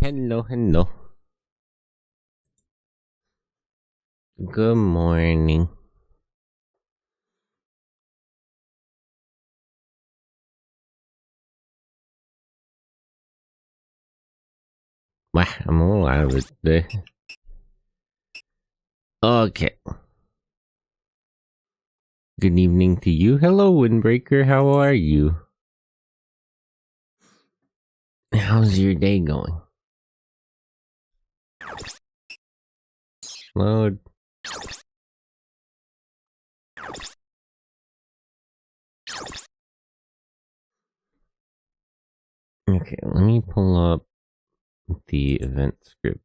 Hello, hello. Good morning. Wow, I'm a little out of it today. Okay. Good evening to you. Hello, Windbreaker. How are you? How's your day going? Load. Okay, let me pull up the event script.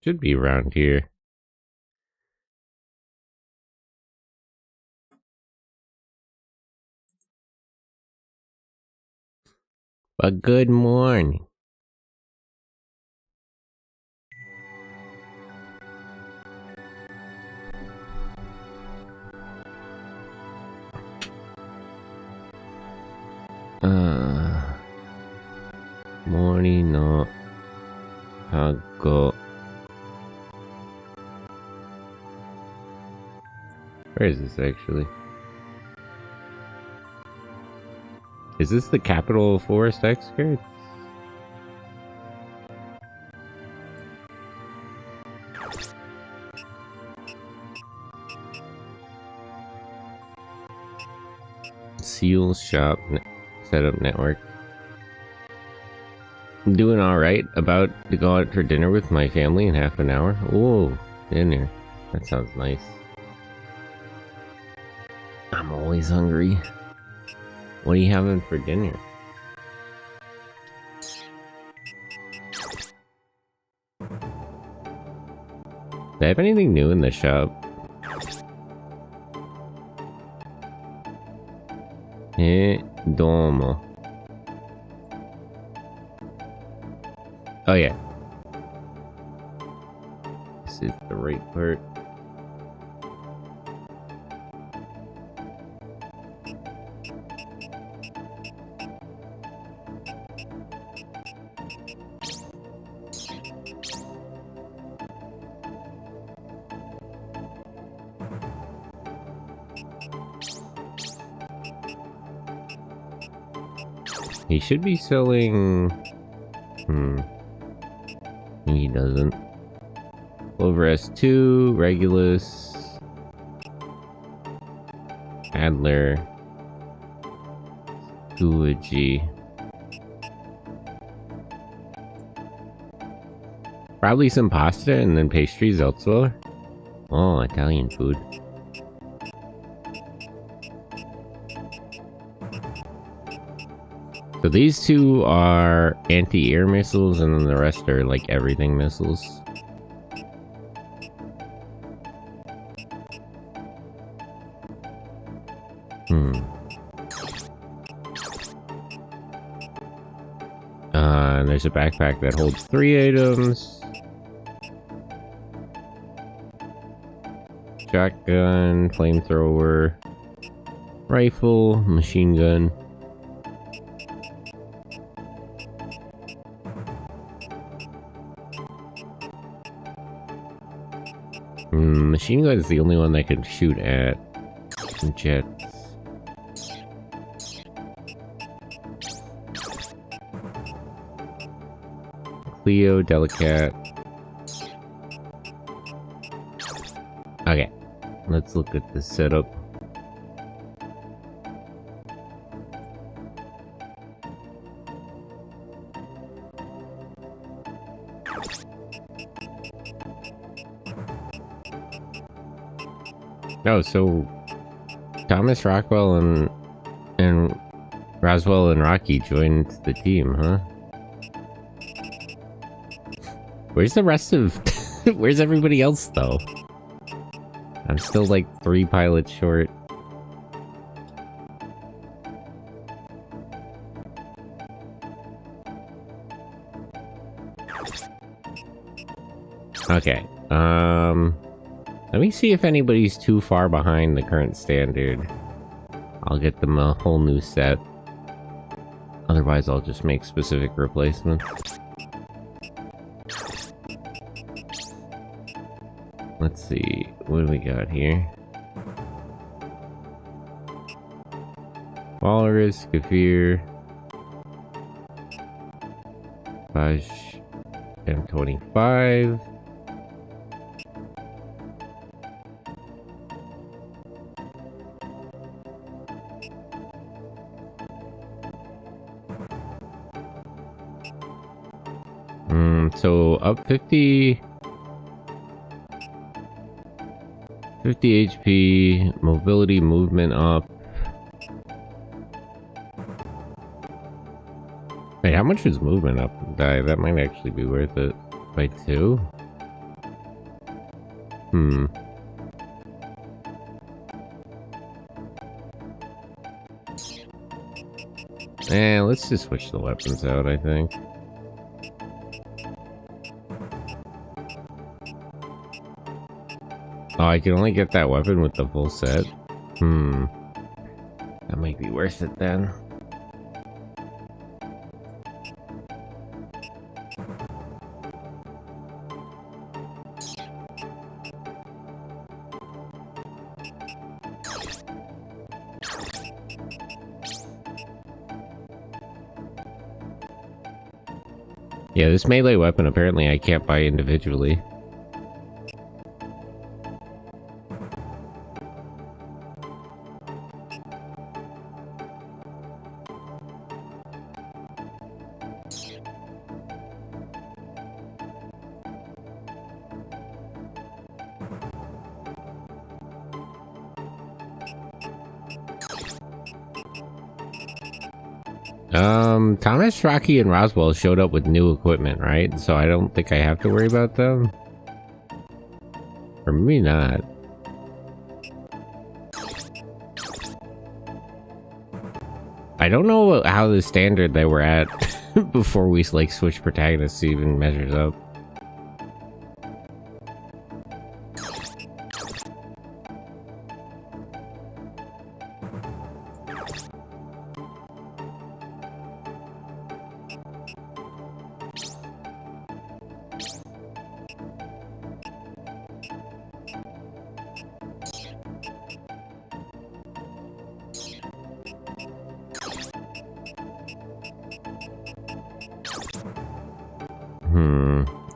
Should be around here. But good morning. Mori no Hago. Where is this actually? Is this the Capital Forest X-Card? Seal Shop Setup Network. I'm doing alright. About to go out for dinner with my family in half an hour. Oh, dinner. That sounds nice. I'm always hungry. What are you having for dinner? Do they have anything new in the shop? Domo. Oh yeah. This is the right part. He should be selling... He doesn't. Over S2, Regulus, Adler, Gucci. Probably some pasta and then pastries elsewhere. Oh, Italian food. So these two are anti-air missiles, and then the rest are like everything missiles. And there's a backpack that holds 3 items. Shotgun, flamethrower, rifle, machine gun. Machine gun is the only one that can shoot at jets. Cleo, Delicat. Okay, let's look at the setup. Oh, so Thomas, Rockwell, and Roswell and Rocky joined the team, huh? Where's the rest of... Where's everybody else, though? I'm still, like, 3 pilots short. Okay, let me see if anybody's too far behind the current standard. I'll get them a whole new set. Otherwise, I'll just make specific replacements. Let's see, what do we got here? Walrus, Kafir, Baj, M25. So up 50 HP, mobility, movement up. Wait, how much is movement up? That might actually be worth it. By 2? Let's just switch the weapons out, I think. Oh, I can only get that weapon with the full set? That might be worth it then. Yeah, this melee weapon apparently I can't buy individually. Thomas, Rocky, and Roswell showed up with new equipment, right? So I don't think I have to worry about them. Or maybe not. I don't know how the standard they were at before we like switched protagonists even measures up.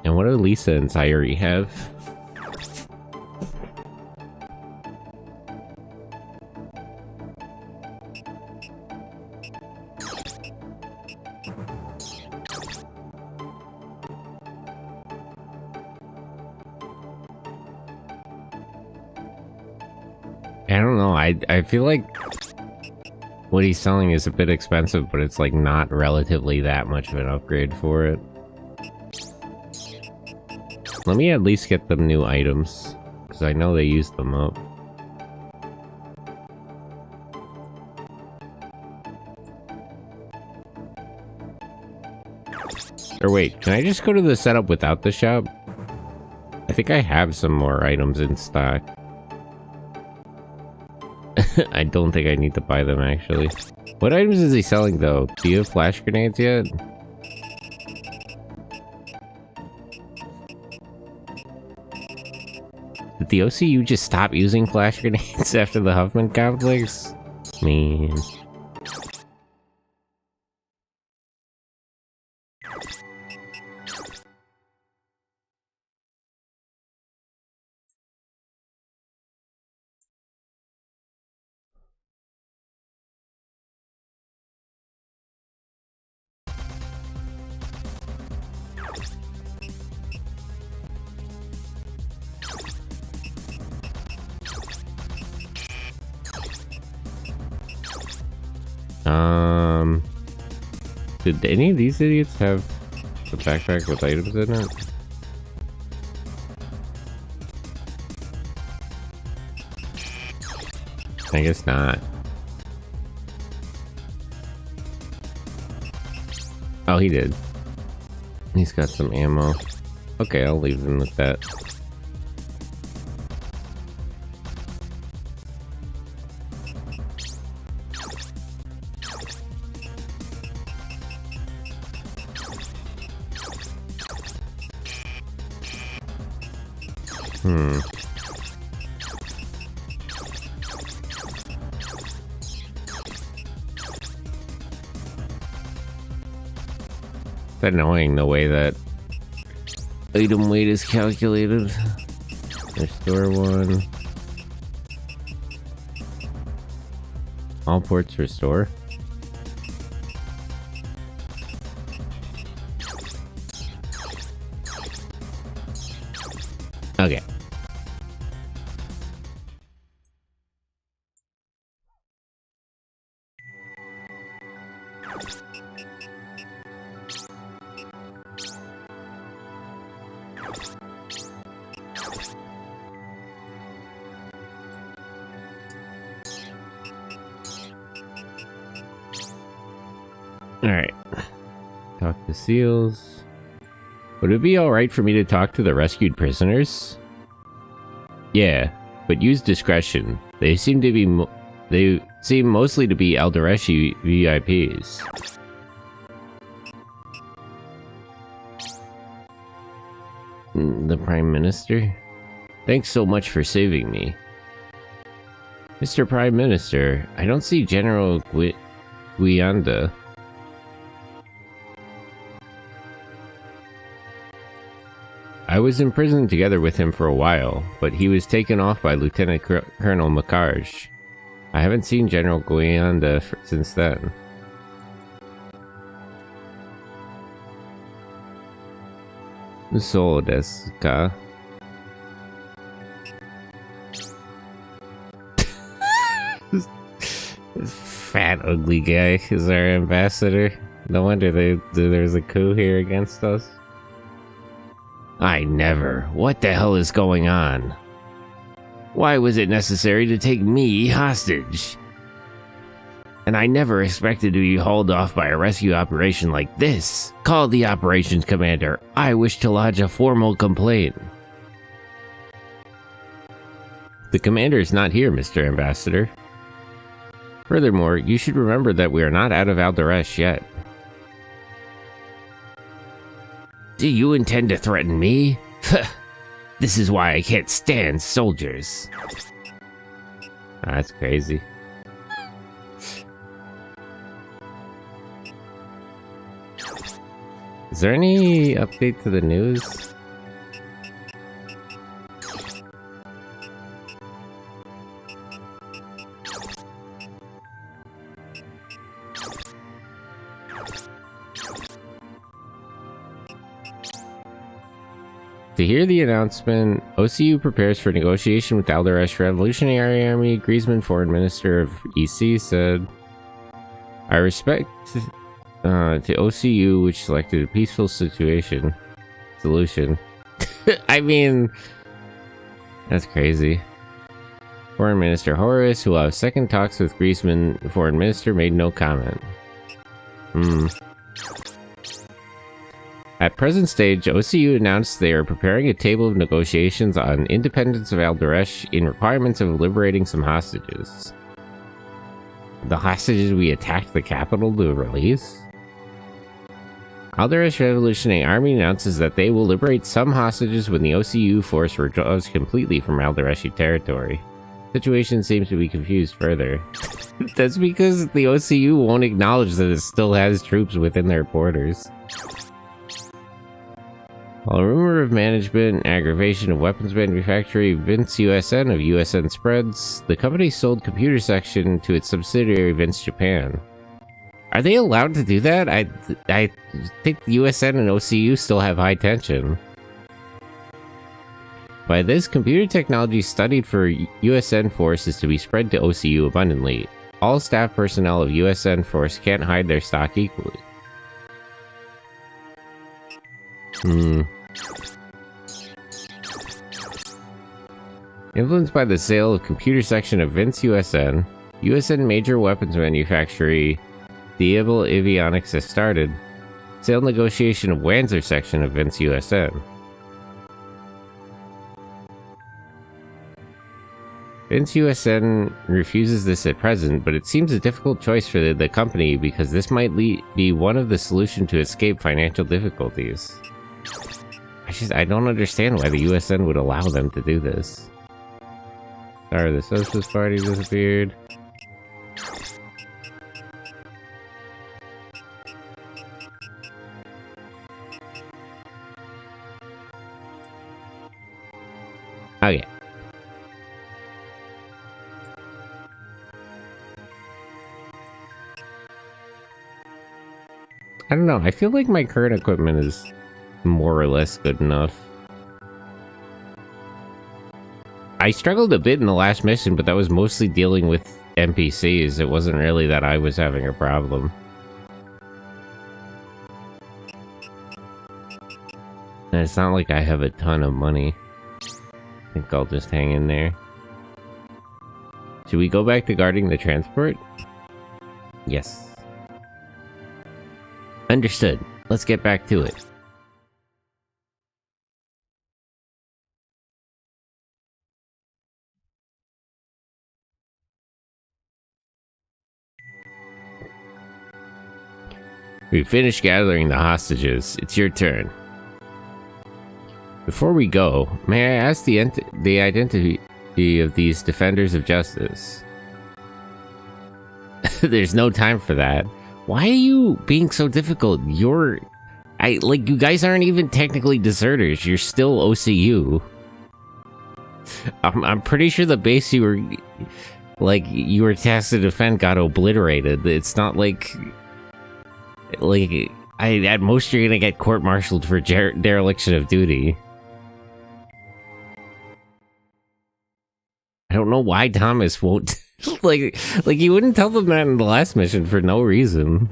And what do Lisa and Sayuri have? I don't know, I feel like what he's selling is a bit expensive, but it's like not relatively that much of an upgrade for it. Let me at least get them new items, because I know they used them up. Or wait, can I just go to the setup without the shop? I think I have some more items in stock. I don't think I need to buy them, actually. What items is he selling, though? Do you have flash grenades yet? Did the OCU just stop using flash grenades after the Huffman complex? Man. Did any of these idiots have a backpack with items in it? I guess not. Oh, he did. He's got some ammo. Okay, I'll leave him with that. It's annoying the way that item weight is calculated. Restore one. All ports restore. Okay. Alright. Talk to SEALs. Would it be alright for me to talk to the rescued prisoners? Yeah, but use discretion. They seem to be mostly to be Aldereshi VIPs. The Prime Minister? Thanks so much for saving me. Mr. Prime Minister, I don't see General Guianda. I was imprisoned together with him for a while, but he was taken off by Lieutenant Colonel Makarj. I haven't seen General Guianda since then. So desu ka? Fat ugly guy is our ambassador. No wonder there's a coup here against us. I never. What the hell is going on? Why was it necessary to take me hostage? And I never expected to be hauled off by a rescue operation like this. Call the operations commander. I wish to lodge a formal complaint. The commander is not here, Mr. Ambassador. Furthermore, you should remember that we are not out of Alderesh yet. Do you intend to threaten me? This is why I can't stand soldiers. That's crazy. Is there any update to the news? To hear the announcement, OCU prepares for negotiation with Alderesh Revolutionary Army. Griezmann, Foreign Minister of EC, said, I respect to OCU, which selected a peaceful solution. I mean, that's crazy. Foreign Minister Horace, who have second talks with Griezmann, the foreign minister made no comment. At present stage, OCU announced they are preparing a table of negotiations on independence of Aldaresh in requirements of liberating some hostages. The hostages we attacked the capital to release? Aldaresh Revolutionary Army announces that they will liberate some hostages when the OCU force withdraws completely from Aldareshi territory. Situation seems to be confused further. That's because the OCU won't acknowledge that it still has troops within their borders. While a rumor of management and aggravation of weapons manufacturing Vince USN of USN spreads, the company sold computer section to its subsidiary Vince Japan. Are they allowed to do that? I think USN and OCU still have high tension. By this, computer technology studied for USN Force is to be spread to OCU abundantly. All staff personnel of USN Force can't hide their stock equally. Influenced by the sale of computer section of Vince USN, USN major weapons manufacturer Diable Avionics has started. Sale negotiation of Wanzer section of Vince USN. Vince USN refuses this at present, but it seems a difficult choice for the company because this might be one of the solutions to escape financial difficulties. I don't understand why the USN would allow them to do this. Sorry, the Socialist Party disappeared. Okay. I don't know, I feel like my current equipment is more or less good enough. I struggled a bit in the last mission, but that was mostly dealing with NPCs. It wasn't really that I was having a problem. And it's not like I have a ton of money. I think I'll just hang in there. Should we go back to guarding the transport? Yes. Understood. Let's get back to it. We finished gathering the hostages. It's your turn. Before we go, may I ask the identity of these defenders of justice? There's no time for that. Why are you being so difficult? You guys aren't even technically deserters. You're still OCU. I'm pretty sure the base you were tasked to defend got obliterated. It's not like at most you're gonna get court-martialed for dereliction of duty. I don't know why Thomas won't like you wouldn't tell them that in the last mission for no reason.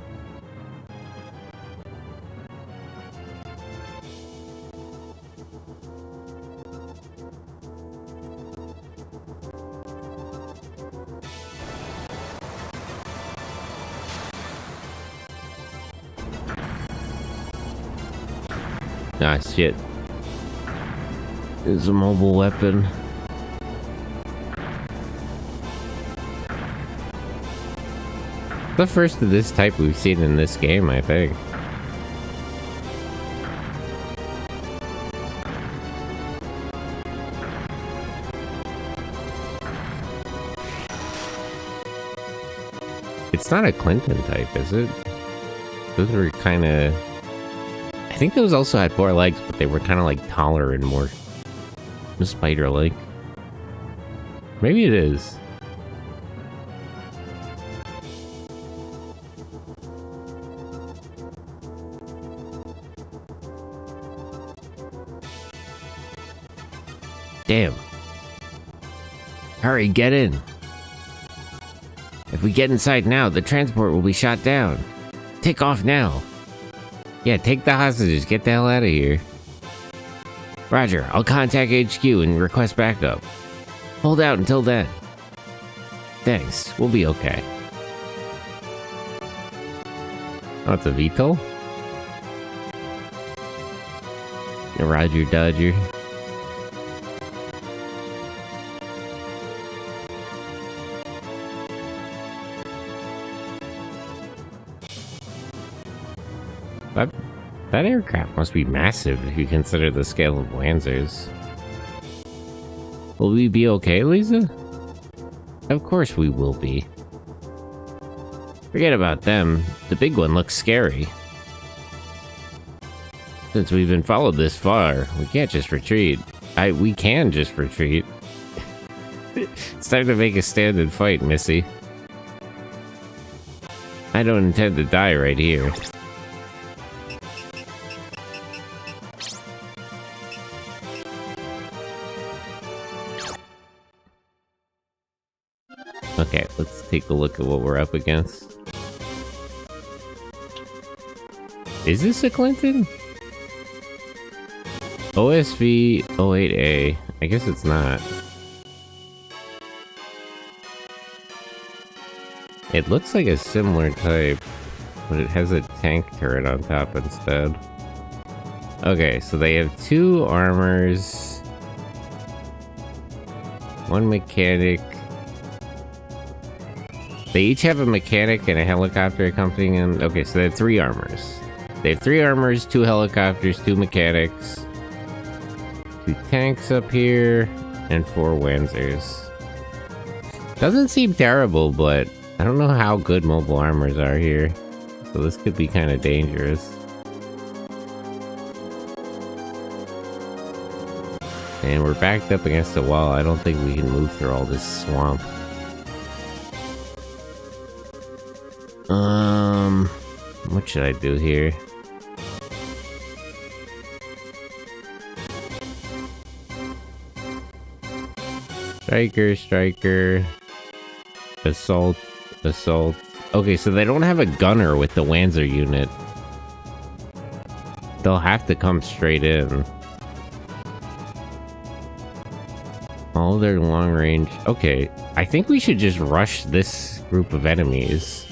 Ah, shit. It's a mobile weapon. The first of this type we've seen in this game, I think. It's not a Clinton type, is it? Those were kind of... I think those also had 4 legs, but they were kind of like taller and more spider-like. Maybe it is. Damn. Hurry, get in. If we get inside now, the transport will be shot down. Take off now. Yeah, take the hostages. Get the hell out of here. Roger, I'll contact HQ and request backup. Hold out until then. Thanks, we'll be okay. Oh, it's a VTOL? Roger Dodger. That aircraft must be massive if you consider the scale of Lancers. Will we be okay, Lisa? Of course we will be. Forget about them. The big one looks scary. Since we've been followed this far, we can't just retreat. We can just retreat. It's time to make a stand and fight, Missy. I don't intend to die right here. Okay, let's take a look at what we're up against. Is this a Clinton? OSV 08A. I guess it's not. It looks like a similar type, but it has a tank turret on top instead. Okay, so they have 2 armors, 1 mechanic. They each have a mechanic and a helicopter accompanying them. Okay, so they have 3 armors. They have 3 armors, 2 helicopters, 2 mechanics, 2 tanks up here, and 4 Wanzers. Doesn't seem terrible, but I don't know how good mobile armors are here. So this could be kind of dangerous. And we're backed up against a wall. I don't think we can move through all this swamp. What should I do here? Striker. Assault. Okay, so they don't have a gunner with the Wanzer unit. They'll have to come straight in. All their long range. Okay, I think we should just rush this group of enemies.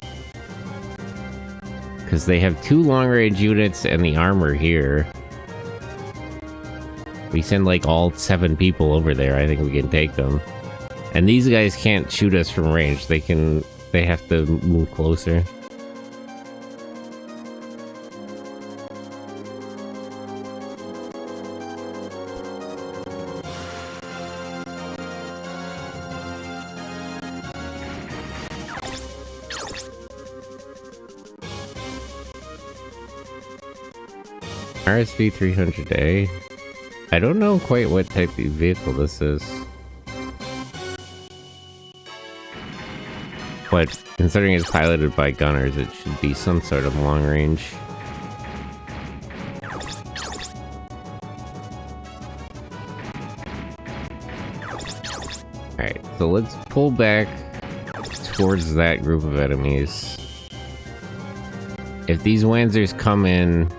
Because they have 2 long-range units and the armor here. We send like all 7 people over there, I think we can take them. And these guys can't shoot us from range, they have to move closer. RSV 300A. I don't know quite what type of vehicle this is. But considering it's piloted by gunners, it should be some sort of long range. Alright, so let's pull back towards that group of enemies. If these Wanzers come in,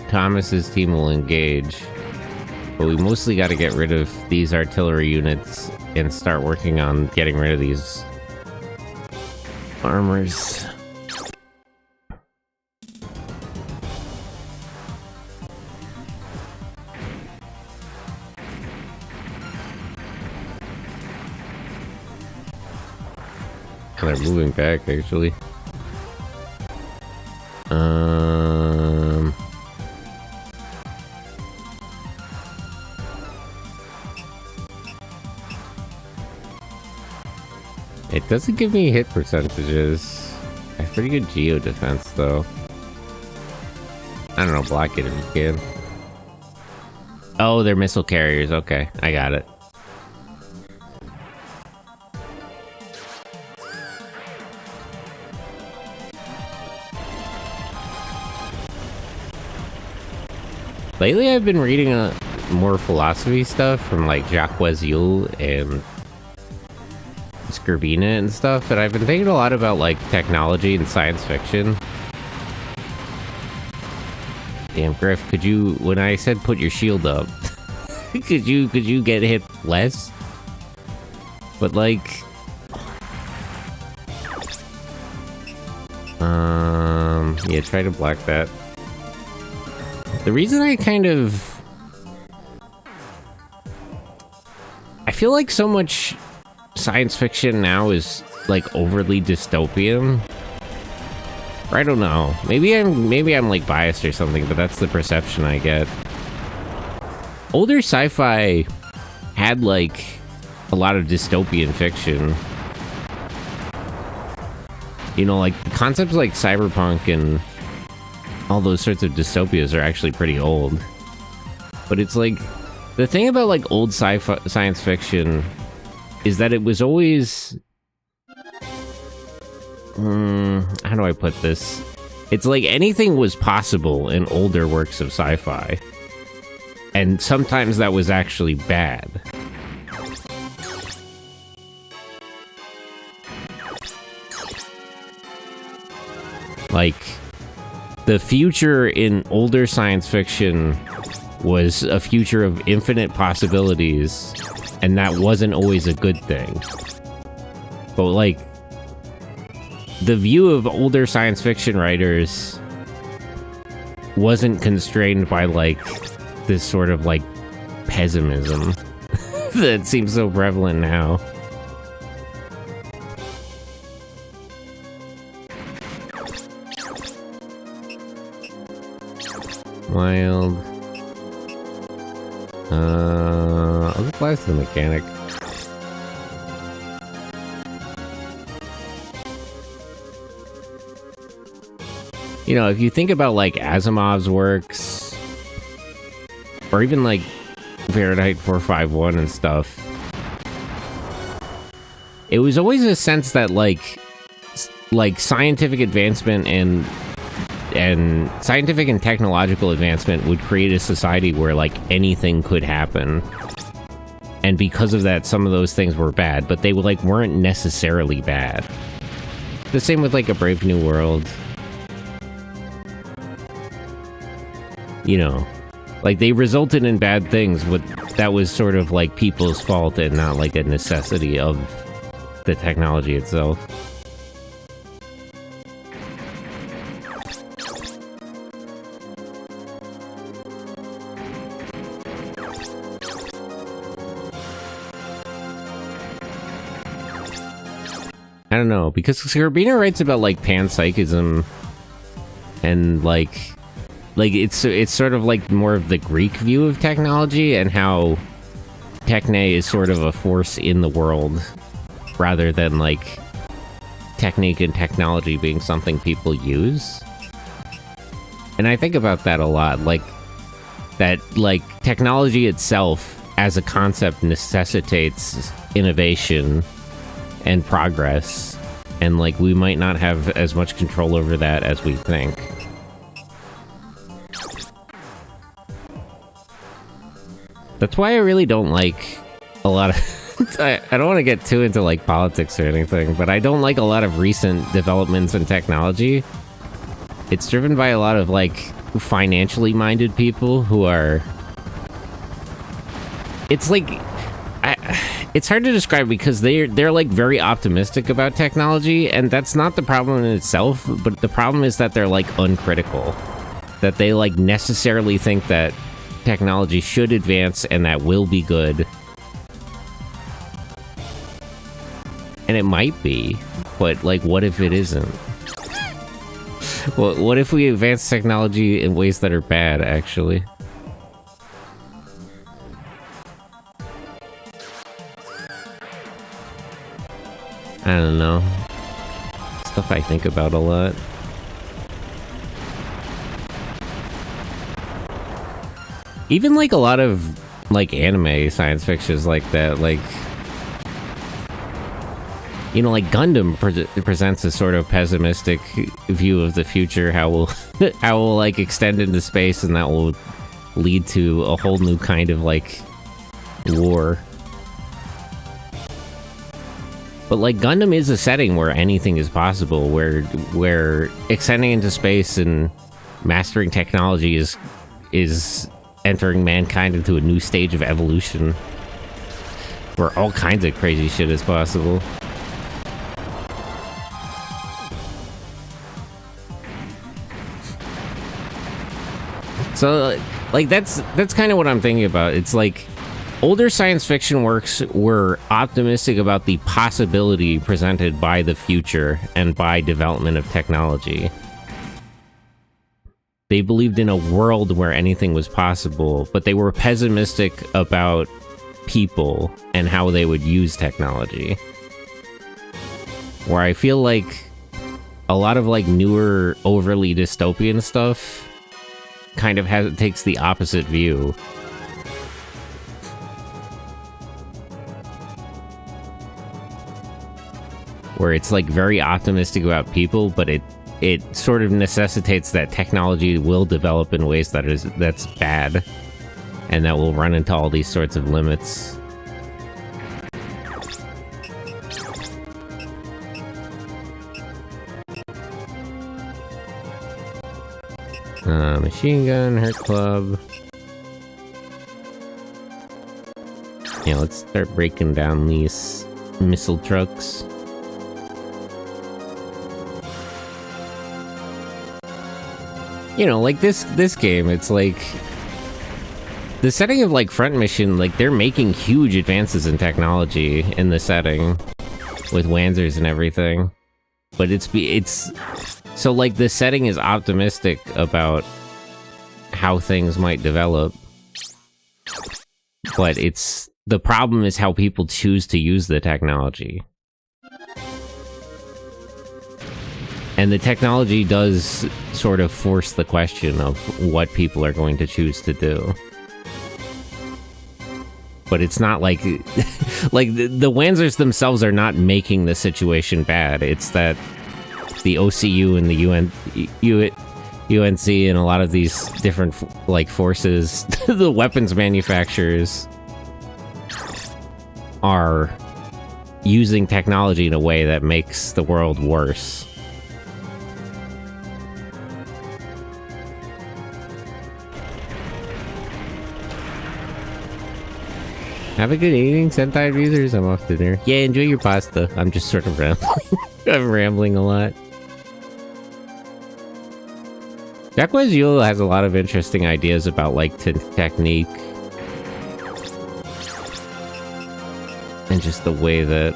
Thomas's team will engage, but we mostly got to get rid of these artillery units and start working on getting rid of these armors. They're moving back, actually. It doesn't give me hit percentages. I have pretty good geo defense, though. I don't know, block it if you can. Oh, they're missile carriers. Okay, I got it. Lately, I've been reading more philosophy stuff from like Jacques Wezul, and it's Scorbina and stuff, and I've been thinking a lot about, like, technology and science fiction. Damn, Griff, could you, when I said put your shield up, could you get hit less? But, like... yeah, try to block that. The reason I kind of... I feel like so much science fiction now is, like, overly dystopian. Or I don't know. Maybe I'm like biased or something, but that's the perception I get. Older sci-fi had, like, a lot of dystopian fiction. You know, like, concepts like cyberpunk and all those sorts of dystopias are actually pretty old. But it's like, the thing about, like, old sci-fi science fiction is that it was always... how do I put this? It's like anything was possible in older works of sci-fi. And sometimes that was actually bad. Like, the future in older science fiction was a future of infinite possibilities, and that wasn't always a good thing. But, like, the view of older science fiction writers wasn't constrained by, like, this sort of, like, pessimism that seems so prevalent now. Wild. I'll just blast the mechanic. You know, if you think about, like, Asimov's works, or even, like, Fahrenheit 451 and stuff, it was always a sense that, like scientific advancement and scientific and technological advancement would create a society where, like, anything could happen. And because of that, some of those things were bad, but they, like, weren't necessarily bad. The same with, like, A Brave New World. You know, like, they resulted in bad things, but that was sort of, like, people's fault and not, like, a necessity of the technology itself. I don't know, because Scorbina writes about, like, panpsychism and, like it's sort of like more of the Greek view of technology and how techne is sort of a force in the world rather than, like, technique and technology being something people use. And I think about that a lot, like, that, like, technology itself as a concept necessitates innovation and progress, and, like, we might not have as much control over that as we think. That's why I really don't like a lot of... I don't want to get too into, like, politics or anything, but I don't like a lot of recent developments in technology. It's driven by a lot of, like, financially minded people who are... It's like... It's hard to describe because they're like very optimistic about technology, and that's not the problem in itself, but the problem is that they're, like, uncritical. That they, like, necessarily think that technology should advance and that will be good. And it might be, but, like, what if it isn't? Well, what if we advance technology in ways that are bad, actually? I don't know. Stuff I think about a lot. Even, like, a lot of, like, anime science fiction is like that. Like, you know, like, Gundam presents a sort of pessimistic view of the future, how we'll like, extend into space, and that will lead to a whole new kind of, like, war. But like Gundam is a setting where anything is possible, where extending into space and mastering technology is entering mankind into a new stage of evolution, where all kinds of crazy shit is possible. So, like, that's kind of what I'm thinking about. It's like, older science fiction works were optimistic about the possibility presented by the future and by development of technology. They believed in a world where anything was possible, but they were pessimistic about people and how they would use technology. Where I feel like a lot of like newer, overly dystopian stuff kind of takes the opposite view. Where it's like very optimistic about people, but it sort of necessitates that technology will develop in ways that's bad, and that will run into all these sorts of limits. Machine gun, hurt club. Yeah, let's start breaking down these missile trucks. You know, like this game, it's like the setting of like Front Mission, like they're making huge advances in technology in the setting with Wanzers and everything. But it's so like the setting is optimistic about how things might develop. But the problem is how people choose to use the technology. And the technology does sort of force the question of what people are going to choose to do. But it's not like... like, the Wanzers themselves are not making the situation bad. It's that the OCU and the UNC and a lot of these different, like, forces, the weapons manufacturers, are using technology in a way that makes the world worse. Have a good evening, Sentai users. I'm off dinner. Yeah, enjoy your pasta. I'm just sort of rambling. I'm rambling a lot. Jacques Yule has a lot of interesting ideas about, like, technique. And just the way that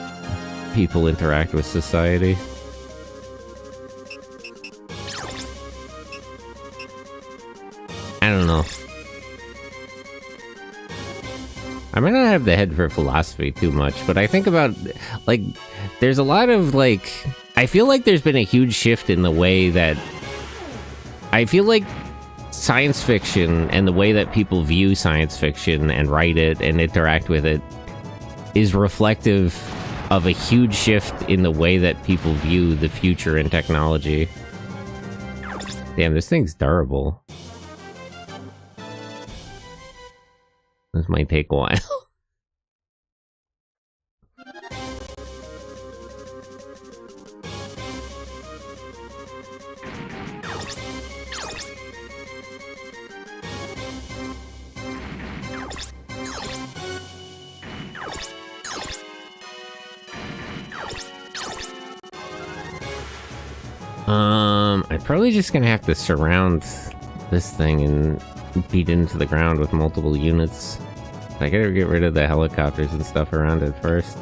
people interact with society. I don't know. I might not have the head for philosophy too much, but I think about, like, there's a lot of, like, I feel like there's been a huge shift in the way that, I feel like science fiction and the way that people view science fiction and write it and interact with it is reflective of a huge shift in the way that people view the future and technology. Damn, this thing's durable. This might take a while. I'm probably just gonna have to surround this thing and beat into the ground with multiple units. I gotta get rid of the helicopters and stuff around it first.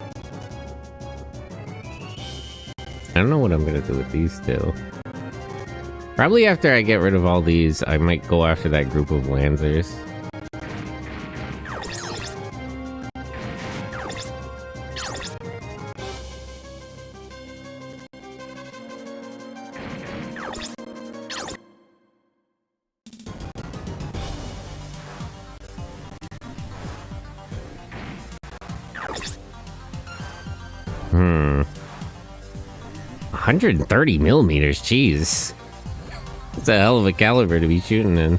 I don't know what I'm gonna do with these two. Probably after I get rid of all these, I might go after that group of Lancers. Hmm. 130 millimeters, jeez. That's a hell of a caliber to be shooting in.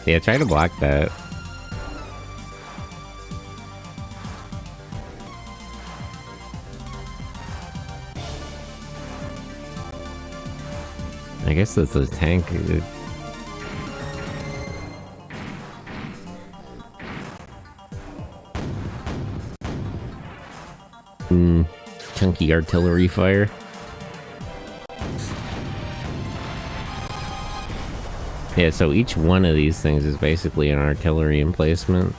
Yeah, try to block that. I guess that's a tank. Chunky artillery fire. Yeah, so each one of these things is basically an artillery emplacement.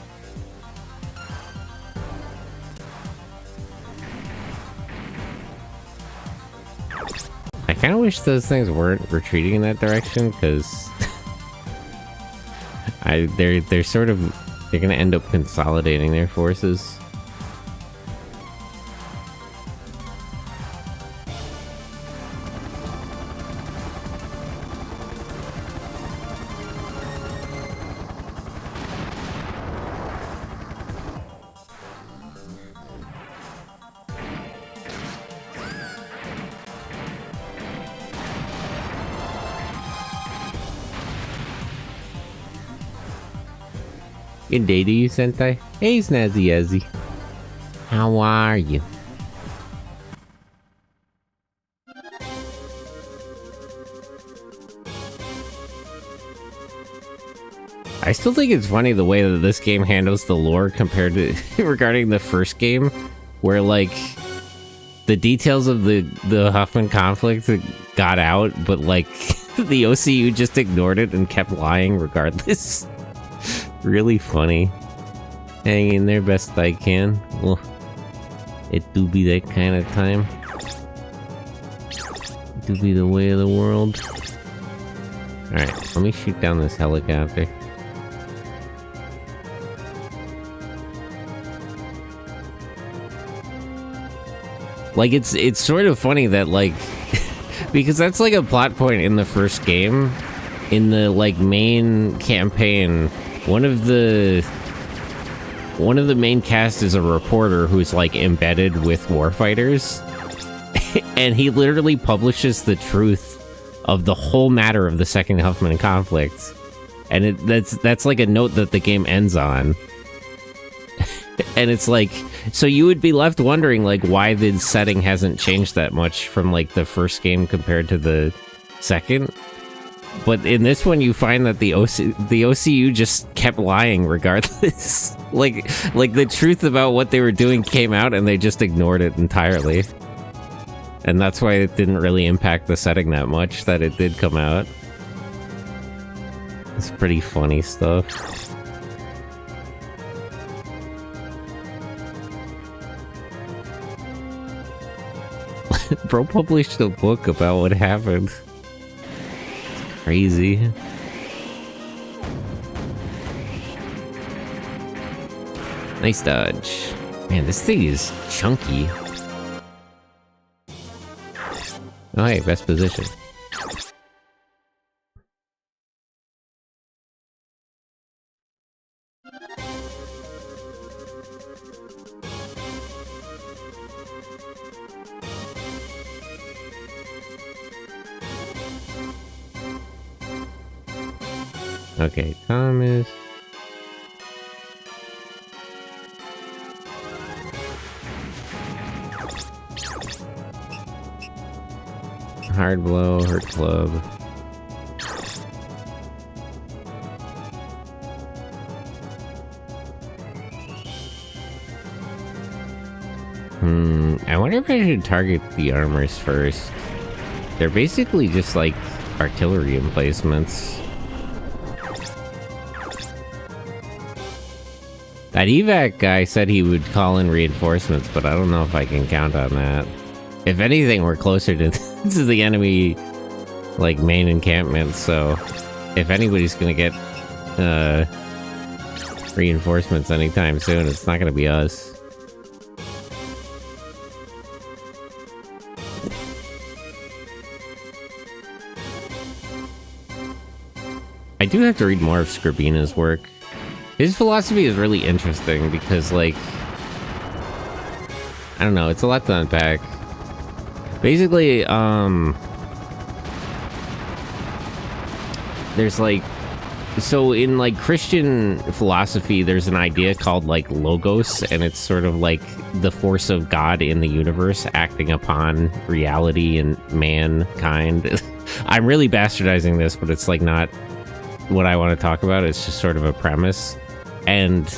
I kind of wish those things weren't retreating in that direction, because they're sort of, they're gonna end up consolidating their forces. Good day to you, Sentai. Hey, Snazzy Ezzy. How are you? I still think it's funny the way that this game handles the lore compared to regarding the first game, where like the details of the Huffman conflict got out, but like the OCU just ignored it and kept lying regardless. Really funny. Hang in there best I can. Well, it do be that kind of time. It do be the way of the world. Alright, let me shoot down this helicopter. Like, it's sort of funny that, like, because that's like a plot point in the first game. In the, like, main campaign, one of the main cast is a reporter who's like embedded with warfighters, and he literally publishes the truth of the whole matter of the second Huffman conflict, and that's like a note that the game ends on. And it's like, so you would be left wondering like why the setting hasn't changed that much from like the first game compared to the second. But in this one, you find that the OCU just kept lying regardless. like the truth about what they were doing came out, and they just ignored it entirely. And that's why it didn't really impact the setting that much, that it did come out. It's pretty funny stuff. Bro published a book about what happened. Crazy. Nice dodge. Man, this thing is chunky. Oh hey, best position. Okay, Thomas. Hard blow, hurt club. I wonder if I should target the armors first. They're basically just like artillery emplacements. That evac guy said he would call in reinforcements, but I don't know if I can count on that. If anything, we're closer to the enemy, like, main encampment, so if anybody's gonna get reinforcements anytime soon, it's not gonna be us. I do have to read more of Scribina's work. His philosophy is really interesting because, like, I don't know, it's a lot to unpack. Basically, there's like, so in like Christian philosophy, there's an idea called like logos, and it's sort of like the force of God in the universe acting upon reality and mankind. I'm really bastardizing this, but it's like not what I want to talk about. It's just sort of a premise. And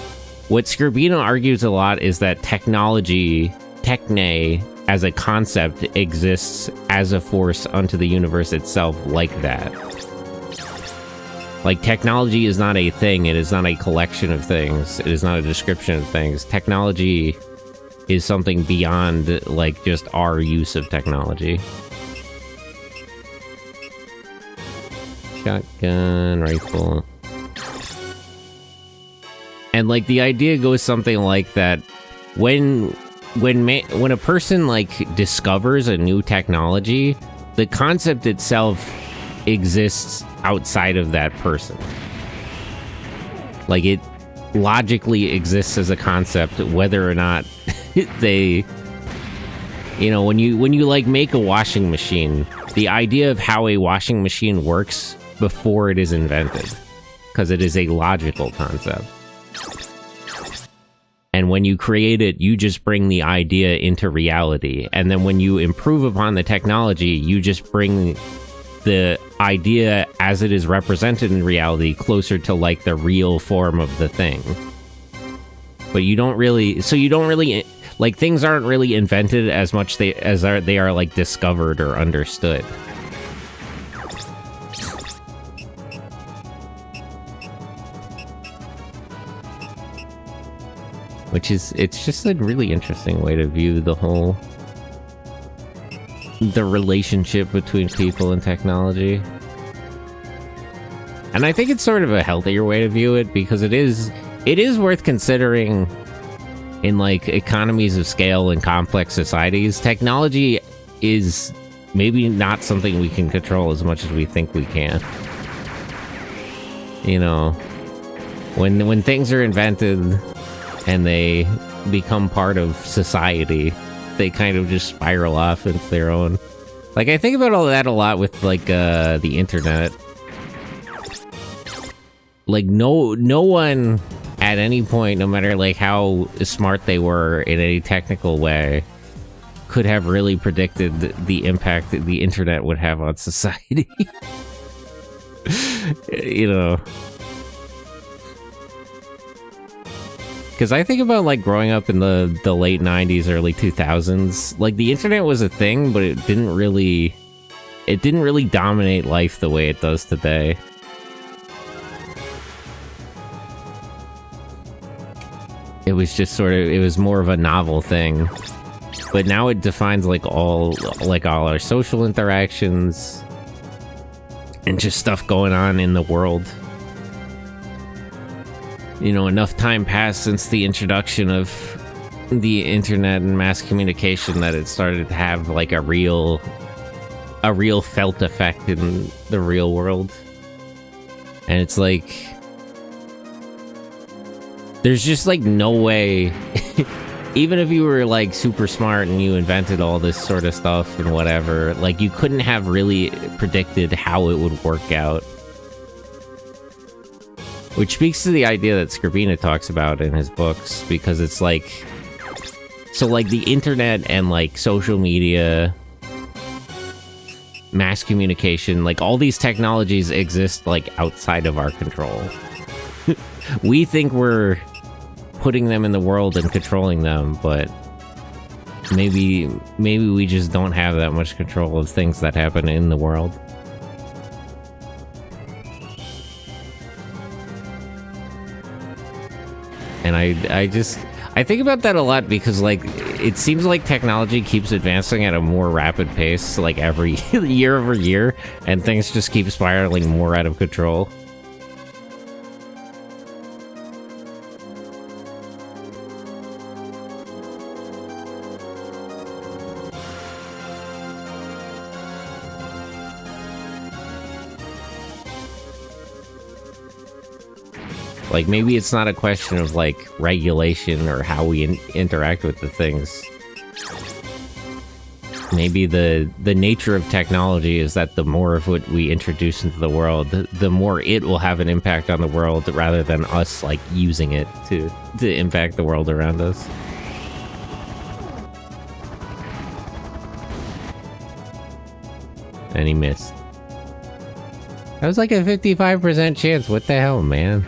what Scribino argues a lot is that technology, techne, as a concept, exists as a force unto the universe itself like that. Like, technology is not a thing. It is not a collection of things. It is not a description of things. Technology is something beyond, like, just our use of technology. Shotgun, rifle. And, like, the idea goes something like that. When a person, like, discovers a new technology, the concept itself exists outside of that person. Like, it logically exists as a concept, whether or not they, you know, when you like make a washing machine, the idea of how a washing machine works before it is invented, because it is a logical concept. And when you create it, you just bring the idea into reality. And then when you improve upon the technology, you just bring the idea as it is represented in reality closer to, like, the real form of the thing. But you don't really, like, things aren't really invented as much as they are like discovered or understood. Which is, it's just a really interesting way to view the relationship between people and technology. And I think it's sort of a healthier way to view it, because it is worth considering in, like, economies of scale and complex societies. Technology is maybe not something we can control as much as we think we can. You know, when things are invented and they become part of society, they kind of just spiral off into their own. Like, I think about all that a lot with, like, the internet. Like, no one at any point, no matter, like, how smart they were in any technical way, could have really predicted the impact that the internet would have on society. You know. Because I think about, like, growing up in the late 90s, early 2000s, like, the internet was a thing, but it didn't really dominate life the way it does today. It was just it was more of a novel thing. But now it defines, like, all our social interactions and just stuff going on in the world. You know, enough time passed since the introduction of the internet and mass communication that it started to have, like, a real felt effect in the real world. And it's like, there's just, like, no way, even if you were, like, super smart and you invented all this sort of stuff and whatever, like, you couldn't have really predicted how it would work out. Which speaks to the idea that Scribina talks about in his books, because it's like, so, like, the internet and, like, social media, mass communication, like, all these technologies exist, like, outside of our control. We think we're putting them in the world and controlling them, but maybe we just don't have that much control of things that happen in the world. And I think about that a lot, because, like, it seems like technology keeps advancing at a more rapid pace, like, every year over year, and things just keep spiraling more out of control. Like, maybe it's not a question of, like, regulation or how we interact with the things. Maybe the nature of technology is that the more of what we introduce into the world, the more it will have an impact on the world, rather than us, like, using it to impact the world around us. And he missed. That was like a 55% chance. What the hell, man?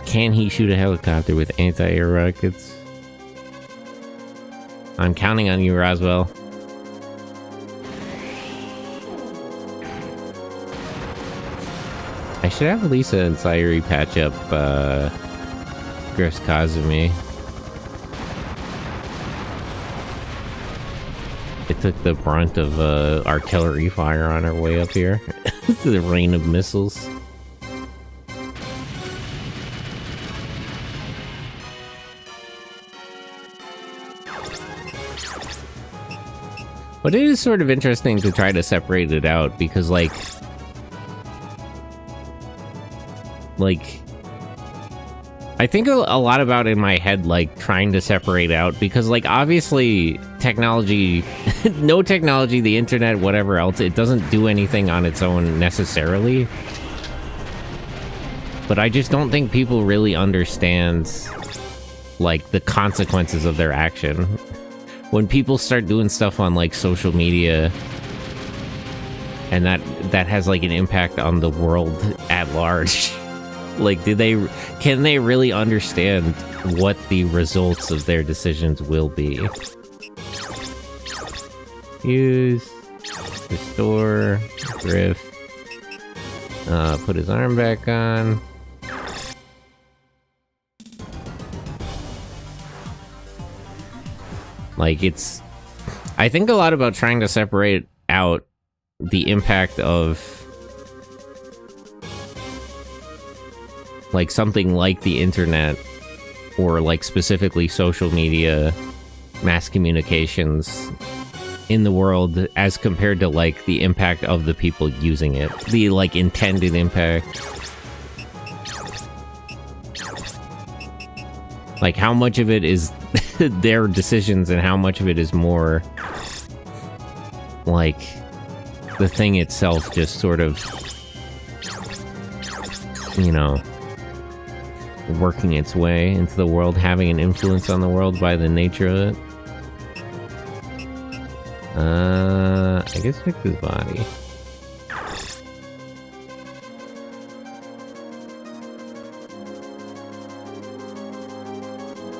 Can he shoot a helicopter with anti-air rockets? I'm counting on you, Roswell. I should have Lisa and Sayuri patch up, Griff's Kazumi. It took the brunt of, artillery fire on our way up here. The rain of missiles. But it is sort of interesting to try to separate it out, because, like, I think a lot about in my head, like, trying to separate out, because, like, obviously, technology, no technology, the internet, whatever else, it doesn't do anything on its own necessarily. But I just don't think people really understand, like, the consequences of their action. When people start doing stuff on, like, social media, and that has, like, an impact on the world at large, like, can they really understand what the results of their decisions will be? Use, restore, Griff, put his arm back on. Like, I think a lot about trying to separate out the impact of, like, something like the internet, or, like, specifically social media, mass communications in the world, as compared to, like, the impact of the people using it. The, like, intended impact. Like, how much of it is their decisions, and how much of it is more like the thing itself just sort of, you know, working its way into the world, having an influence on the world by the nature of it. I guess fix his body.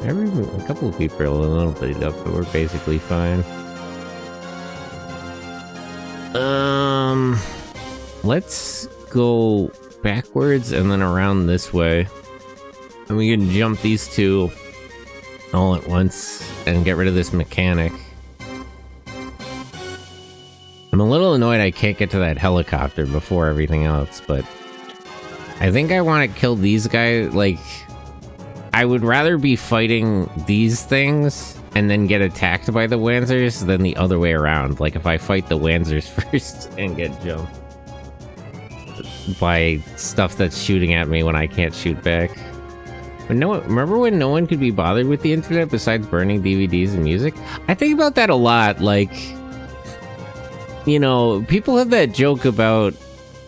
A couple of people are a little bit up, but we're basically fine. Let's go backwards and then around this way. And we can jump these two all at once and get rid of this mechanic. I'm a little annoyed I can't get to that helicopter before everything else, but I think I want to kill these guys. Like, I would rather be fighting these things and then get attacked by the Wanzers than the other way around. Like, if I fight the Wanzers first and get jumped by stuff that's shooting at me when I can't shoot back. But remember when no one could be bothered with the internet besides burning DVDs and music? I think about that a lot. Like, you know, people have that joke about,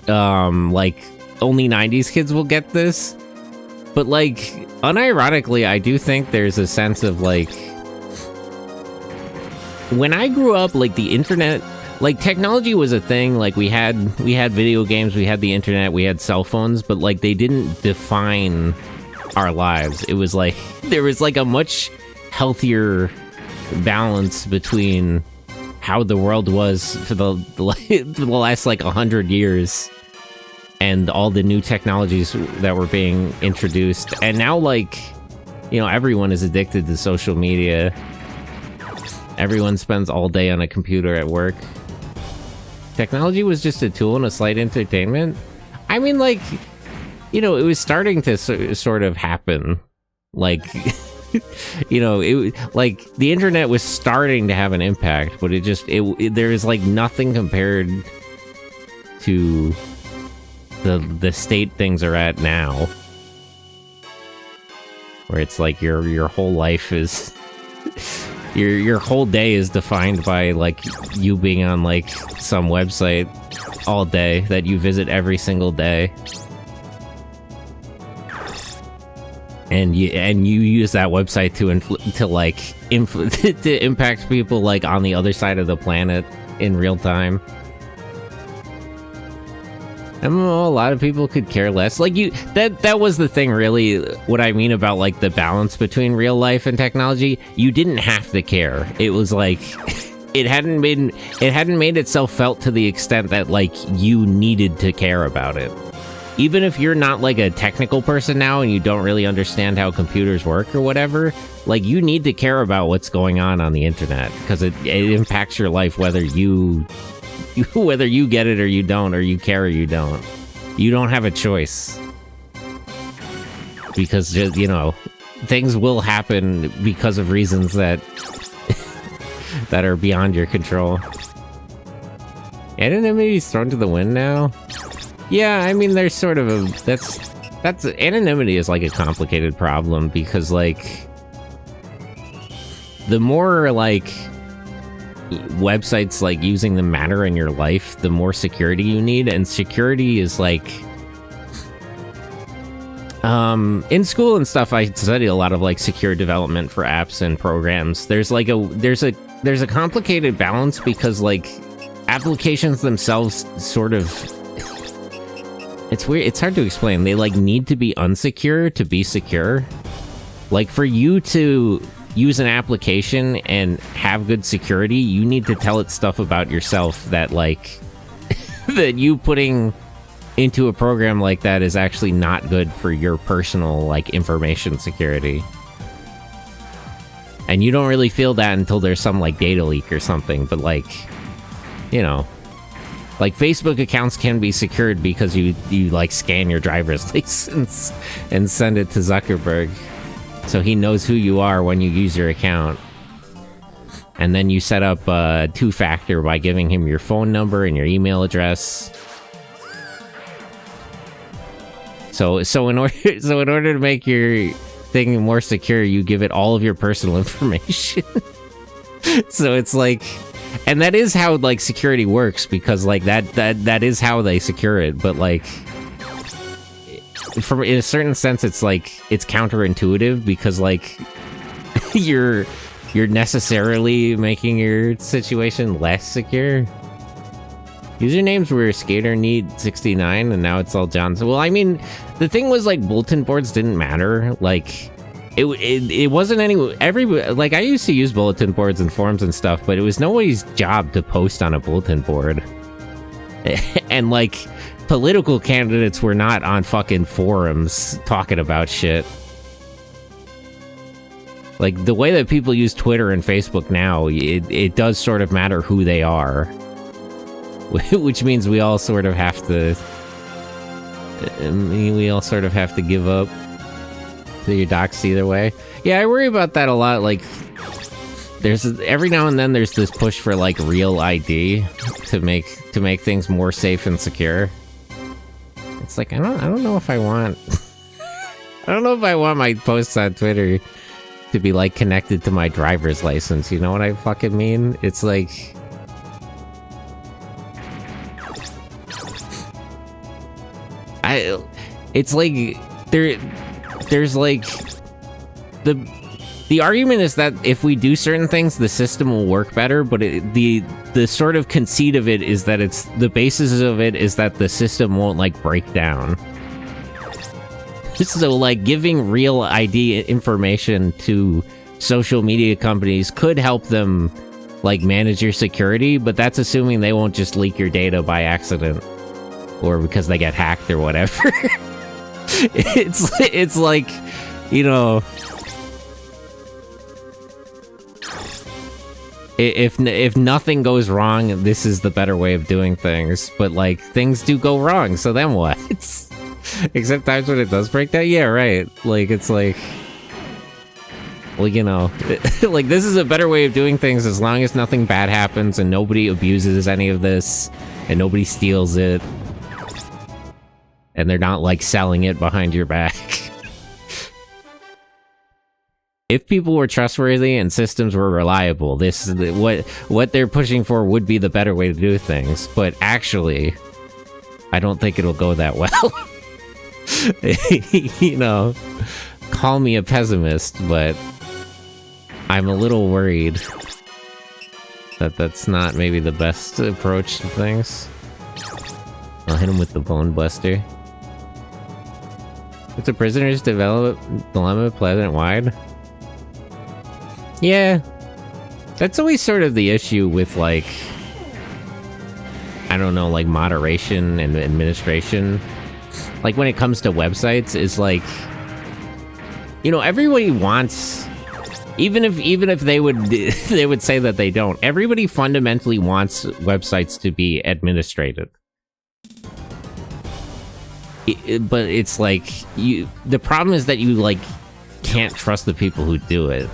like, only 90s kids will get this. But, like, unironically, I do think there's a sense of, like, when I grew up, like, the internet, like, technology was a thing. Like, we had video games, we had the internet, we had cell phones, but, like, they didn't define our lives. It was like, there was, like, a much healthier balance between how the world was for the last, like, 100 years and all the new technologies that were being introduced. And now, like, you know, everyone is addicted to social media. Everyone spends all day on a computer at work. Technology was just a tool and a slight entertainment. I mean, like, you know, it was starting to sort of happen. Like, you know, like, the internet was starting to have an impact, but there is, like, nothing compared to the state things are at now, where it's like your whole life is your whole day is defined by, like, you being on, like, some website all day that you visit every single day. and you use that website to impact people like on the other side of the planet in real time. I don't know, a lot of people could care less. Like that was the thing, really. What I mean about like the balance between real life and technology, you didn't have to care. It was like it hadn't made itself felt to the extent that like you needed to care about it. Even if you're not like a technical person now and you don't really understand how computers work or whatever, like you need to care about what's going on the internet because it impacts your life whether you get it or you don't, or you care or you don't. You don't have a choice. Because, you know, things will happen because of reasons that that are beyond your control. Anonymity's thrown to the wind now? Yeah, I mean, there's sort of a... That's anonymity is like a complicated problem because, like... The more, like... websites like using them matter in your life, the more security you need, and security is like in school and stuff I studied a lot of like secure development for apps and programs. There's a complicated balance because like applications themselves sort of, it's weird, it's hard to explain. They like need to be unsecure to be secure. Like for you to use an application and have good security, you need to tell it stuff about yourself that like that you putting into a program like that is actually not good for your personal like information security. And you don't really feel that until there's some like data leak or something, but like, you know, like Facebook accounts can be secured because you like scan your driver's license and send it to Zuckerberg. So he knows who you are when you use your account. And then you set up two-factor by giving him your phone number and your email address. So in order to make your thing more secure, you give it all of your personal information. So it's like, and that is how like security works, because like that is how they secure it, but like from in a certain sense it's like it's counterintuitive because like you're necessarily making your situation less secure. Usernames were SkaterNeat69 and now it's all Johnson. Well, I mean, the thing was like bulletin boards didn't matter. Like it wasn't like I used to use bulletin boards and forums and stuff, but it was nobody's job to post on a bulletin board. And like political candidates were not on fucking forums talking about shit. Like the way that people use Twitter and Facebook now, it does sort of matter who they are. Which means we all sort of have to give up to your docs either way. Yeah, I worry about that a lot. Like there's every now and then there's this push for like real ID to make things more safe and secure. It's like I don't know if I want I don't know if I want my posts on Twitter to be like connected to my driver's license. You know what I fucking mean? It's like it's like there's like the argument is that if we do certain things, the system will work better, but the sort of conceit of it is that it's the basis of it is that the system won't like break down. So like giving real ID information to social media companies could help them like manage your security, but that's assuming they won't just leak your data by accident or because they get hacked or whatever. It's like, you know, if nothing goes wrong, this is the better way of doing things, but like things do go wrong, so then what? Except times when it does break down. Yeah, right. Like it's like, well, you know, like this is a better way of doing things as long as nothing bad happens and nobody abuses any of this and nobody steals it and they're not like selling it behind your back. If people were trustworthy and systems were reliable, this is what they're pushing for would be the better way to do things. But actually, I don't think it'll go that well. You know, call me a pessimist, but I'm a little worried that that's not maybe the best approach to things. I'll hit him with the Bone Buster. It's a prisoner's dilemma planet-wide. Yeah. That's always sort of the issue with, like, I don't know, like, moderation and administration. Like, when it comes to websites, is like, you know, everybody wants, even if they would they would say that they don't, everybody fundamentally wants websites to be administrated. But it's like, the problem is that you, like, can't trust the people who do it.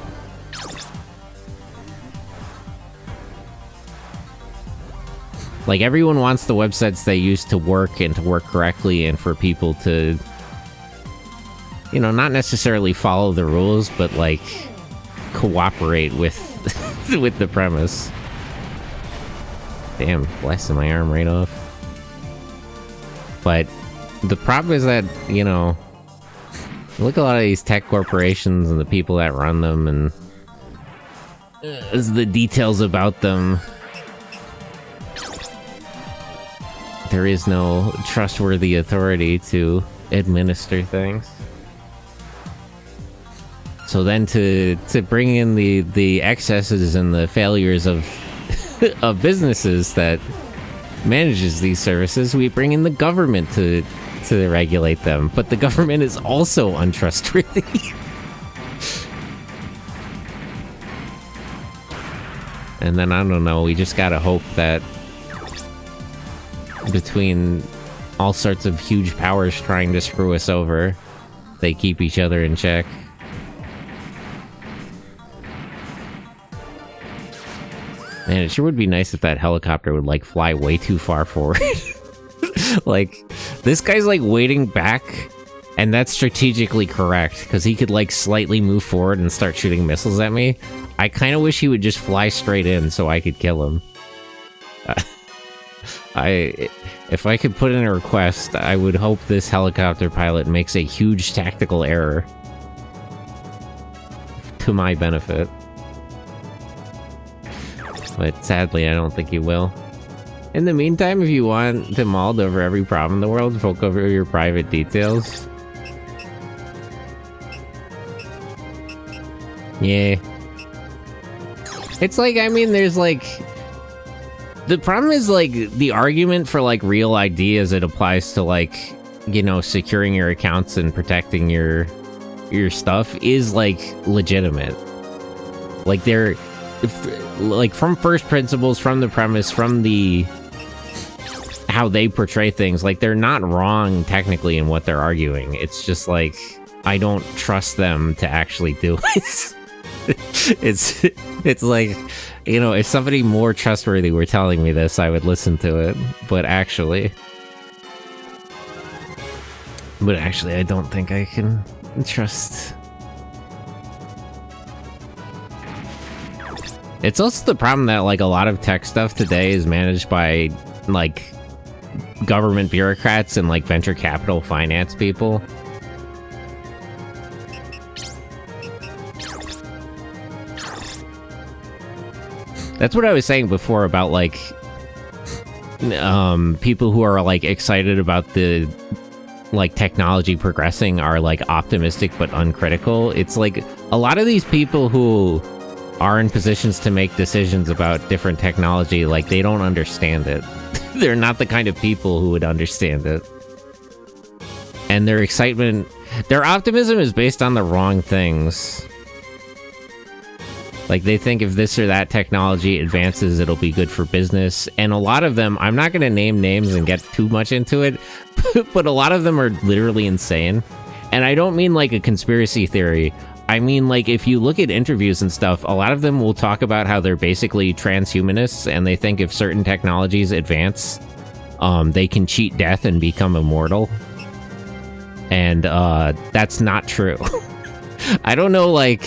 Like, everyone wants the websites they use to work and to work correctly and for people to, you know, not necessarily follow the rules, but, like, cooperate with with the premise. Damn, blasted my arm right off. But the problem is that, you know, look at a lot of these tech corporations and the people that run them and the details about them. There is no trustworthy authority to administer things. So then to bring in the excesses and the failures of of businesses that manages these services, we bring in the government to regulate them. But the government is also untrustworthy. And then, I don't know, we just gotta hope that between all sorts of huge powers trying to screw us over, they keep each other in check. Man, it sure would be nice if that helicopter would, like, fly way too far forward. Like, this guy's, like, waiting back, and that's strategically correct, because he could, like, slightly move forward and start shooting missiles at me. I kind of wish he would just fly straight in so I could kill him. If I could put in a request, I would hope this helicopter pilot makes a huge tactical error to my benefit. But sadly, I don't think he will. In the meantime, if you want to mull over every problem in the world, folk over your private details. Yeah. It's like, I mean, there's like... The problem is, like, the argument for, like, real ID as it applies to, like, you know, securing your accounts and protecting your stuff is, like, legitimate. Like, they're... like, from first principles, from the premise, from the... how they portray things, like, they're not wrong technically in what they're arguing. It's just, like, I don't trust them to actually do it. It's like, you know, if somebody more trustworthy were telling me this, I would listen to it. But actually, I don't think I can trust. It's also the problem that, like, a lot of tech stuff today is managed by, like, government bureaucrats and, like, venture capital finance people. That's what I was saying before about, like, people who are, like, excited about the, like, technology progressing are, like, optimistic but uncritical. It's like, a lot of these people who are in positions to make decisions about different technology, like, they don't understand it. They're not the kind of people who would understand it. And their excitement, their optimism is based on the wrong things. Like, they think if this or that technology advances, it'll be good for business. And a lot of them, I'm not going to name names and get too much into it, but a lot of them are literally insane. And I don't mean, like, a conspiracy theory. I mean, like, if you look at interviews and stuff, a lot of them will talk about how they're basically transhumanists, and they think if certain technologies advance, they can cheat death and become immortal. And that's not true. I don't know, like,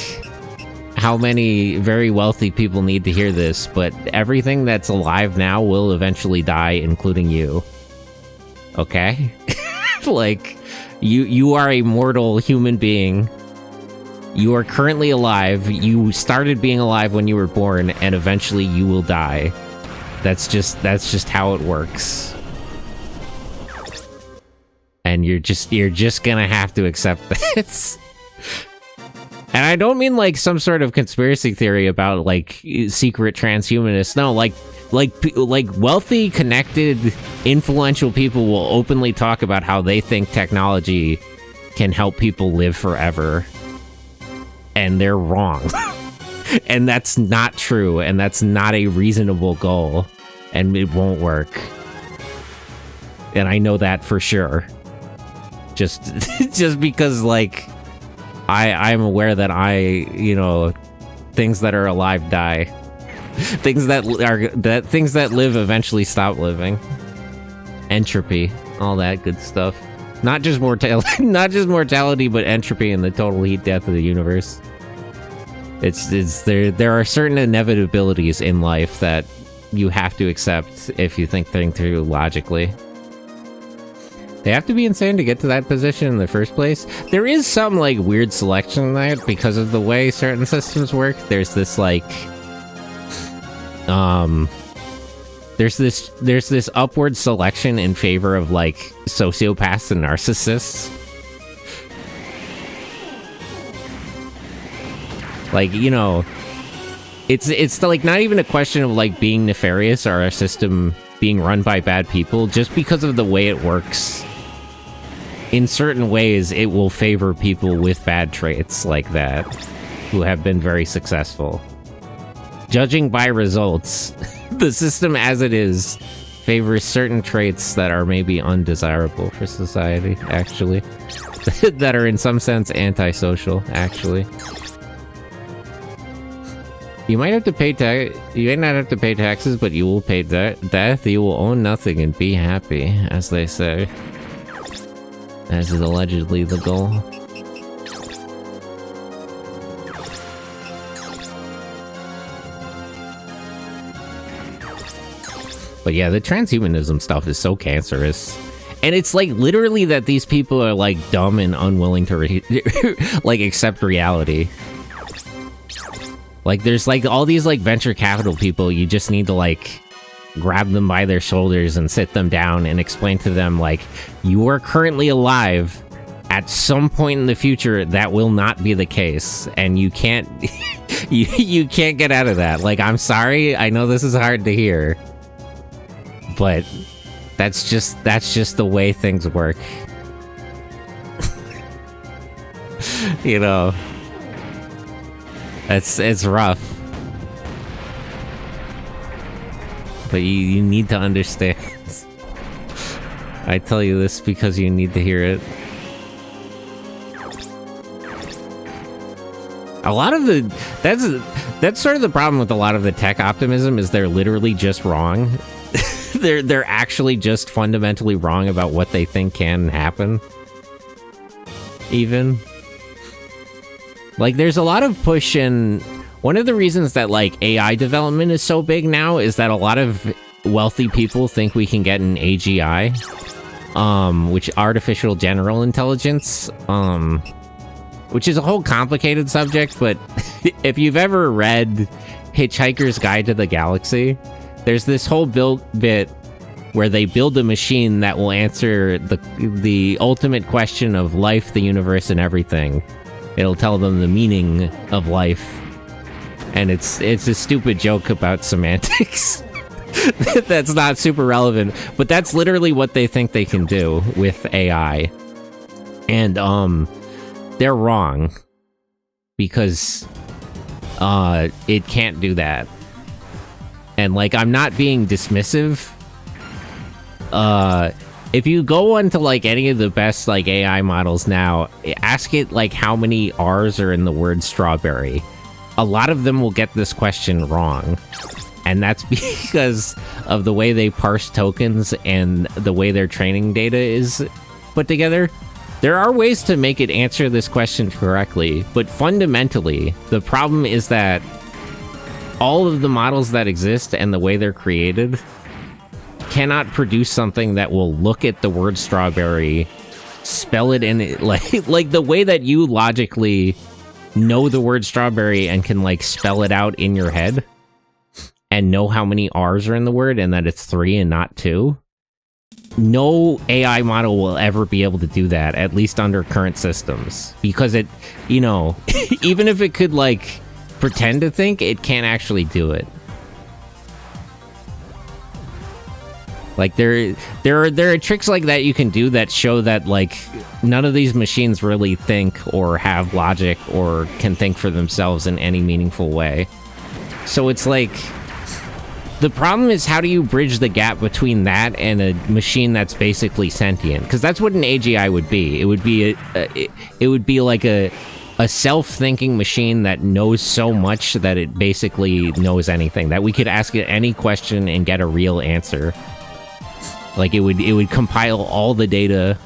how many very wealthy people need to hear this, but everything that's alive now will eventually die, including you. Okay? Like, you are a mortal human being, You are currently alive. You started being alive when you were born, and eventually you will die. That's just how it works. And you're just gonna have to accept this. And I don't mean like some sort of conspiracy theory about like secret transhumanists. No, like wealthy, connected, influential people will openly talk about how they think technology can help people live forever. And they're wrong. And that's not true, and that's not a reasonable goal, and it won't work. And I know that for sure. Just because, like, I'm aware that things that are alive die. Things that live eventually stop living. Entropy, all that good stuff. Not just mortality, but entropy and the total heat death of the universe. There are certain inevitabilities in life that you have to accept if you think things through logically. They have to be insane to get to that position in the first place. There is some like weird selection there because of the way certain systems work. There's this like there's this upward selection in favor of like sociopaths and narcissists. Like, you know, it's like not even a question of like being nefarious or a system being run by bad people, just because of the way it works. In certain ways, it will favor people with bad traits like that, who have been very successful. Judging by results, the system as it is favors certain traits that are maybe undesirable for society, actually. That are in some sense antisocial, actually. You might have to pay you may not have to pay taxes, but you will pay death. You will own nothing and be happy, as they say. As is allegedly the goal. But yeah, the transhumanism stuff is so cancerous. And it's like literally that these people are like dumb and unwilling to like accept reality. Like there's like all these like venture capital people, you just need to like grab them by their shoulders and sit them down and explain to them like, you are currently alive. At some point in the future, that will not be the case, and you can't you can't get out of that. Like, I'm sorry, I know this is hard to hear, but that's just the way things work. You know, it's rough. But you need to understand. I tell you this because you need to hear it. A lot of that's sort of the problem with a lot of the tech optimism is they're literally just wrong. they're actually just fundamentally wrong about what they think can happen. Even like there's a lot of push in. One of the reasons that, like, AI development is so big now is that a lot of wealthy people think we can get an AGI, which artificial general intelligence, which is a whole complicated subject, but if you've ever read Hitchhiker's Guide to the Galaxy, there's this whole bit where they build a machine that will answer the ultimate question of life, the universe, and everything. It'll tell them the meaning of life. And it's a stupid joke about semantics. That's not super relevant, but that's literally what they think they can do with AI. And they're wrong because it can't do that. And like, I'm not being dismissive. If you go onto like any of the best like AI models now, ask it like how many R's are in the word strawberry. A lot of them will get this question wrong, and that's because of the way they parse tokens and the way their training data is put together. There are ways to make it answer this question correctly, but fundamentally, the problem is that all of the models that exist and the way they're created cannot produce something that will look at the word strawberry, spell it in it, like the way that you logically know the word strawberry and can, like, spell it out in your head and know how many R's are in the word and that it's 3 and not 2, no AI model will ever be able to do that, at least under current systems. Because it, you know, even if it could, like, pretend to think, it can't actually do it. Like, there are tricks like that you can do that show that, like, none of these machines really think or have logic or can think for themselves in any meaningful way. So it's like, the problem is, how do you bridge the gap between that and a machine that's basically sentient? Because that's what an AGI would be. It would be it would be like a self-thinking machine that knows so much that it basically knows anything, that we could ask it any question and get a real answer. Like, it would compile all the data,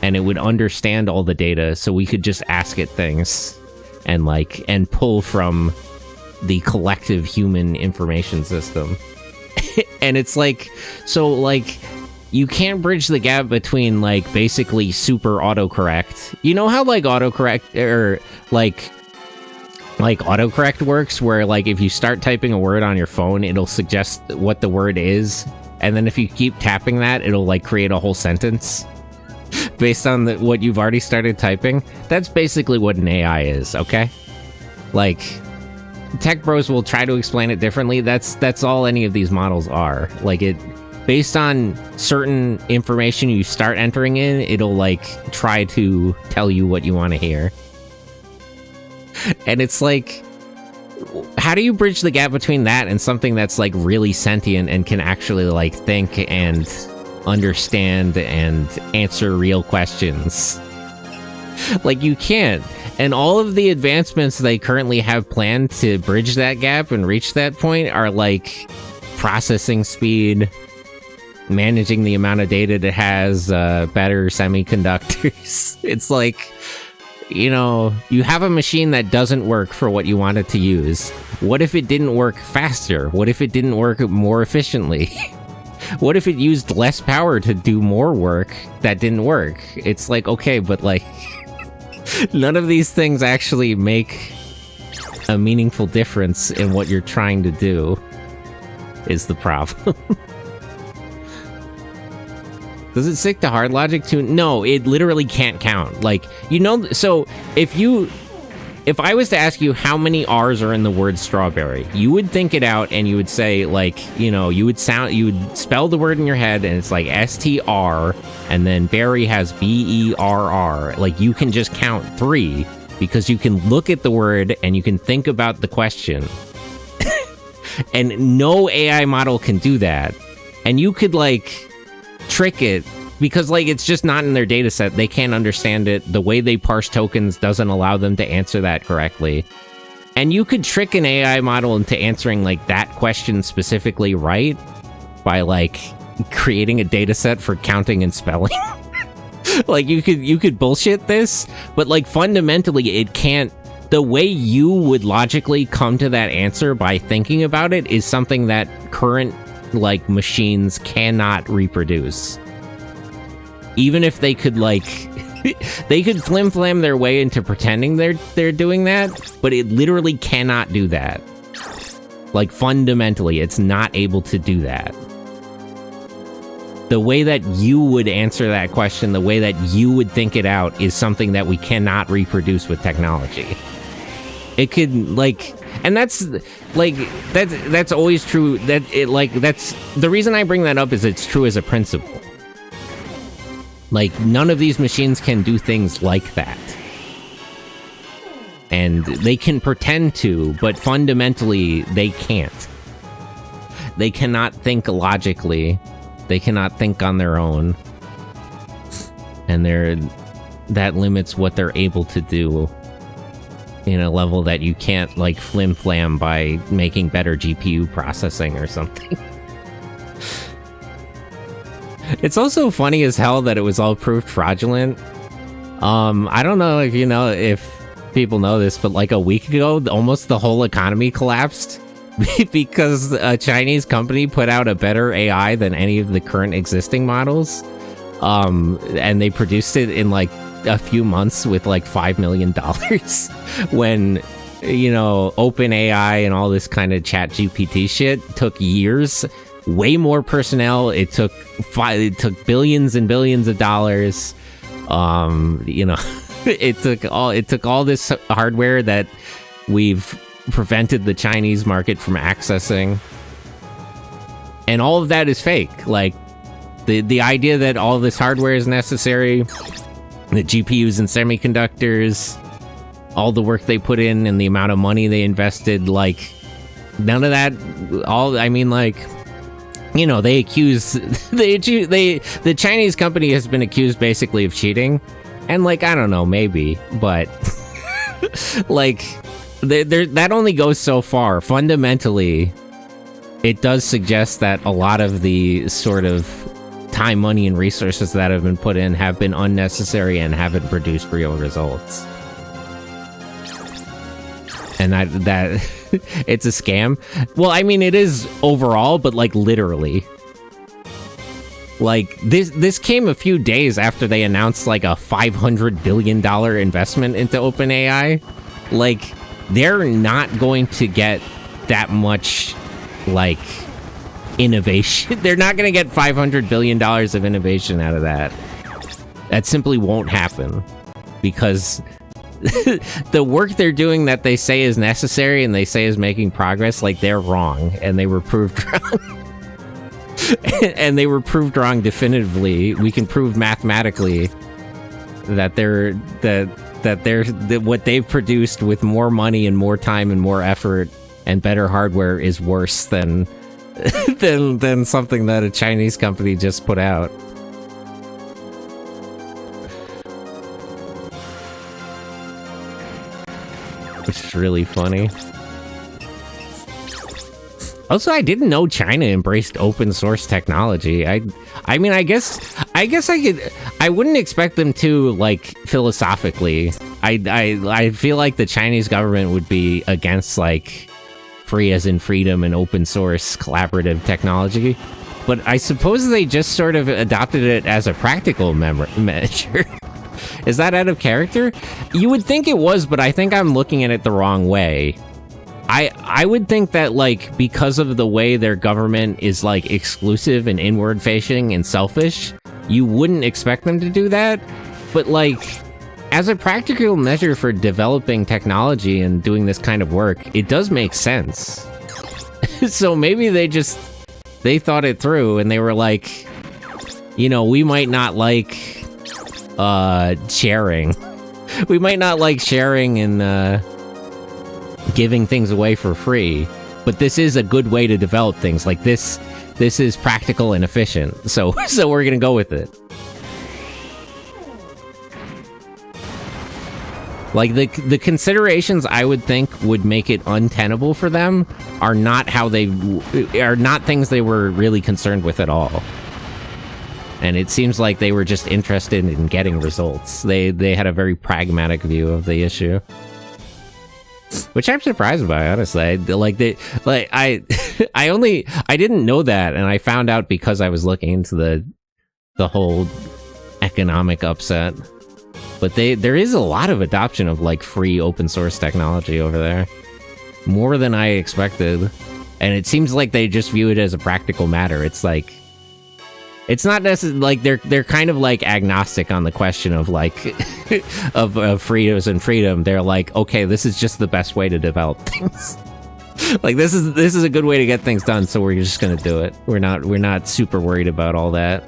and it would understand all the data, so we could just ask it things, and, like, and pull from the collective human information system. And it's like, so, like, you can't bridge the gap between, like, basically super autocorrect. You know how, like, autocorrect, or, like autocorrect works, where, like, if you start typing a word on your phone, it'll suggest what the word is, and then if you keep tapping that, it'll, like, create a whole sentence based on what you've already started typing? That's basically what an AI is, okay? Like, tech bros will try to explain it differently. That's all any of these models are. Like, it, based on certain information you start entering in, it'll, like, try to tell you what you want to hear. And it's like, how do you bridge the gap between that and something that's, like, really sentient and can actually, like, think and understand and answer real questions? Like, you can't. And all of the advancements they currently have planned to bridge that gap and reach that point are, like, processing speed, managing the amount of data it has, better semiconductors. It's like, you know, you have a machine that doesn't work for what you want it to use. What if it didn't work faster? What if it didn't work more efficiently? What if it used less power to do more work that didn't work? It's like, okay, but, like, none of these things actually make a meaningful difference in what you're trying to do, is the problem. Does it stick to hard logic too? No, it literally can't count. Like, you know, so if I was to ask you how many R's are in the word strawberry, you would think it out and you would say, like, you know, you would spell the word in your head and it's like STR, and then berry has BERR. Like, you can just count 3 because you can look at the word and you can think about the question. And no AI model can do that. And you could, like, trick it, because, like, it's just not in their data set. They can't understand it. The way they parse tokens doesn't allow them to answer that correctly. And you could trick an AI model into answering, like, that question specifically right by, like, creating a data set for counting and spelling. Like, you could bullshit this, but, like, fundamentally it can't. The way you would logically come to that answer by thinking about it is something that current, like, machines cannot reproduce. Even if they could, like, they could flim-flam their way into pretending they're doing that, but it literally cannot do that. Like, fundamentally, it's not able to do that. The way that you would answer that question, the way that you would think it out, is something that we cannot reproduce with technology. It could, like, and that's, like, that's always true. That it, like, that's the reason I bring that up, is it's true as a principle. Like, none of these machines can do things like that. And they can pretend to, but fundamentally, they can't. They cannot think logically. They cannot think on their own. And that limits what they're able to do in a level that you can't, like, flim-flam by making better GPU processing or something. It's also funny as hell that it was all proved fraudulent. I don't know if people know this, but, like, a week ago, almost the whole economy collapsed because a Chinese company put out a better AI than any of the current existing models. And they produced it in, like, a few months with like $5 million when, you know, OpenAI and all this kind of chat GPT shit took years, way more personnel. It took billions and billions of dollars. You know, it took all this hardware that we've prevented the Chinese market from accessing. And all of that is fake. Like, the idea that all this hardware is necessary, the GPUs and semiconductors, all the work they put in and the amount of money they invested, like, none of that, I mean, like, you know, the Chinese company has been accused basically of cheating. And, like, I don't know, maybe, but, like, that only goes so far. Fundamentally, it does suggest that a lot of the sort of time, money, and resources that have been put in have been unnecessary and haven't produced real results. And that it's a scam. Well, I mean, it is overall, but like literally. Like this came a few days after they announced like a $500 billion investment into OpenAI. Like, they're not going to get that much, like, innovation. They're not going to get $500 billion of innovation out of that. That simply won't happen. Because the work they're doing that they say is necessary and they say is making progress, like, they're wrong. And they were proved wrong. And they were proved wrong definitively. We can prove mathematically that what they've produced with more money and more time and more effort and better hardware is worse than something that a Chinese company just put out. Which is really funny. Also, I didn't know China embraced open source technology. I mean, I guess I wouldn't expect them to, like, philosophically. I feel like the Chinese government would be against, like, free as in freedom and open source collaborative technology. But I suppose they just sort of adopted it as a practical measure. Is that out of character? You would think it was, but I think I'm looking at it the wrong way. I would think that, like, because of the way their government is, like, exclusive and inward-facing and selfish, you wouldn't expect them to do that. But, like, as a practical measure for developing technology and doing this kind of work, it does make sense. So maybe they thought it through and they were like, you know, we might not like sharing. We might not like sharing and giving things away for free, but this is a good way to develop things. Like, this is practical and efficient, so we're gonna go with it. Like, the considerations I would think would make it untenable for them are not things they were really concerned with at all. And it seems like they were just interested in getting results. They had a very pragmatic view of the issue. Which I'm surprised by, honestly. I didn't know that, and I found out because I was looking into the whole economic upset. But there is a lot of adoption of, like, free open source technology over there. More than I expected. And it seems like they just view it as a practical matter. It's like, it's not necessarily, like, they're kind of, like, agnostic on the question of, like, of freedoms and freedom. They're like, okay, this is just the best way to develop things. Like, this is a good way to get things done, so we're just gonna do it. We're not super worried about all that.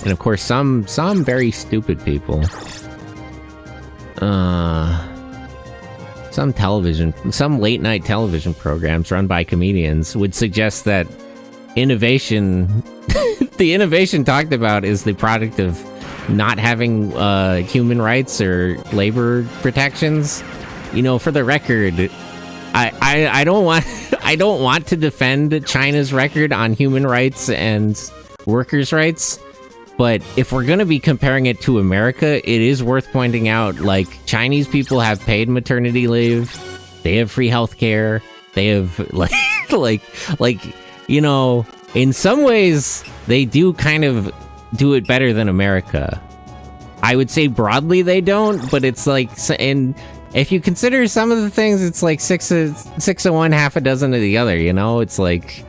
And of course, some very stupid people. Some late night television programs run by comedians would suggest that innovation, the innovation talked about, is the product of not having human rights or labor protections. You know, for the record, I don't want to defend China's record on human rights and workers' rights. But if we're going to be comparing it to America, it is worth pointing out, like, Chinese people have paid maternity leave, they have free healthcare, they have, like, you know, in some ways, they do kind of do it better than America. I would say broadly they don't, but it's like, and if you consider some of the things, it's like six of one, half a dozen of the other, you know? It's like,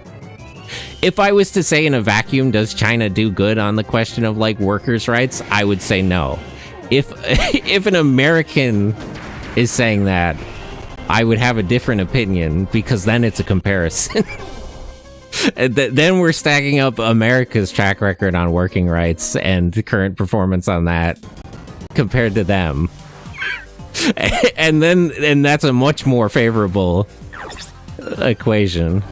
if I was to say in a vacuum, does China do good on the question of like workers' rights? I would say no. If an American is saying that, I would have a different opinion, because then it's a comparison. Then we're stacking up America's track record on working rights and the current performance on that compared to them. And that's a much more favorable equation.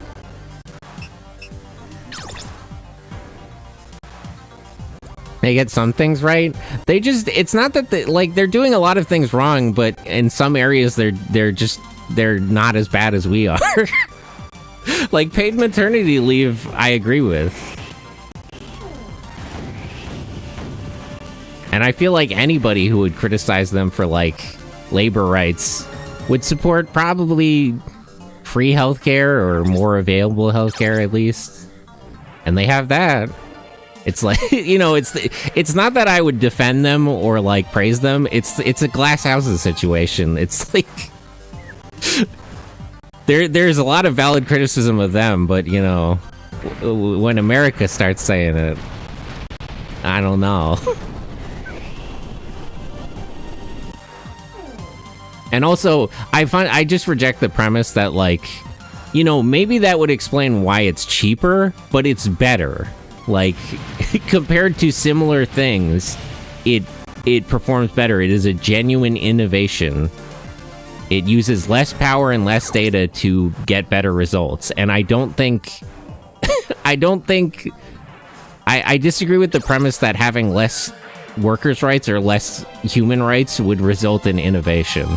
They get some things right. They just, it's not that they're doing a lot of things wrong, but in some areas they're not as bad as we are. Like paid maternity leave, I agree with. And I feel like anybody who would criticize them for like labor rights would support probably free healthcare or more available healthcare at least. And they have that. It's like, you know, it's not that I would defend them or like praise them. It's a glass houses situation. It's like there's a lot of valid criticism of them, but you know, when America starts saying it, I don't know. And also, I just reject the premise that like, you know, maybe that would explain why it's cheaper, but it's better. Like, compared to similar things, it performs better. It is a genuine innovation. It uses less power and less data to get better results. And I disagree with the premise that having less workers' rights or less human rights would result in innovation.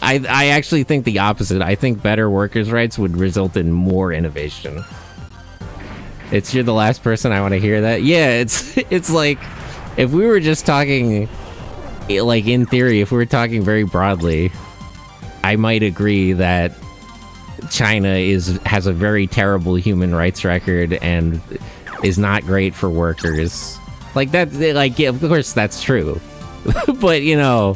I actually think the opposite. I think better workers' rights would result in more innovation. You're the last person I want to hear that. Yeah, it's like, if we were just talking, like in theory, if we were talking very broadly, I might agree that China has a very terrible human rights record and is not great for workers. Like that, like, yeah, of course that's true. But you know,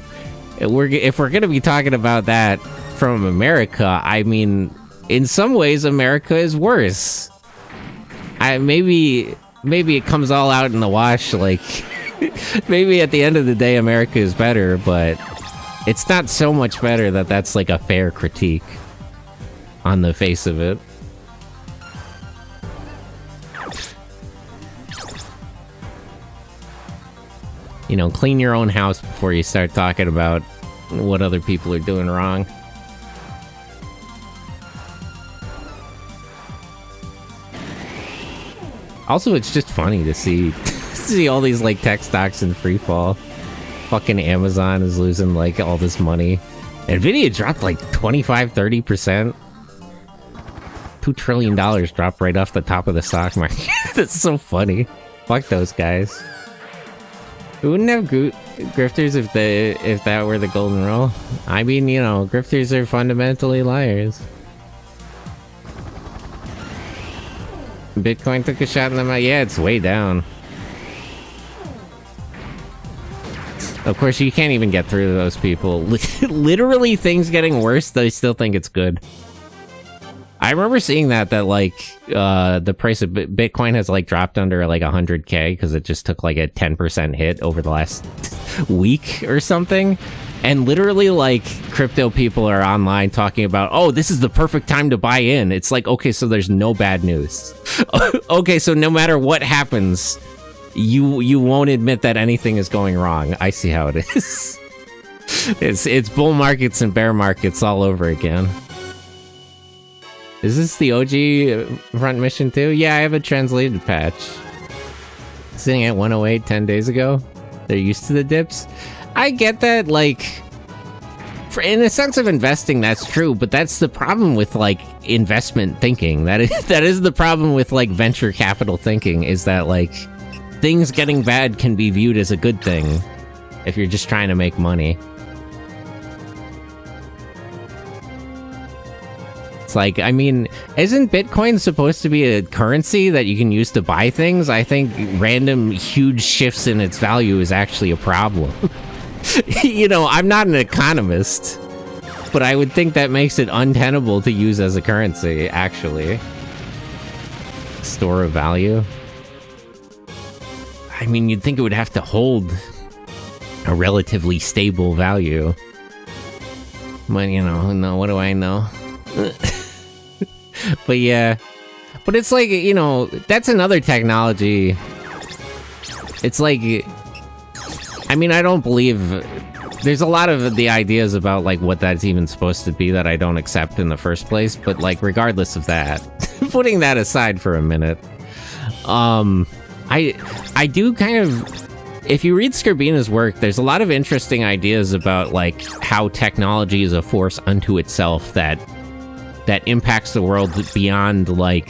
if we're gonna be talking about that from America, I mean, in some ways America is worse. Maybe it comes all out in the wash, like, maybe at the end of the day America is better, but it's not so much better that that's like a fair critique on the face of it. You know, clean your own house before you start talking about what other people are doing wrong. Also, it's just funny to see all these like tech stocks in free fall. Fucking Amazon is losing like all this money. Nvidia dropped like 25-30%. $2 trillion dropped right off the top of the stock market. That's so funny. Fuck those guys. We wouldn't have grifters if that were the golden rule. I mean, you know, grifters are fundamentally liars. Bitcoin took a shot in the mouth. Yeah, it's way down. Of course, you can't even get through to those people. Literally, things getting worse, they still think it's good. I remember seeing that like, the price of Bitcoin has like dropped under like 100K because it just took like a 10% hit over the last week or something. And literally, like, crypto people are online talking about, oh, this is the perfect time to buy in. It's like, okay, so there's no bad news. Okay, so no matter what happens, you won't admit that anything is going wrong. I see how it is. It's bull markets and bear markets all over again. Is this the OG front mission too? Yeah, I have a translated patch. Sitting at 108 10 days ago. They're used to the dips. I get that, like, in a sense of investing, that's true, but that's the problem with, like, investment thinking. That is the problem with, like, venture capital thinking, is that, like, things getting bad can be viewed as a good thing if you're just trying to make money. It's like, I mean, isn't Bitcoin supposed to be a currency that you can use to buy things? I think random huge shifts in its value is actually a problem. You know, I'm not an economist, but I would think that makes it untenable to use as a currency, actually. Store of value. I mean, you'd think it would have to hold a relatively stable value. But, you know, no, what do I know? But yeah. But it's like, you know, that's another technology. It's like... I mean, I don't believe... There's a lot of the ideas about, like, what that's even supposed to be that I don't accept in the first place, but, like, regardless of that, putting that aside for a minute, I do kind of... If you read Scribina's work, there's a lot of interesting ideas about, like, how technology is a force unto itself that impacts the world beyond, like...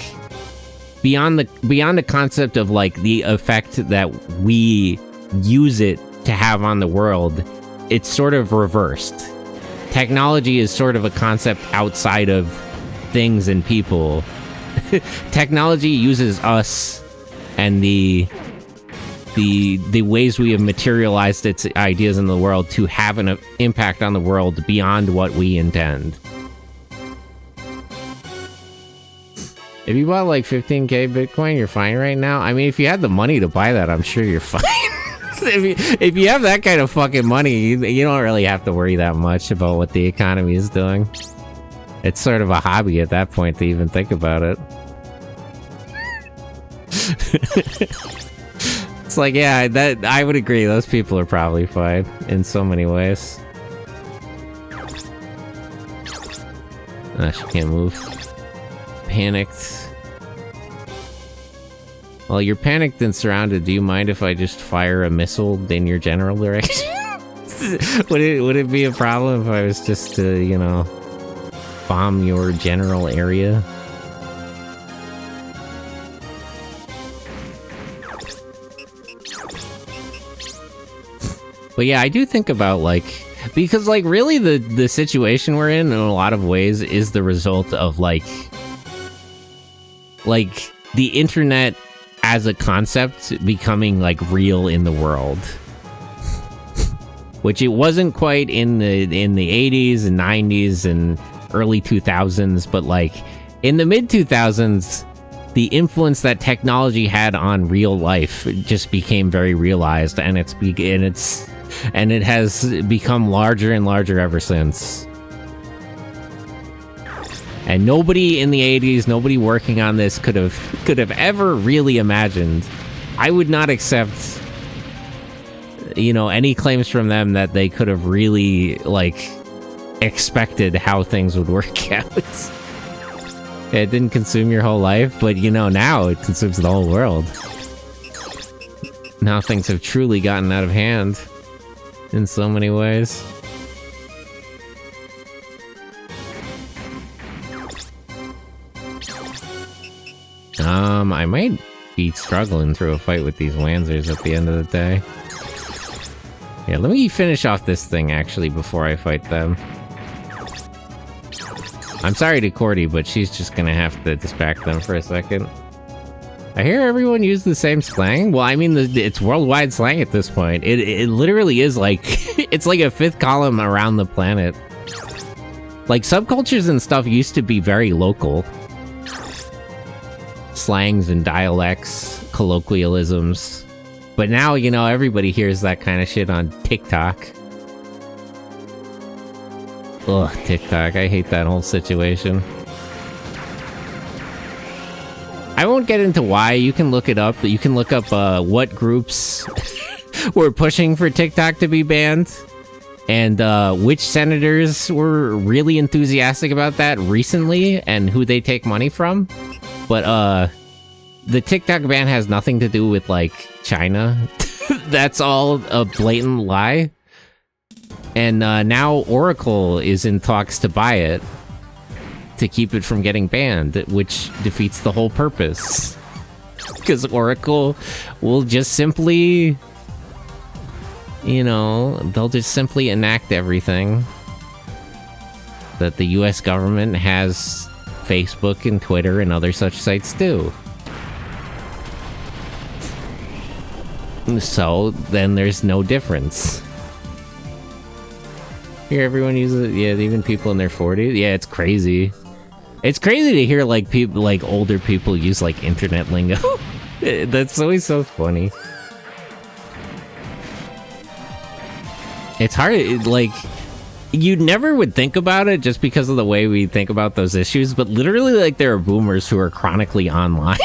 Beyond the concept of, like, the effect that we use it to have on the world. It's sort of reversed. Technology is sort of a concept outside of things and people. Technology uses us and the ways we have materialized its ideas in the world to have an impact on the world beyond what we intend. If you bought like 15k Bitcoin, you're fine right now. I mean, if you had the money to buy that, I'm sure you're fine. If you have that kind of fucking money, you don't really have to worry that much about what the economy is doing. It's sort of a hobby at that point to even think about it. It's like, yeah, that I would agree. Those people are probably fine in so many ways. She can't move. Panicked. Well, you're panicked and surrounded. Do you mind if I just fire a missile in your general direction? Would it be a problem if I was just to, you know, bomb your general area? But yeah, I do think about, like, because, like, really the situation we're in a lot of ways is the result of, like the internet as a concept becoming, like, real in the world. Which it wasn't quite in the 80s and 90s and early 2000s, but, like, in the mid-2000s, the influence that technology had on real life just became very realized, and it has become larger and larger ever since. And nobody in the 80s, nobody working on this could have ever really imagined. I would not accept, you know, any claims from them that they could have really, like, expected how things would work out. It didn't consume your whole life, but, you know, now it consumes the whole world. Now things have truly gotten out of hand in so many ways. I might be struggling through a fight with these Lancers at the end of the day. Yeah, let me finish off this thing, actually, before I fight them. I'm sorry to Cordy, but she's just gonna have to distract them for a second. I hear everyone use the same slang. Well, I mean, it's worldwide slang at this point. It literally is like... it's like a fifth column around the planet. Like, subcultures and stuff used to be very local. Slangs and dialects, colloquialisms. But now, you know, everybody hears that kind of shit on TikTok. Ugh, TikTok. I hate that whole situation. I won't get into why. You can look it up. You can look up what groups were pushing for TikTok to be banned. And which senators were really enthusiastic about that recently and who they take money from. But the TikTok ban has nothing to do with, like, China. That's all a blatant lie. And now Oracle is in talks to buy it to keep it from getting banned, which defeats the whole purpose. Because Oracle will just simply, you know, they'll just simply enact everything that the US government has Facebook and Twitter and other such sites do. So then there's no difference. Here, everyone uses it. Yeah, even people in their 40s. Yeah, it's crazy. It's crazy to hear like people, like older people, use like internet lingo. That's always so funny. It's hard, like, you never would think about it just because of the way we think about those issues, but literally, like, there are boomers who are chronically online.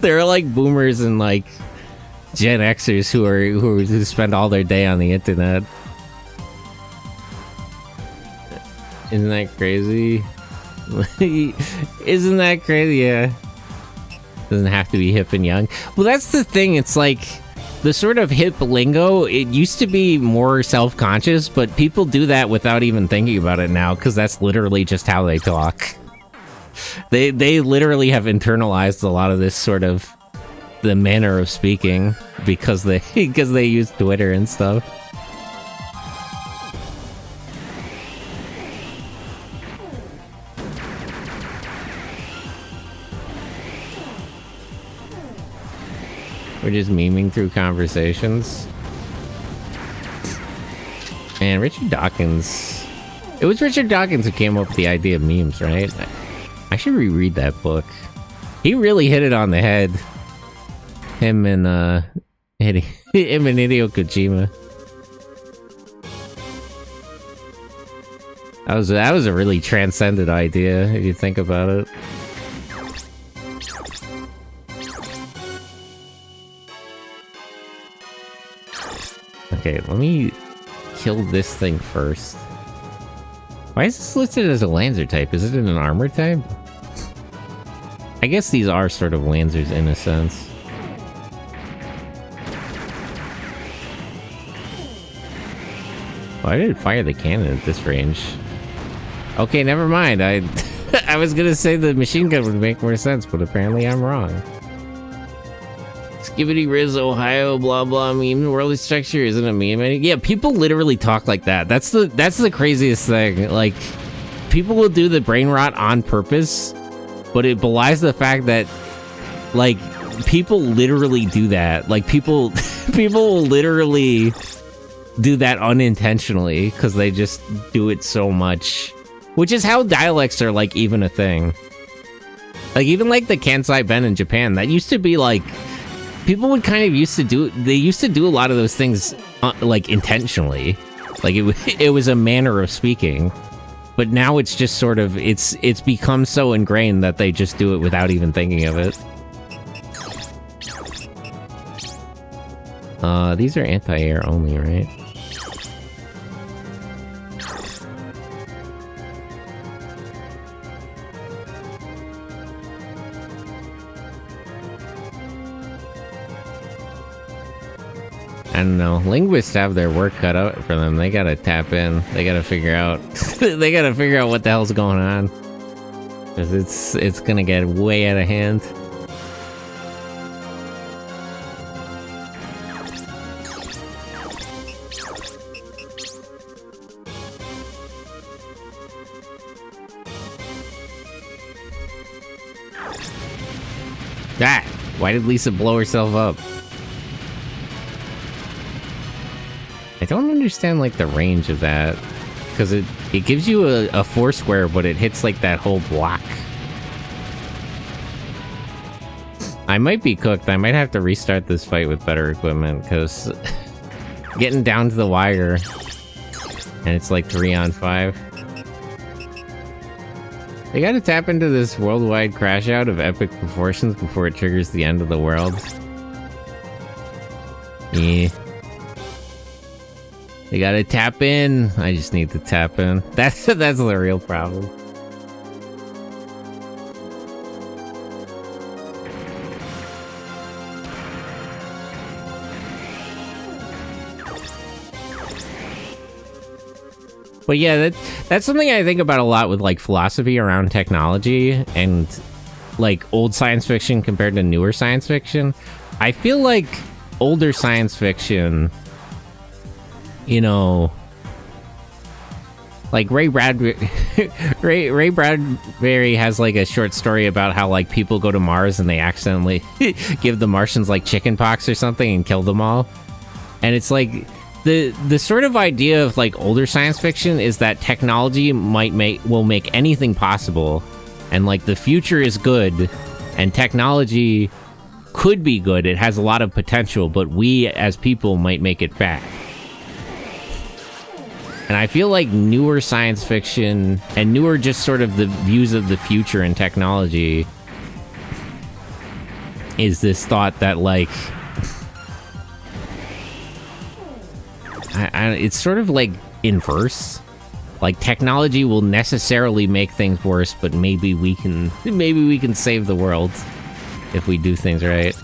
There are like boomers and like Gen Xers who spend all their day on the internet. Isn't that crazy? Isn't that crazy? Yeah. Doesn't have to be hip and young. Well, that's the thing. It's like the sort of hip lingo, it used to be more self-conscious, but people do that without even thinking about it now, because that's literally just how they talk. They literally have internalized a lot of this sort of the manner of speaking because they use Twitter and stuff. We're just memeing through conversations. And Richard Dawkins... It was Richard Dawkins who came up with the idea of memes, right? I should reread that book. He really hit it on the head. Him and Hideo Kojima. That was a really transcendent idea, if you think about it. Okay, let me kill this thing first. Why is this listed as a Lancer type? Is it an armor type? I guess these are sort of Lancers in a sense. Why did it fire the cannon at this range? Okay, never mind. I was gonna say the machine gun would make more sense, but apparently I'm wrong. Skibbity Riz, Ohio, blah blah meme. World structure isn't a meme. Yeah, people literally talk like that. That's the craziest thing. Like, people will do the brain rot on purpose, but it belies the fact that, like, people literally do that. Like, people will literally do that unintentionally because they just do it so much. Which is how dialects are, like, even a thing. Like, even like the Kansai Ben in Japan, that used to be like, people would kind of used to do a lot of those things like intentionally. Like it was a manner of speaking. But now it's just sort of it's become so ingrained that they just do it without even thinking of it. These are anti-air only, right? I don't know. Linguists have their work cut out for them. They gotta tap in. They gotta figure out. They gotta figure out what the hell's going on. Because it's gonna get way out of hand. Ah! Why did Lisa blow herself up? I don't understand, like, the range of that. Because it gives you a 4 square, but it hits, like, that whole block. I might be cooked. I might have to restart this fight with better equipment, because getting down to the wire, and it's, like, 3-on-5. They gotta tap into this worldwide crash out of epic proportions before it triggers the end of the world. Yeah. They gotta tap in. I just need to tap in. That's the real problem. But yeah, that's something I think about a lot with, like, philosophy around technology and, like, old science fiction compared to newer science fiction. I feel like older science fiction, you know, Like Ray Bradbury, Ray Bradbury has like a short story about how like people go to Mars and they accidentally give the Martians like chicken pox or something and kill them all. And it's like the sort of idea of like older science fiction is that technology will make anything possible, and like the future is good, and technology could be good. It has a lot of potential, but we as people might make it bad. And I feel like newer science fiction and newer just sort of the views of the future and technology is this thought that like it's sort of like inverse. Like technology will necessarily make things worse, but maybe we can save the world if we do things right.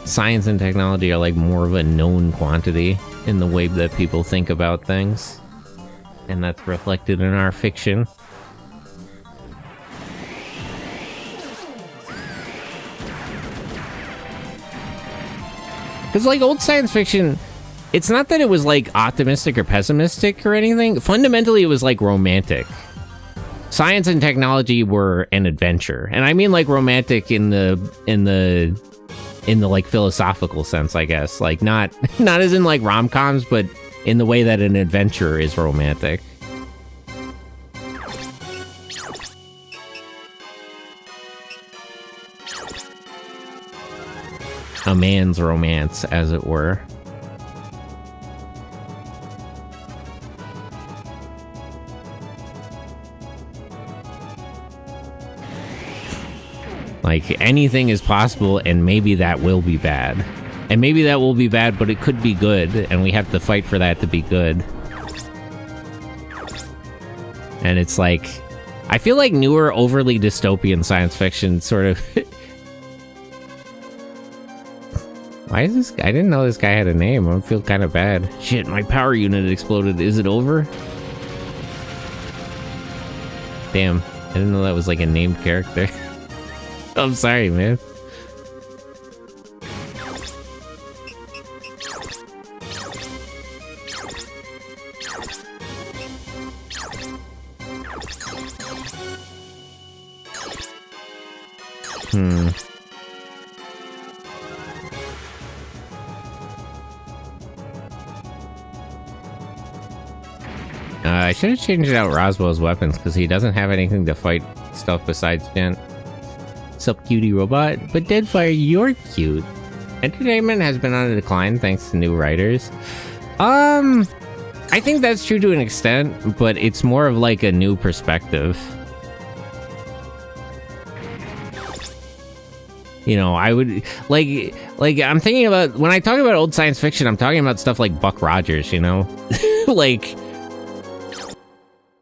Science and technology are like more of a known quantity in the way that people think about things, and that's reflected in our fiction. Because like old science fiction, it's not that it was like optimistic or pessimistic or anything. Fundamentally, it was like romantic. Science and technology were an adventure, and I mean like romantic in the like philosophical sense, I guess. Like not as in like rom-coms, but in the way that an adventure is romantic. A man's romance, as it were. Like, anything is possible, and maybe that will be bad. And maybe that will be bad, but it could be good, and we have to fight for that to be good. And it's like, I feel like newer, overly dystopian science fiction sort of... Why is this guy? I didn't know this guy had a name. I feel kind of bad. Shit, my power unit exploded. Is it over? Damn, I didn't know that was like a named character. I'm sorry, man. I should have changed out Roswell's weapons, because he doesn't have anything to fight stuff besides Gent. Sup, cutie robot? But Deadfire, you're cute. Entertainment has been on a decline thanks to new writers. I think that's true to an extent, but it's more of like a new perspective. You know, I would like I'm thinking about, when I talk about old science fiction, I'm talking about stuff like Buck Rogers, you know? Like,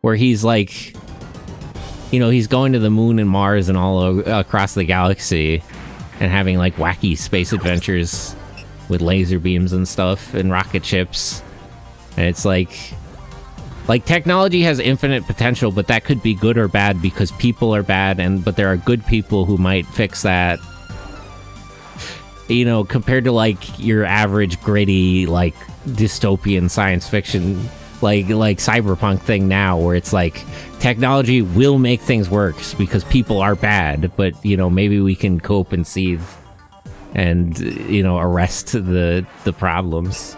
where he's like, you know, he's going to the moon and Mars and all across the galaxy and having like wacky space adventures with laser beams and stuff and rocket ships. And it's like technology has infinite potential, but that could be good or bad because people are bad, but there are good people who might fix that. You know, compared to like your average gritty, like dystopian science fiction, like cyberpunk thing now, where it's like technology will make things worse because people are bad, but you know, maybe we can cope and seethe and, you know, arrest the problems.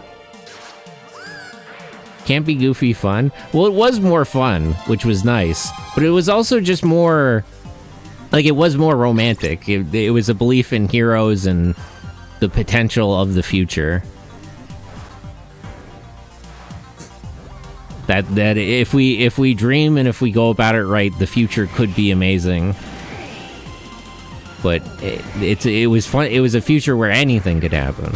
Can't be goofy fun. Well, it was more fun, which was nice, but it was also just more like, it was more romantic. It was a belief in heroes and the potential of the future. That if we dream and if we go about it right, the future could be amazing. But it was fun. It was a future where anything could happen.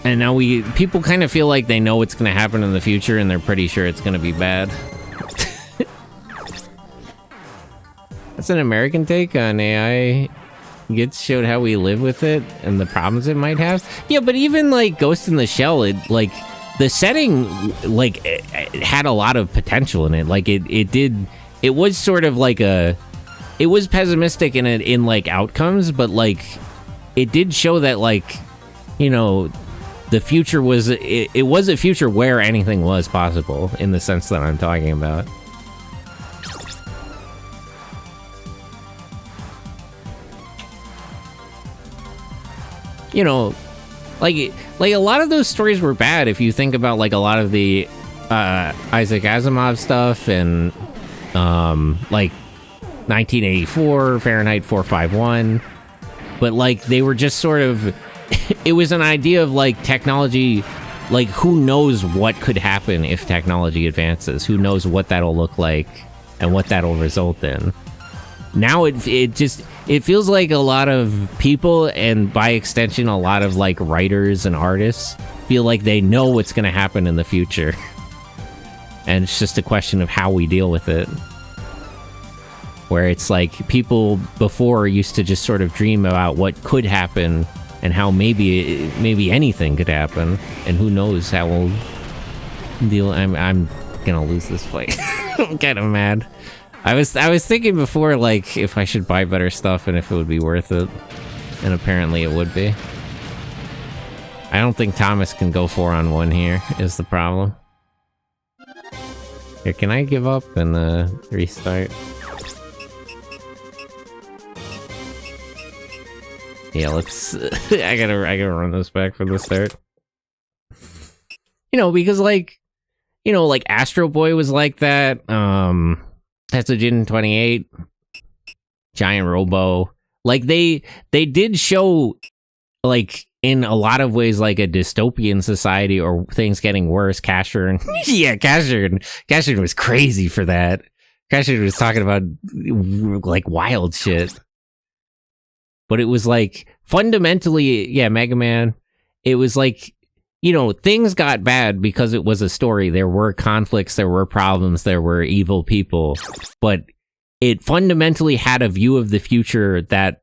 And now people kind of feel like they know what's going to happen in the future, and they're pretty sure it's going to be bad. That's an American take on AI. Gets showed how we live with it and the problems it might have. Yeah, but even like Ghost in the Shell, it like the setting, like it had a lot of potential in it. Like it was sort of like a it was pessimistic in like outcomes, but like it did show that like, you know, the future was it was a future where anything was possible in the sense that I'm talking about. You know, like a lot of those stories were bad if you think about like a lot of the Isaac Asimov stuff and like 1984, Fahrenheit 451, but like they were just sort of it was an idea of like technology, like who knows what could happen if technology advances, who knows what that'll look like and what that'll result in. Now it feels like a lot of people, and by extension a lot of like writers and artists, feel like they know what's going to happen in the future. And it's just a question of how we deal with it. Where it's like people before used to just sort of dream about what could happen and how maybe anything could happen, and who knows how we'll deal. I'm gonna lose this fight. I'm kind of mad. I was thinking before, like, if I should buy better stuff and if it would be worth it, and apparently it would be. I don't think Thomas can go 4-on-1 here, is the problem. Here, can I give up and restart? Yeah, let's... I gotta run this back from the start. You know, because, like... You know, like, Astro Boy was like that, Tetsujin 28, Giant Robo. Like, they did show, like, in a lot of ways, like, a dystopian society or things getting worse. Cashern. Yeah, Cashern was crazy for that. Cashern was talking about, like, wild shit. But it was, like, fundamentally, yeah, Mega Man, it was, like, you know, things got bad because it was a story. There were conflicts, there were problems, there were evil people. But it fundamentally had a view of the future that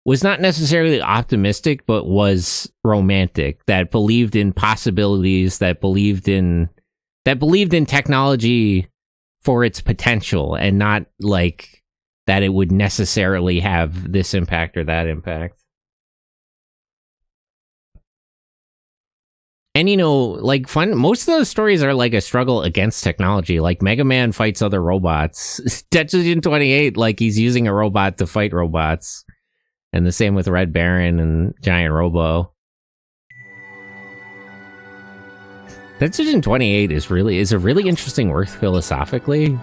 was not necessarily optimistic, but was romantic, that believed in possibilities, that believed in technology for its potential, and not like that it would necessarily have this impact or that impact. And, you know, like, most of those stories are like a struggle against technology. Like, Mega Man fights other robots. Tetsujin 28, like, he's using a robot to fight robots. And the same with Red Baron and Giant Robo. Tetsujin 28 is a really interesting work philosophically.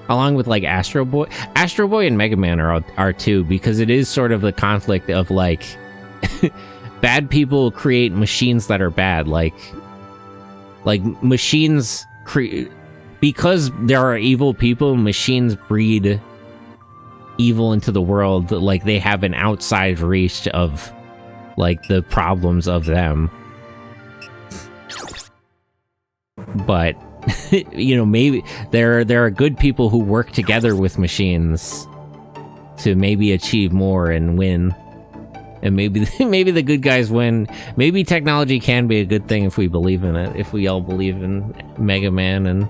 Along with, like, Astro Boy. Astro Boy and Mega Man are too, because it is sort of the conflict of, like... bad people create machines that are bad, like machines because there are evil people, machines breed evil into the world, like they have an outside reach of like the problems of them. But you know, maybe there are good people who work together with machines to maybe achieve more and win. And maybe the good guys win. Maybe technology can be a good thing if we believe in it. If we all believe in Mega Man and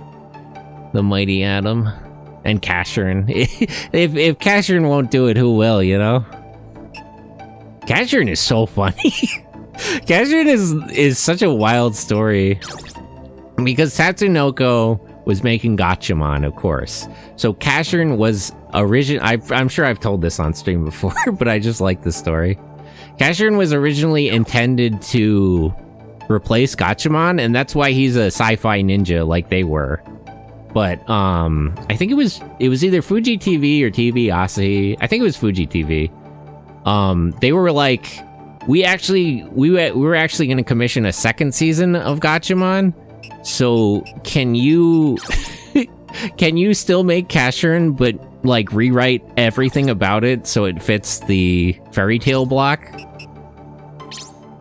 the Mighty Atom and Cashern. If Cashern won't do it, who will? You know. Cashern is so funny. Cashern is such a wild story because Tatsunoko was making Gatchaman, of course. So Cashern was I'm sure I've told this on stream before, but I just like this story. Cashern was originally intended to replace Gatchaman, and that's why he's a sci-fi ninja like they were. But I think it was either Fuji TV or TV Asahi. I think it was Fuji TV. They were like, we were actually going to commission a second season of Gatchaman. So can you still make Cashern, but like rewrite everything about it so it fits the fairy tale block?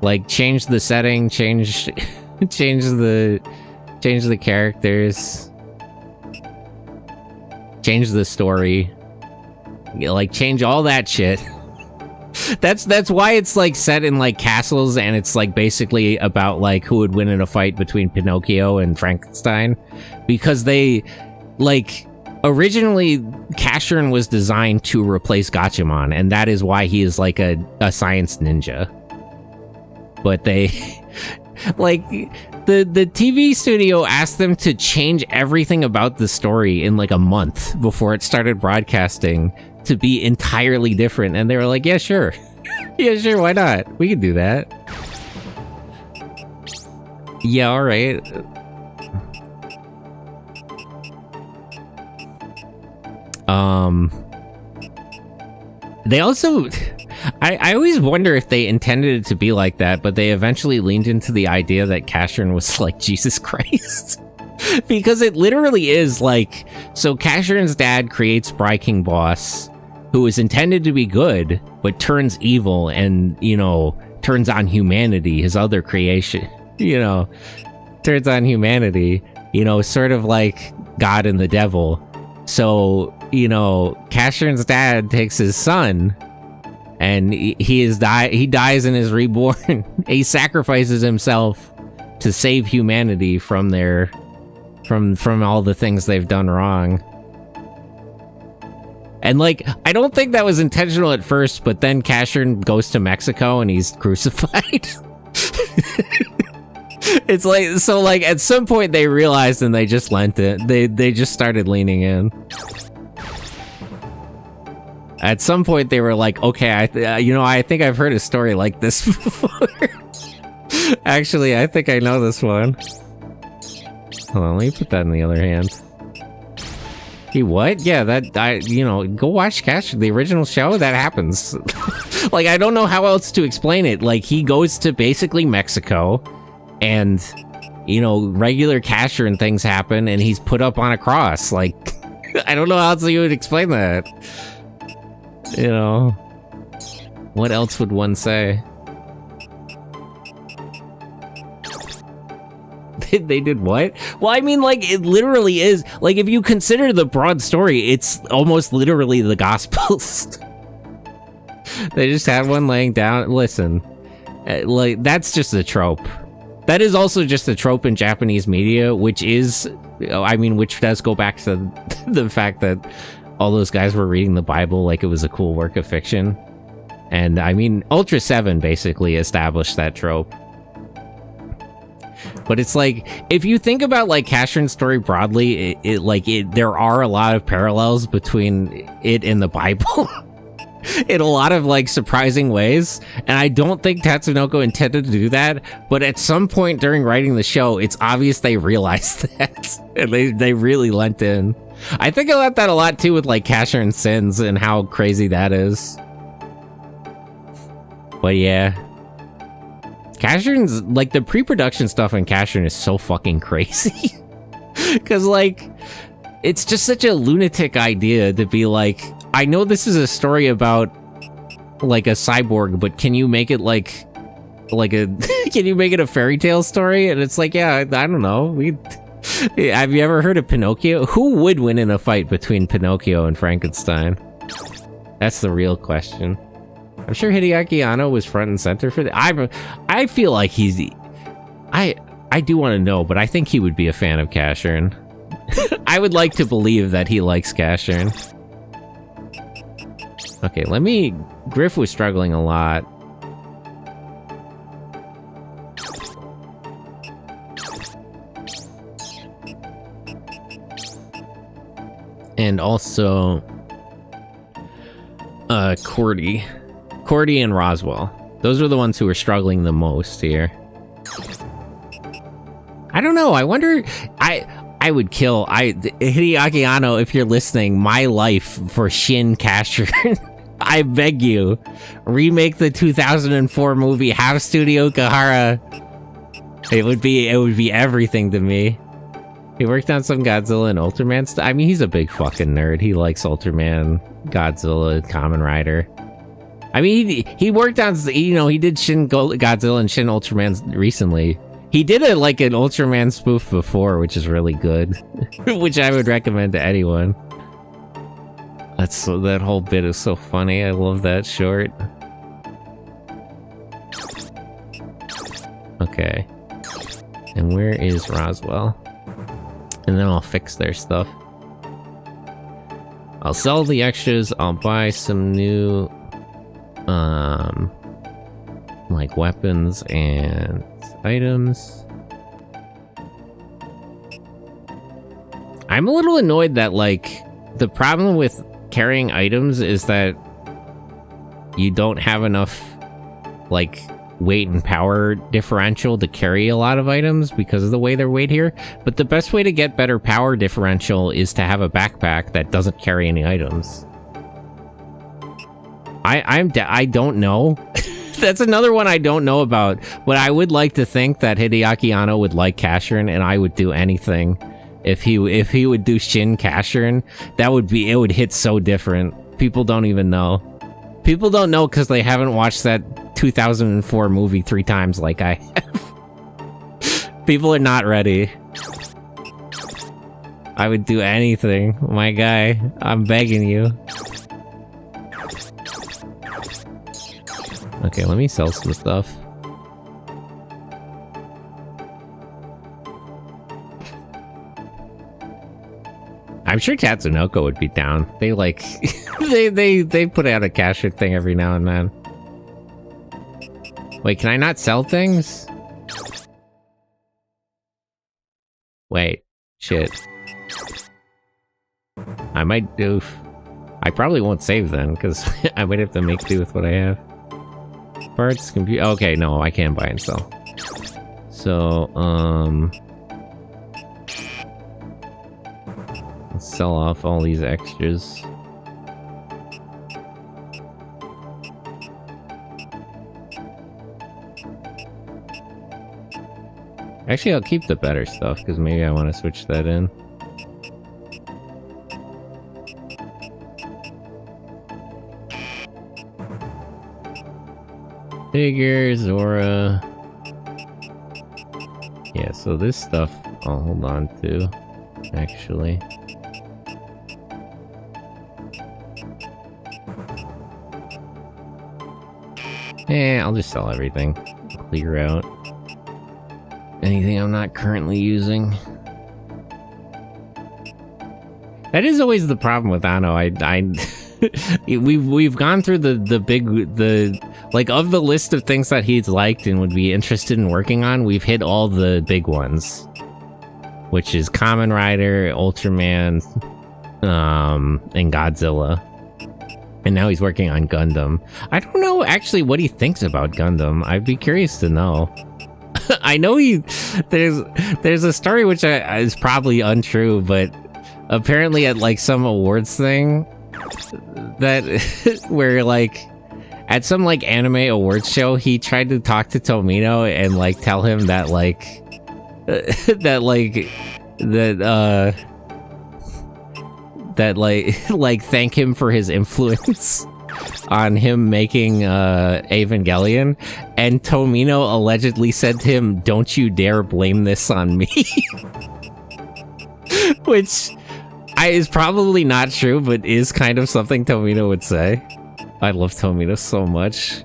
Like change the setting, change the characters, change the story, like change all that shit. That's why it's like set in like castles, and it's like basically about like who would win in a fight between Pinocchio and Frankenstein, because they like originally, Casshern was designed to replace Gatchaman, and that is why he is like a science ninja. But they, like, the TV studio asked them to change everything about the story in like a month before it started broadcasting to be entirely different, and they were like, yeah, sure. Yeah, sure, why not? We can do that. Yeah, alright. They also... I always wonder if they intended it to be like that, but they eventually leaned into the idea that Casshern was like Jesus Christ. Because it literally is like... So Casshern's dad creates Bry King Boss, who is intended to be good, but turns evil and, you know, turns on humanity, his other creation. You know, turns on humanity, you know, sort of like God and the devil. So, you know, Casshern's dad takes his son, and he dies and is reborn. He sacrifices himself to save humanity from all the things they've done wrong. And, like, I don't think that was intentional at first, but then Casshern goes to Mexico and he's crucified. It's like, so, like, at some point they realized and they just lent it. They just started leaning in. At some point they were like, okay, I think I've heard a story like this before. Actually, I think I know this one. Hold on, let me put that in the other hand. He what? Yeah, go watch Casshern, the original show, that happens. Like, I don't know how else to explain it. Like, he goes to basically Mexico, and, you know, regular Casshern things happen, and he's put up on a cross. Like, I don't know how else you would explain that. You know, what else would one say? They did what? Well, I mean, like, it literally is, like, if you consider the broad story, it's almost literally the Gospels. They just had one laying down. Listen, like, that's just a trope. That is also just a trope in Japanese media, which is, I mean, which does go back to the fact that all those guys were reading the Bible like it was a cool work of fiction. And, I mean, Ultra 7 basically established that trope. But it's like, if you think about, like, Casshern's story broadly, there are a lot of parallels between it and the Bible. In a lot of, like, surprising ways. And I don't think Tatsunoko intended to do that, but at some point during writing the show, it's obvious they realized that. And they really lent in. I think I lent that a lot, too, with, like, Casshern Sins and how crazy that is. But yeah. Casshern's, like, the pre-production stuff in Casshern is so fucking crazy. Because, like, it's just such a lunatic idea to be like, I know this is a story about, like, a cyborg, but can you make it, like a, can you make it a fairy tale story? And it's like, yeah, I don't know. Have you ever heard of Pinocchio? Who would win in a fight between Pinocchio and Frankenstein? That's the real question. I'm sure Hideaki Anno was front and center for that. I feel like he's... I do want to know, but I think he would be a fan of Casshern. I would like to believe that he likes Casshern. Okay, Griff was struggling a lot. And also... Cordy and Roswell. Those are the ones who are struggling the most here. I don't know. I wonder... I would kill... Hideaki Anno, if you're listening, my life for Shin Casshern. I beg you. Remake the 2004 movie, have Studio Kahara. It would be everything to me. He worked on some Godzilla and Ultraman stuff. I mean, he's a big fucking nerd. He likes Ultraman, Godzilla, Kamen Rider. I mean, he worked on, you know, he did Shin Godzilla and Shin Ultraman recently. He did an Ultraman spoof before, which is really good. Which I would recommend to anyone. That whole bit is so funny. I love that short. Okay. And where is Roswell? And then I'll fix their stuff. I'll sell the extras. I'll buy some new, like weapons and items. I'm a little annoyed that, like, the problem with carrying items is that you don't have enough, like, weight and power differential to carry a lot of items because of the way they're weighed here. But the best way to get better power differential is to have a backpack that doesn't carry any items. I don't know. That's another one I don't know about. But I would like to think that Hideaki Anno would like Casherin, and I would do anything if he would do Shin Casherin. It would hit so different. People don't even know. People don't know because they haven't watched that 2004 movie 3 times like I have. People are not ready. I would do anything. My guy, I'm begging you. Okay, let me sell some stuff. I'm sure Tatsunoko would be down. They like they put out a cashier thing every now and then. Wait, can I not sell things? Wait, shit. I might do. I probably won't save then, because I might have to make do with what I have. Parts, compute. Okay, no, I can buy and sell. So, let's sell off all these extras. Actually, I'll keep the better stuff, because maybe I want to switch that in. Figure, Zora. Yeah, so this stuff I'll hold on to, actually. I'll just sell everything. Clear out anything I'm not currently using. That is always the problem with Anno. We've gone through the like, of the list of things that he's liked and would be interested in working on, we've hit all the big ones, which is Kamen Rider, Ultraman, and Godzilla. And now he's working on Gundam. I don't know actually what he thinks about Gundam. I'd be curious to know. I know there's a story which is probably untrue, but apparently at like some awards thing that where like at some like anime awards show, he tried to talk to Tomino and like tell him that like that thank him for his influence on him making Evangelion, and Tomino allegedly said to him, "Don't you dare blame this on me." Which is probably not true, but is kind of something Tomino would say. I love Tomino so much.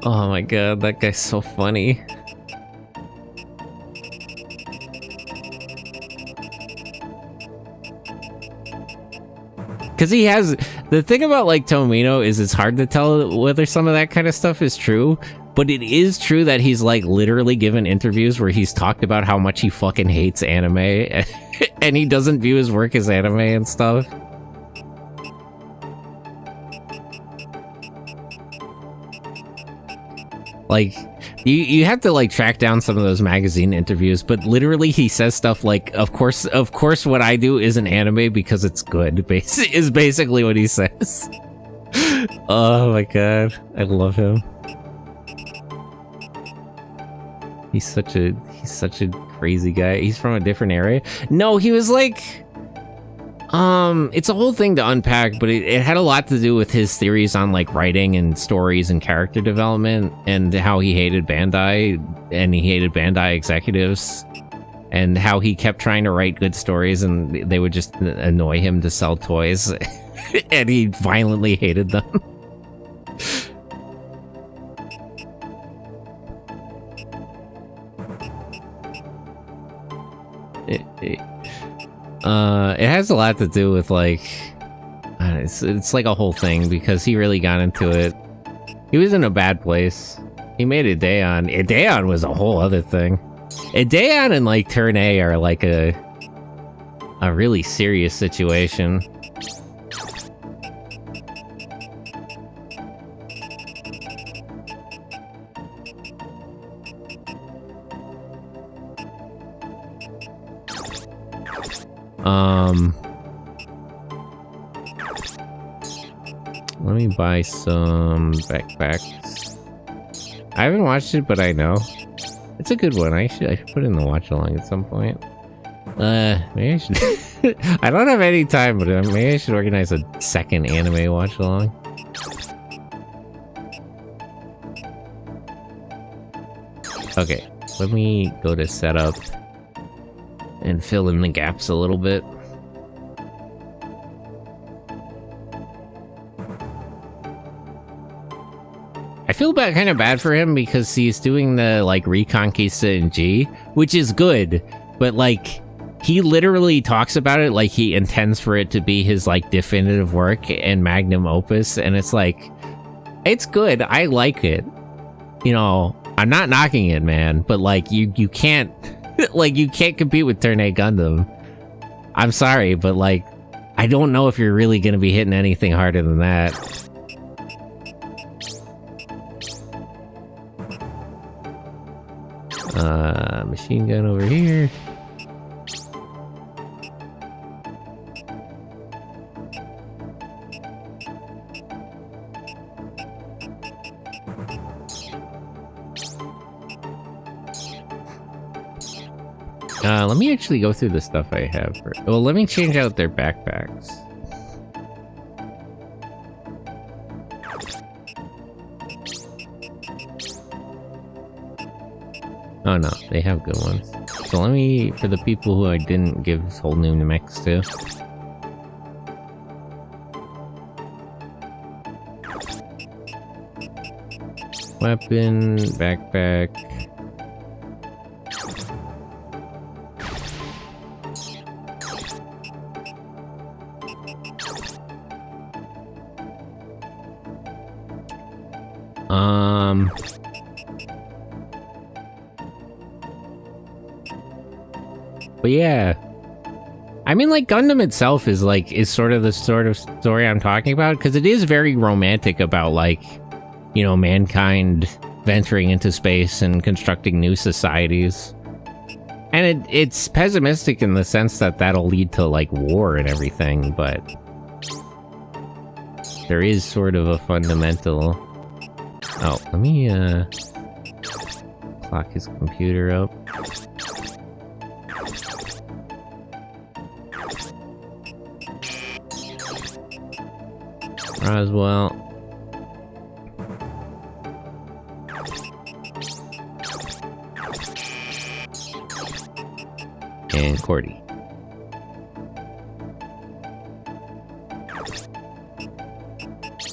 Oh my god, that guy's so funny. Because he has... The thing about, like, Tomino is it's hard to tell whether some of that kind of stuff is true, but it is true that he's, like, literally given interviews where he's talked about how much he fucking hates anime, and he doesn't view his work as anime and stuff. Like, you have to, like, track down some of those magazine interviews, but literally he says stuff like, of course what I do isn't anime because it's good, is basically what he says. Oh my god, I love him. He's such a crazy guy. He's from a different area. No, he was like... it's a whole thing to unpack, but it had a lot to do with his theories on, like, writing and stories and character development, and how he hated Bandai, and he hated Bandai executives, and how he kept trying to write good stories, and they would just annoy him to sell toys, and he violently hated them. It has a lot to do with like it's like a whole thing because he really got into it. He was in a bad place. He made Ideon. Ideon was a whole other thing. Ideon and like Turn A are like a really serious situation. Let me buy some backpacks. I haven't watched it, but I know. It's a good one. I should put it in the watch along at some point. Maybe I should... I don't have any time, but maybe I should organize a second anime watch along. Okay, let me go to setup and fill in the gaps a little bit. I feel kind of bad for him because he's doing the like Reconquista in G, which is good, but like he literally talks about it like he intends for it to be his like definitive work and magnum opus, and it's like it's good. I like it. You know, I'm not knocking it, man, but like you can't like you can't compete with Turn A Gundam. I'm sorry, but like I don't know if you're really gonna be hitting anything harder than that. Machine gun over here. Let me actually go through the stuff I have. Well, let me change out their backpacks. Oh no, they have good ones. So let me, for the people who I didn't give whole new mechs to. Weapon, backpack. But yeah, I mean, like Gundam itself is sort of the sort of story I'm talking about, because it is very romantic about like, you know, mankind venturing into space and constructing new societies. And it's pessimistic in the sense that that'll lead to like war and everything, but there is sort of a fundamental... Oh, let me clock his computer up. Roswell. And Cordy.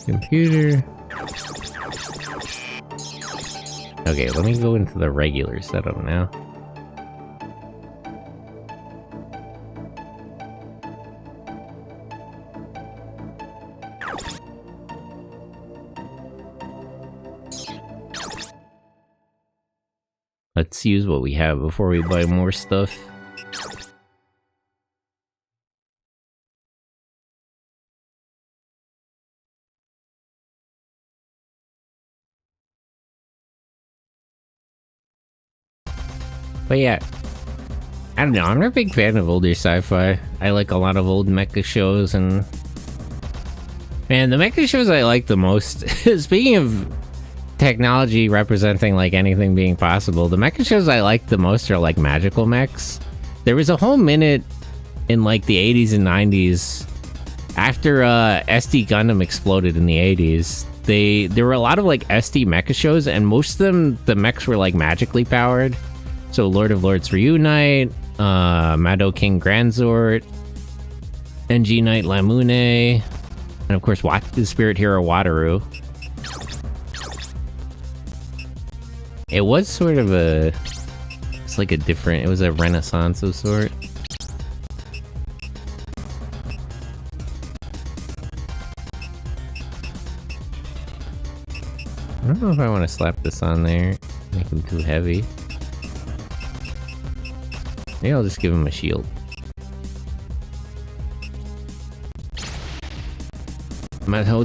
Computer. Okay, let me go into the regular setup now. Let's use what we have before we buy more stuff. But yeah, I don't know, I'm a big fan of older sci-fi. I like a lot of old mecha shows, and man, the mecha shows I like the most, speaking of technology representing like anything being possible, the mecha shows I like the most are like magical mechs. There was a whole minute in like the 80s and 90s after SD Gundam exploded in the 80s. There were a lot of like SD mecha shows, and most of them, the mechs were like magically powered. So Lord of Lords Reunite, Mado King Granzort, NG Knight Lamune, and of course the Spirit Hero Wataru. It was sort of it's like a different, it was a renaissance of sort. don't know if I want to slap this on there. Make him too heavy. Maybe I'll just give him a shield.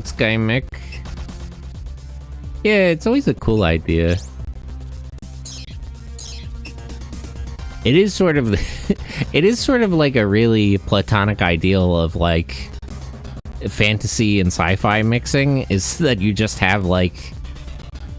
Sky mech. Yeah, it's always a cool idea. It is sort of it is sort of like a really platonic ideal of like fantasy and sci-fi mixing, is that you just have like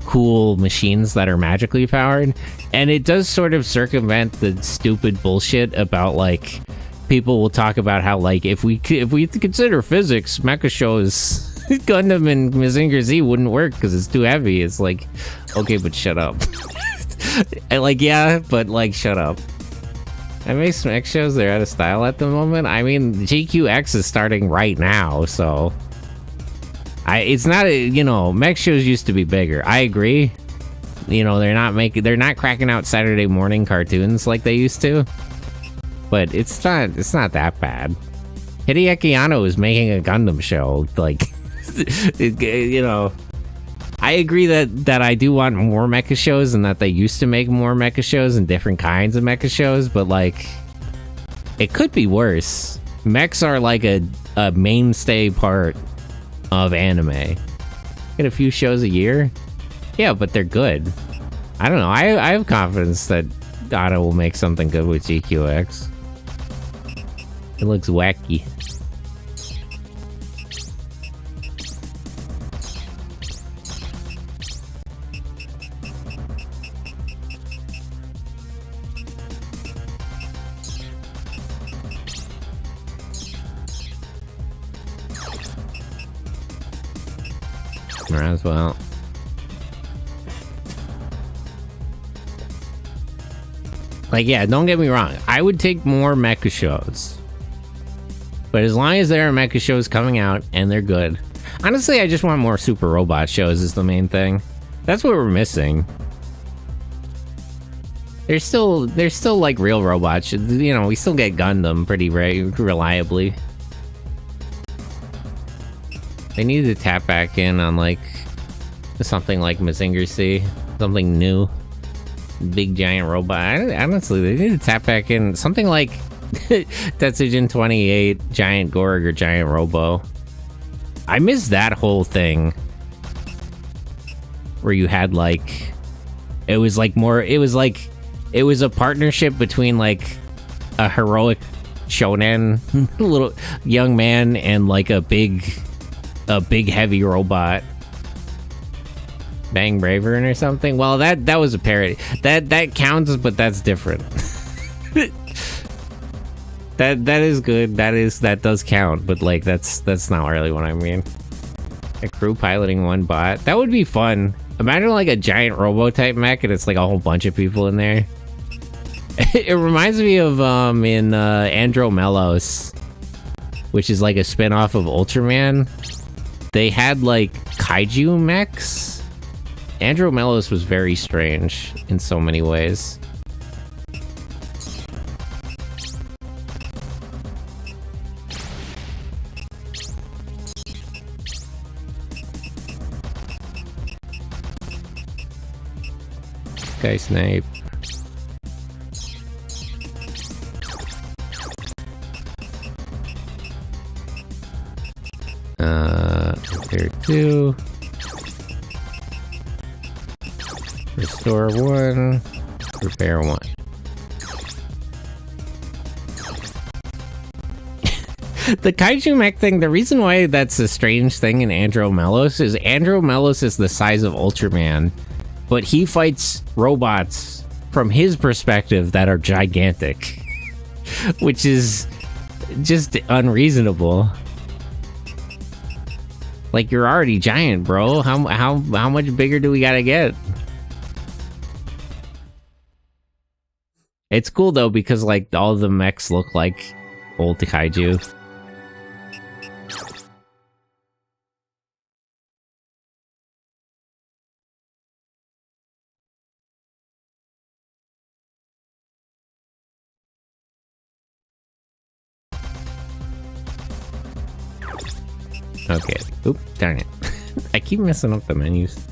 cool machines that are magically powered, and it does sort of circumvent the stupid bullshit about like people will talk about how like if we consider physics, mecha shows Gundam and Mazinger Z wouldn't work because it's too heavy. It's like, okay, but shut up. And like, yeah, but like, shut up. I make some X shows, they're out of style at the moment. I mean, GQX is starting right now, so it's not you know, mech shows used to be bigger. I agree. You know, they're not cracking out Saturday morning cartoons like they used to. But it's not that bad. Hideaki Anno is making a Gundam show, like you know. I agree that I do want more mecha shows and that they used to make more mecha shows and different kinds of mecha shows, but like it could be worse. Mechs are like a mainstay part of anime. Get a few shows a year? Yeah, but they're good. I don't know. I have confidence that Dada will make something good with GQX. It looks wacky. Might as well. Like, yeah, don't get me wrong. I would take more mecha shows. But as long as there are mecha shows coming out and they're good. Honestly, I just want more super robot shows is the main thing. That's what we're missing. There's still like real robots. You know, we still get Gundam pretty reliably. They need to tap back in on like something like Mazinger Z, something new, big giant robot. Honestly, they need to tap back in something like Tetsujin 28, Giant Gorg or Giant Robo. I miss that whole thing where you had like it was a partnership between like a heroic shonen little young man and like a big heavy robot. Bang Bravern or something. Well, that was a parody. That counts, but that's different. that is good. That does count, but like that's not really what I mean. A crew piloting one bot. That would be fun. Imagine like a giant robo type mech and it's like a whole bunch of people in there. It reminds me of in Andromelos, which is like a spin-off of Ultraman. They had like kaiju mechs. Andromelos was very strange in so many ways. Guy snipe. Repair 2. Restore 1. Repair 1. The kaiju mech thing, the reason why that's a strange thing in Andromelos is the size of Ultraman, but he fights robots from his perspective that are gigantic, which is just unreasonable. Like, you're already giant, bro. How much bigger do we gotta get? It's cool though because like all the mechs look like old kaiju. Okay. Oop, darn it. I keep messing up the menus.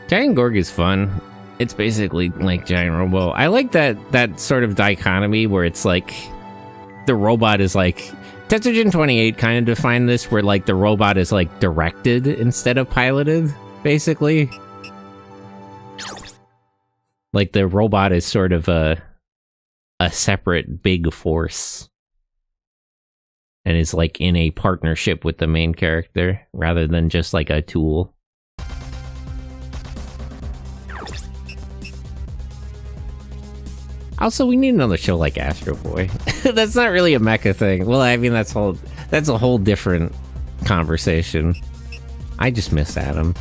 Giant Gorg is fun. It's basically like Giant Robo. I like that sort of dichotomy where it's like the robot is like Tetragen 28 kind of defined this, where like the robot is like directed instead of piloted, basically. Like the robot is sort of a separate big force and is like in a partnership with the main character rather than just like a tool. Also, we need another show like Astro Boy. That's not really a mecha thing. Well, I mean, that's a whole different conversation. I just miss Adam.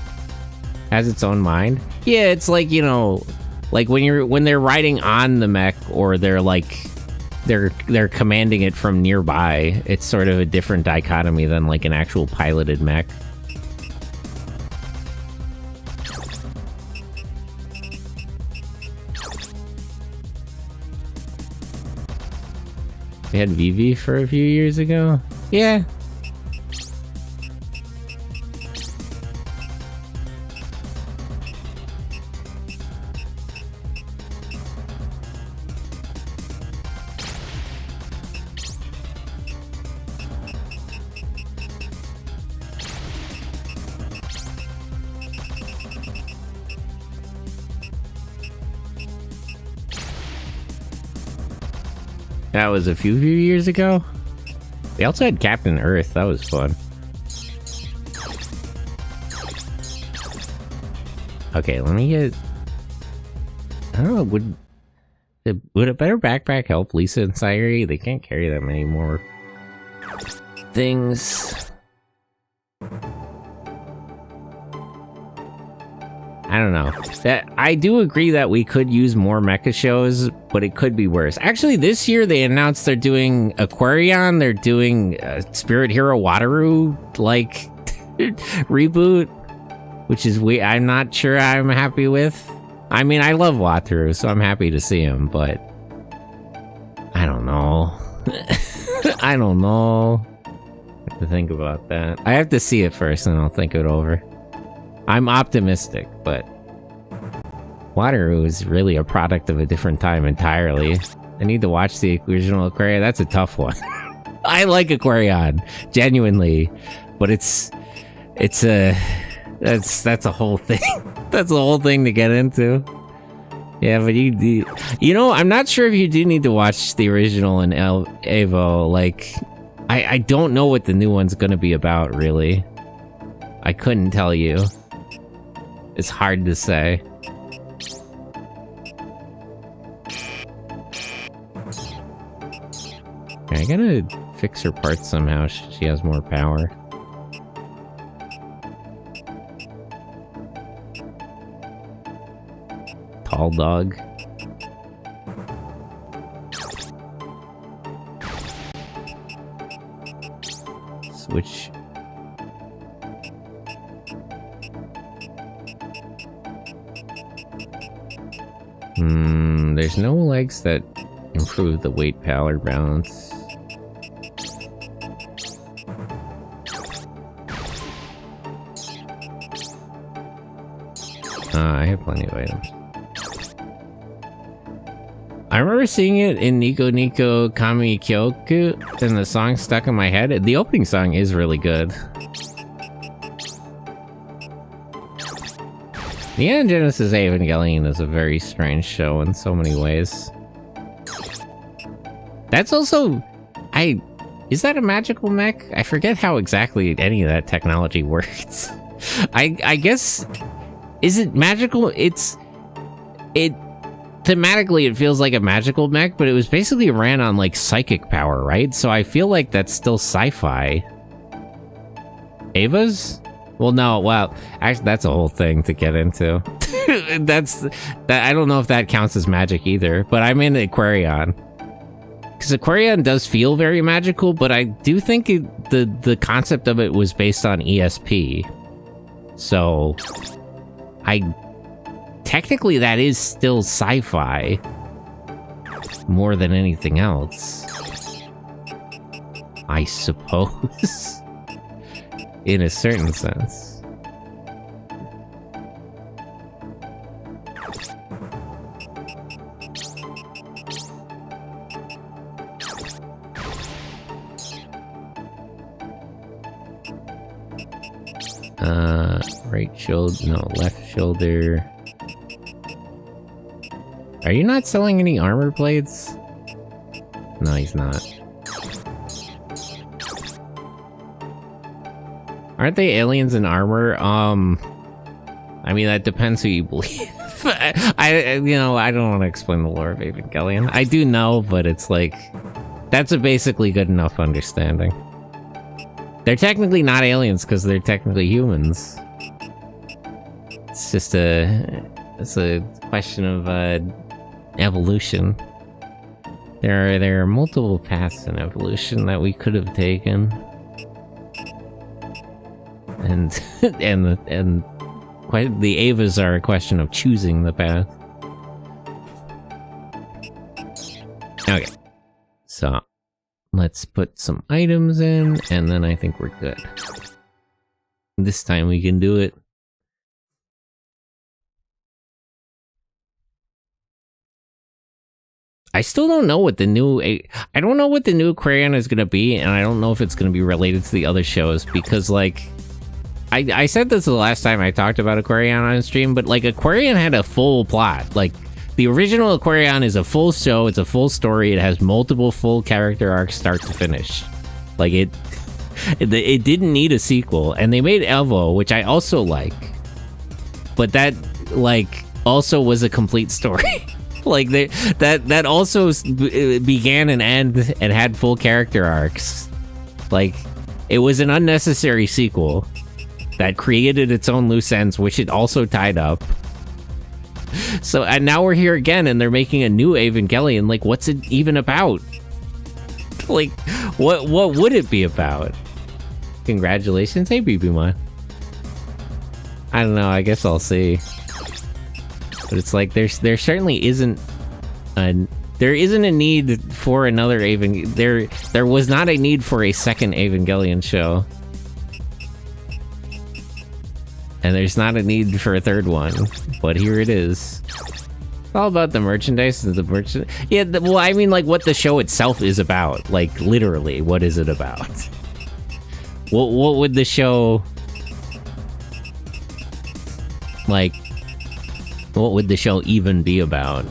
Has its own mind. Yeah, it's like, you know, like when they're riding on the mech, or they're like they're commanding it from nearby. It's sort of a different dichotomy than like an actual piloted mech. We had VV for a few years ago. Yeah. That was a few years ago. They also had Captain Earth. That was fun. Okay, let me get... I don't know, would a better backpack help Lisa and Sayuri? They can't carry that many more things. I don't know. I do agree that we could use more mecha shows, but it could be worse. Actually, this year they announced they're doing Aquarion, they're doing Spirit Hero Wataru, like, reboot, which is I'm not sure I'm happy with. I mean, I love Wataru, so I'm happy to see him, but I don't know. I don't know. I have to think about that. I have to see it first, and I'll think it over. I'm optimistic, but Wataru is really a product of a different time entirely. I need to watch the original Aquarion. That's a tough one. I like Aquarion, genuinely, but that's a whole thing. That's a whole thing to get into. Yeah, but you know, I'm not sure if you do need to watch the original in Evo. Like, I don't know what the new one's gonna be about, really. I couldn't tell you. It's hard to say. I gotta fix her parts somehow. She has more power. Tall dog. Switch. There's no legs that improve the weight power balance. I have plenty of items. I remember seeing it in Nico Nico Kami Kyoku, and the song stuck in my head. The opening song is really good. Neon Genesis Evangelion is a very strange show in so many ways. That's also... Is that a magical mech? I forget how exactly any of that technology works. I guess... Is it magical? Thematically, it feels like a magical mech, but it was basically ran on, like, psychic power, right? So I feel like that's still sci-fi. Ava's? Well, no, well, actually, that's a whole thing to get into. I don't know if that counts as magic either, but I'm in Aquarion. Because Aquarion does feel very magical, but I do think the concept of it was based on ESP. So, technically that is still sci-fi more than anything else, I suppose. In a certain sense. Right shoulder, no, left shoulder. Are you not selling any armor plates? No, he's not. Aren't they aliens in armor? I mean, that depends who you believe. I don't want to explain the lore of Evangelion. I do know, but it's like, that's a basically good enough understanding. They're technically not aliens because they're technically humans. It's just it's a question of evolution. There are multiple paths in evolution that we could have taken, and the Avas are a question of choosing the path. Okay, so let's put some items in, and then I think we're good. This time we can do it. I still don't know what the new... I don't know what the new Aquarion is going to be, and I don't know if it's going to be related to the other shows, because, like... I said this the last time I talked about Aquarion on stream, but, like, Aquarion had a full plot. Like, the original Aquarion is a full show, it's a full story, it has multiple full character arcs start to finish. Like, it didn't need a sequel, and they made Evo, which I also like. But that, like, also was a complete story. Like, that also began and ended and had full character arcs. Like, it was an unnecessary sequel that created its own loose ends, which it also tied up. So, and now we're here again, and they're making a new Evangelion. Like, what's it even about? Like, what would it be about? Congratulations, hey, BB-Mon. I don't know, I guess I'll see. But it's like, there certainly isn't a need for another there was not a need for a second Evangelion show. And there's not a need for a third one, but here it is. It's all about the merchandise and the merchant. Yeah, well, I mean, like, what the show itself is about. Like, literally, what is it about? What would the show... Like, what would the show even be about?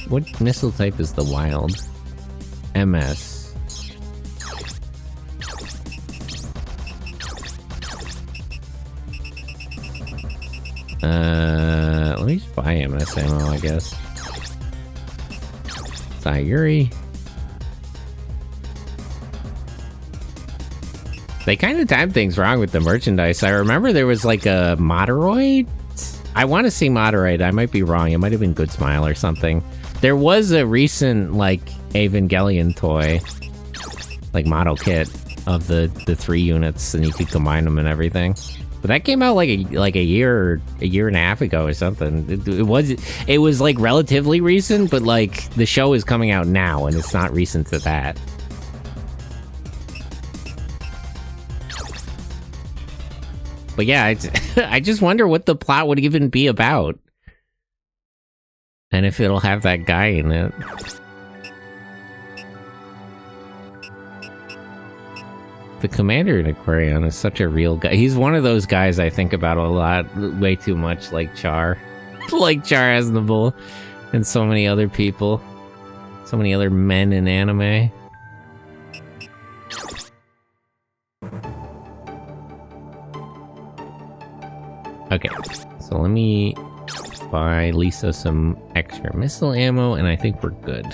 What missile type is the wild? MS. Let me just buy MS ammo, I guess. Sayuri. They kind of timed things wrong with the merchandise. I remember there was like a Moderoid. I want to say Moderoid. I might be wrong. It might have been Good Smile or something. There was a recent like Evangelion toy, like model kit of the 3 units, and you could combine them and everything. But that came out like a year and a half ago or something. It was like relatively recent, but like the show is coming out now, and it's not recent to that. But yeah, I just wonder what the plot would even be about. And if it'll have that guy in it. The commander in Aquarion is such a real guy. He's one of those guys I think about a lot, way too much, like Char. Like Char Aznavour and so many other people. So many other men in anime. Okay, so let me buy Lisa some extra missile ammo, and I think we're good.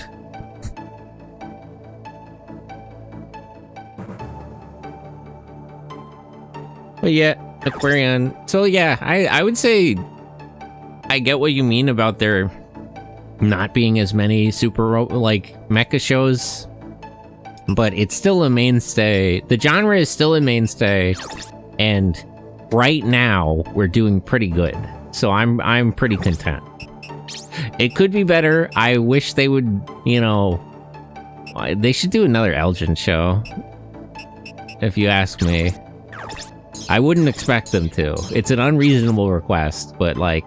But yeah, Aquarion. So yeah, I would say I get what you mean about there not being as many super, like, mecha shows, but it's still a mainstay. The genre is still a mainstay, and right now we're doing pretty good. So I'm pretty content. It could be better. I wish they would, you know, they should do another Elgin show, if you ask me. I wouldn't expect them to. It's an unreasonable request, but like,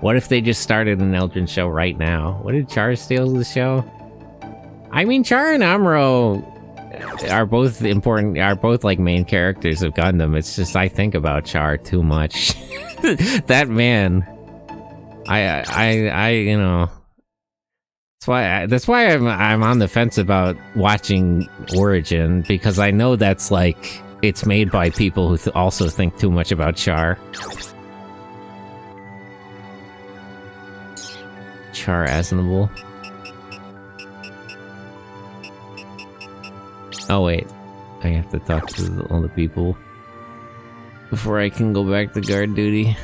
what if they just started an Elgin show right now? What did Char steal the show? I mean, Char and Amuro, are both important, are both like main characters of Gundam. It's just I think about Char too much. That man, I you know, that's why I'm on the fence about watching Origin, because I know that's like it's made by people who also think too much about Char. Char Asinable. Oh wait, I have to talk to all the people before I can go back to guard duty.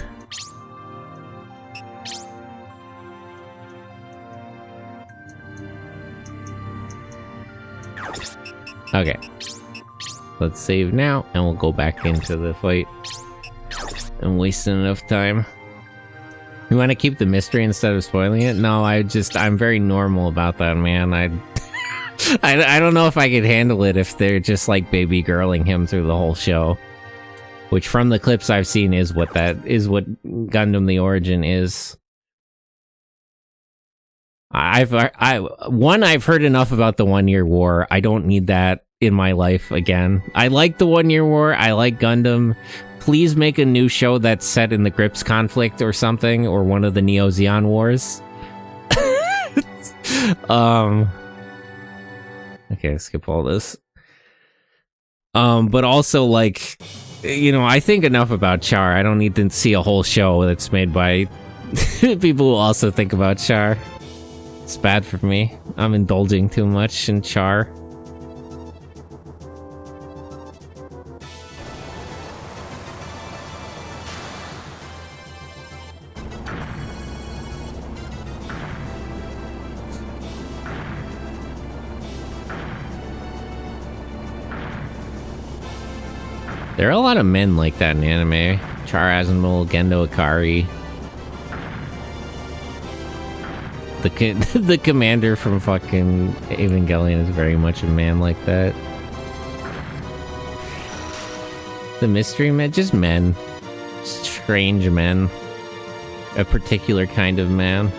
Okay, let's save now, and we'll go back into the fight. I'm wasting enough time. You want to keep the mystery instead of spoiling it? No, I'm very normal about that, man. I don't know if I could handle it if they're just like baby girling him through the whole show. Which, from the clips I've seen, is what Gundam the Origin is. I've heard enough about the 1 Year War. I don't need that in my life again. I like the 1 Year War. I like Gundam. Please make a new show that's set in the Grips conflict or something, or one of the Neo Zeon Wars. Okay, skip all this. But also, like, you know, I think enough about Char. I don't need to see a whole show that's made by people who also think about Char. It's bad for me. I'm indulging too much in Char. There are a lot of men like that in anime. Char Asinable, Gendo Ikari. The commander from fucking Evangelion is very much a man like that. The mystery men, just men. Strange men. A particular kind of man.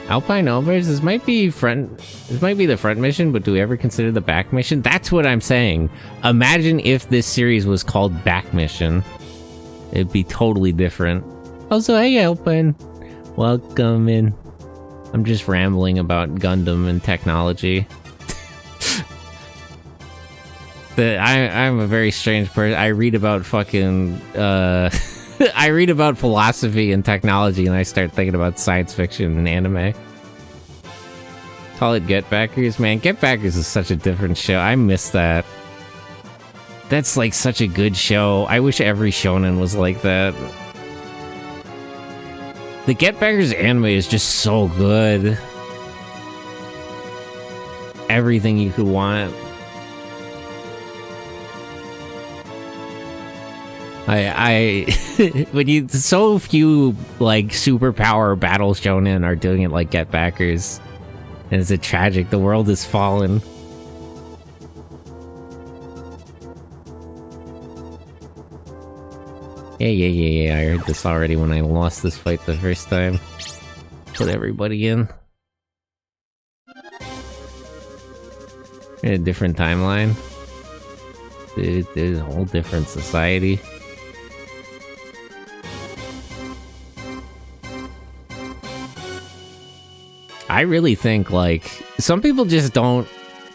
Alpine Overs, this might be the front mission, but do we ever consider the back mission? That's what I'm saying. Imagine if this series was called Back Mission. It'd be totally different. Also, hey Alpine. Welcome in. I'm just rambling about Gundam and technology. I'm a very strange person. I read about fucking I read about philosophy and technology, and I start thinking about science fiction and anime. Call it Get Backers, man. Get Backers is such a different show. I miss that. That's like such a good show. I wish every shonen was like that. The Get Backers anime is just so good. Everything you could want. When so few like superpower battle shonen are doing it like Get Backers, and it's a tragic. The world has fallen. Yeah. I heard this already when I lost this fight the first time. Put everybody in a different timeline. Dude, there's a whole different society. I really think, like, some people just don't...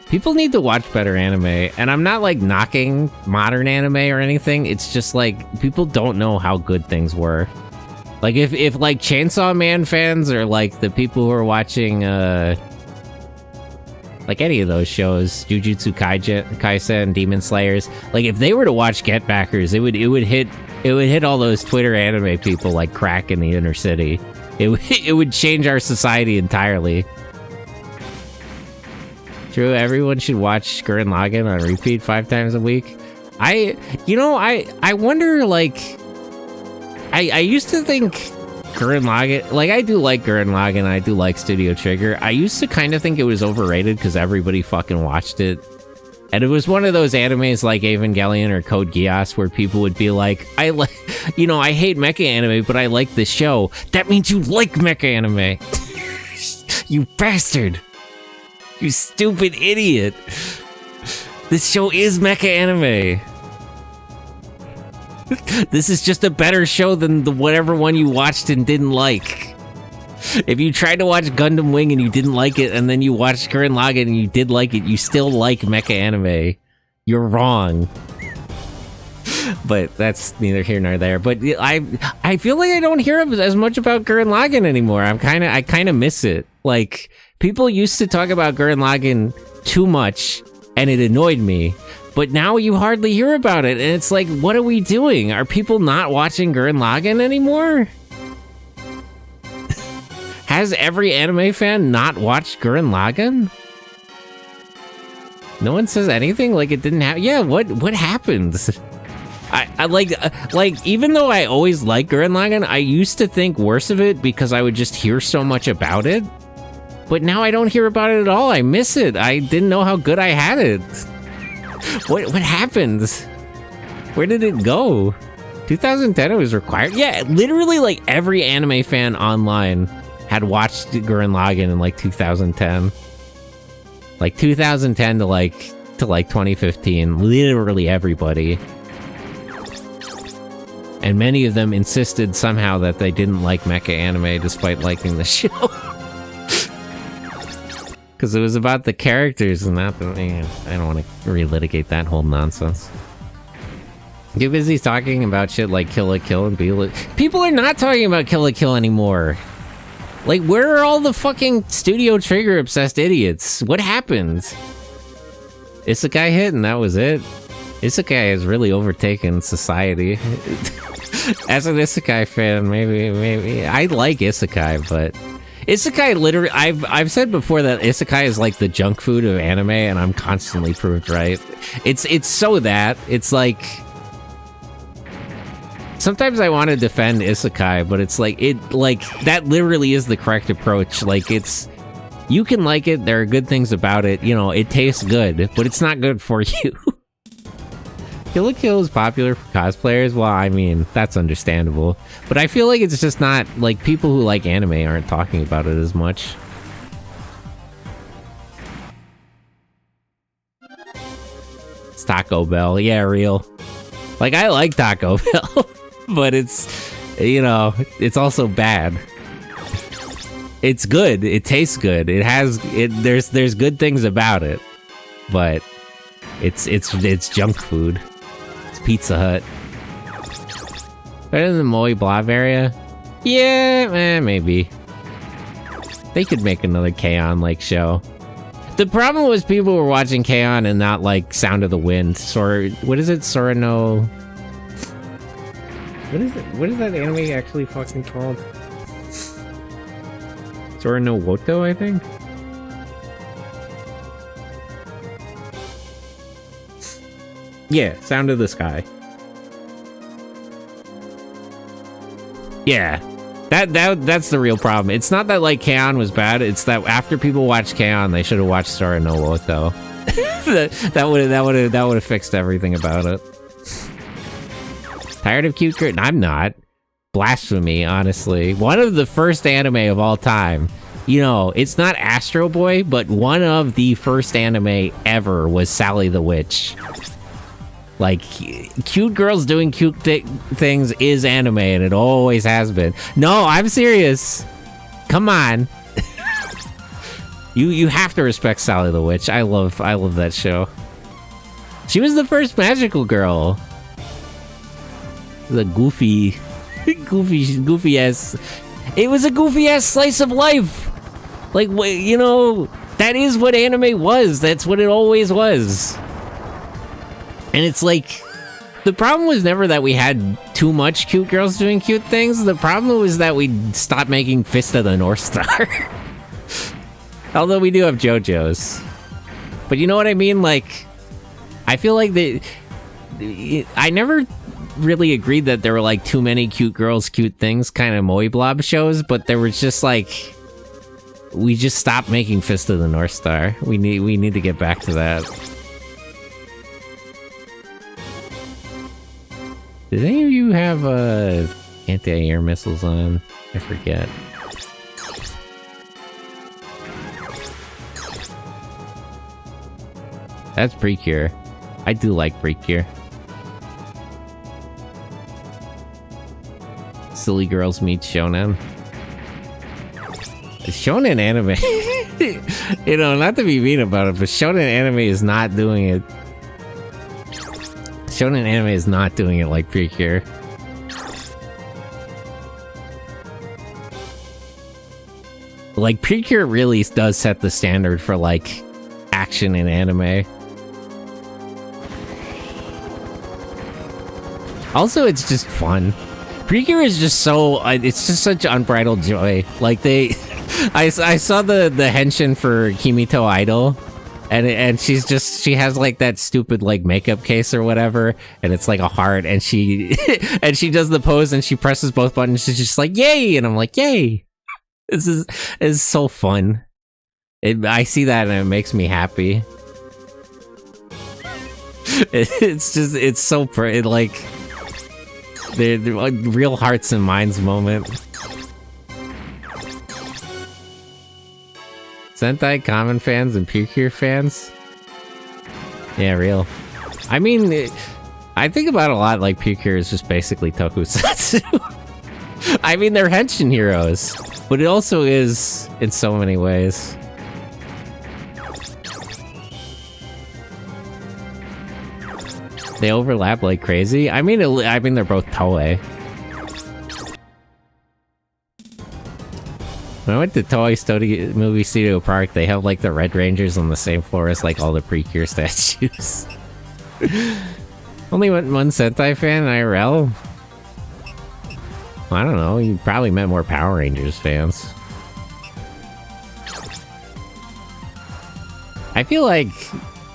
People need to watch better anime, and I'm not, like, knocking modern anime or anything. It's just, like, people don't know how good things were. Like, if like, Chainsaw Man fans or, like, the people who are watching, like, any of those shows, Jujutsu Kaisen, Demon Slayers, like, if they were to watch Get Backers, it would hit all those Twitter anime people like crack in the inner city. It would change our society entirely. True, everyone should watch Gurren Lagann on repeat 5 times a week. I wonder, like, I used to think Gurren Lagann, like, I do like Gurren Lagann, I do like Studio Trigger. I used to kind of think it was overrated because everybody fucking watched it. And it was one of those animes like Evangelion or Code Geass where people would be like, I hate mecha anime, but I like this show. That means you like mecha anime. You bastard. You stupid idiot. This show is mecha anime. This is just a better show than the whatever one you watched and didn't like. If you tried to watch Gundam Wing and you didn't like it, and then you watched Gurren Lagann and you did like it, you still like mecha anime. You're wrong. But that's neither here nor there. But I feel like I don't hear as much about Gurren Lagann anymore. I kind of miss it. Like, people used to talk about Gurren Lagann too much, and it annoyed me. But now you hardly hear about it, and it's like, what are we doing? Are people not watching Gurren Lagann anymore? Has every anime fan not watched Gurren Lagann? No one says anything? Like it didn't happen? Yeah, what happened? I like, even though I always liked Gurren Lagann, I used to think worse of it because I would just hear so much about it. But now I don't hear about it at all. I miss it. I didn't know how good I had it. What happened? Where did it go? 2010 it was required? Yeah, literally like every anime fan online had watched Gurren Lagann in like 2010. Like 2010 to like 2015. Literally everybody. And many of them insisted somehow that they didn't like mecha anime despite liking the show. Because it was about the characters and not the... I don't want to relitigate that whole nonsense. Too busy talking about shit like Kill la Kill and people are not talking about Kill la Kill anymore. Like, where are all the fucking Studio Trigger obsessed idiots? What happened? Isekai hit and that was it. Isekai has really overtaken society. As an Isekai fan, maybe I like Isekai, but Isekai literally, I've said before that Isekai is like the junk food of anime, and I'm constantly proved right. It's so that it's like sometimes I want to defend Isekai, but it's like that literally is the correct approach. Like you can like it, there are good things about it, you know, it tastes good, but it's not good for you. Kill la Kill is popular for cosplayers. Well, I mean, that's understandable. But I feel like it's just not, like, people who like anime aren't talking about it as much. It's Taco Bell. Yeah, real. Like, I like Taco Bell. But it's, you know, it's also bad. It's good. It tastes good. There's good things about it. But it's junk food. Pizza Hut. Better than Moe Blob area? Yeah, maybe. They could make another K-On! Like show. The problem was people were watching K-On! And not like Sound of the Wind. What is it? Sorano... What is that anime actually fucking called? Sora no Woto, I think? Yeah, Sound of the Sky. Yeah. That's the real problem. It's not that like K-On! Was bad, it's that after people watched K-On!, they should have watched Sora no Woto. that would have fixed everything about it. Tired of cute girl? I'm not. Blasphemy, honestly. One of the first anime of all time. You know, it's not Astro Boy, but one of the first anime ever was Sally the Witch. Like, cute girls doing cute things is anime, and it always has been. No, I'm serious. Come on. You have to respect Sally the Witch. I love that show. She was the first magical girl. The goofy ass. It was a goofy ass slice of life. Like, you know, that is what anime was. That's what it always was. And it's like, the problem was never that we had too much cute girls doing cute things. The problem was that we stopped making Fist of the North Star. Although we do have JoJo's. But you know what I mean? Like, I feel like I never really agreed that there were like too many cute girls, cute things kind of Moe Blob shows, but there was just like, we just stopped making Fist of the North Star. We need to get back to that. Did any of you have anti-air missiles on? I forget. That's Precure. I do like Precure. Silly girls meet shonen. Shonen anime. You know, not to be mean about it, but shonen anime is not doing it. Shonen anime is not doing it like Precure. Like, Precure really does set the standard for, like, action in anime. Also, it's just fun. Precure is just so... it's just such unbridled joy. Like, they... I saw the henshin for Kimito Idol, and she's just... She has, like, that stupid, like, makeup case or whatever, and it's like a heart, and she... and she does the pose, and she presses both buttons, she's just like, yay! And I'm like, yay! This is so fun. I see that and it makes me happy. It's just, it's so pretty, like, they're like real hearts and minds moment. Sentai Common fans and Precure fans? Yeah, real. I mean, I think about it a lot, like Precure is just basically tokusatsu. I mean, they're henshin heroes. But it also is in so many ways. They overlap like crazy. I mean, they're both Toei. When I went to Toei Movie Studio Park, they have like the Red Rangers on the same floor as like all the Precure statues. Only one Sentai fan IRL. I don't know, you probably met more Power Rangers fans. I feel like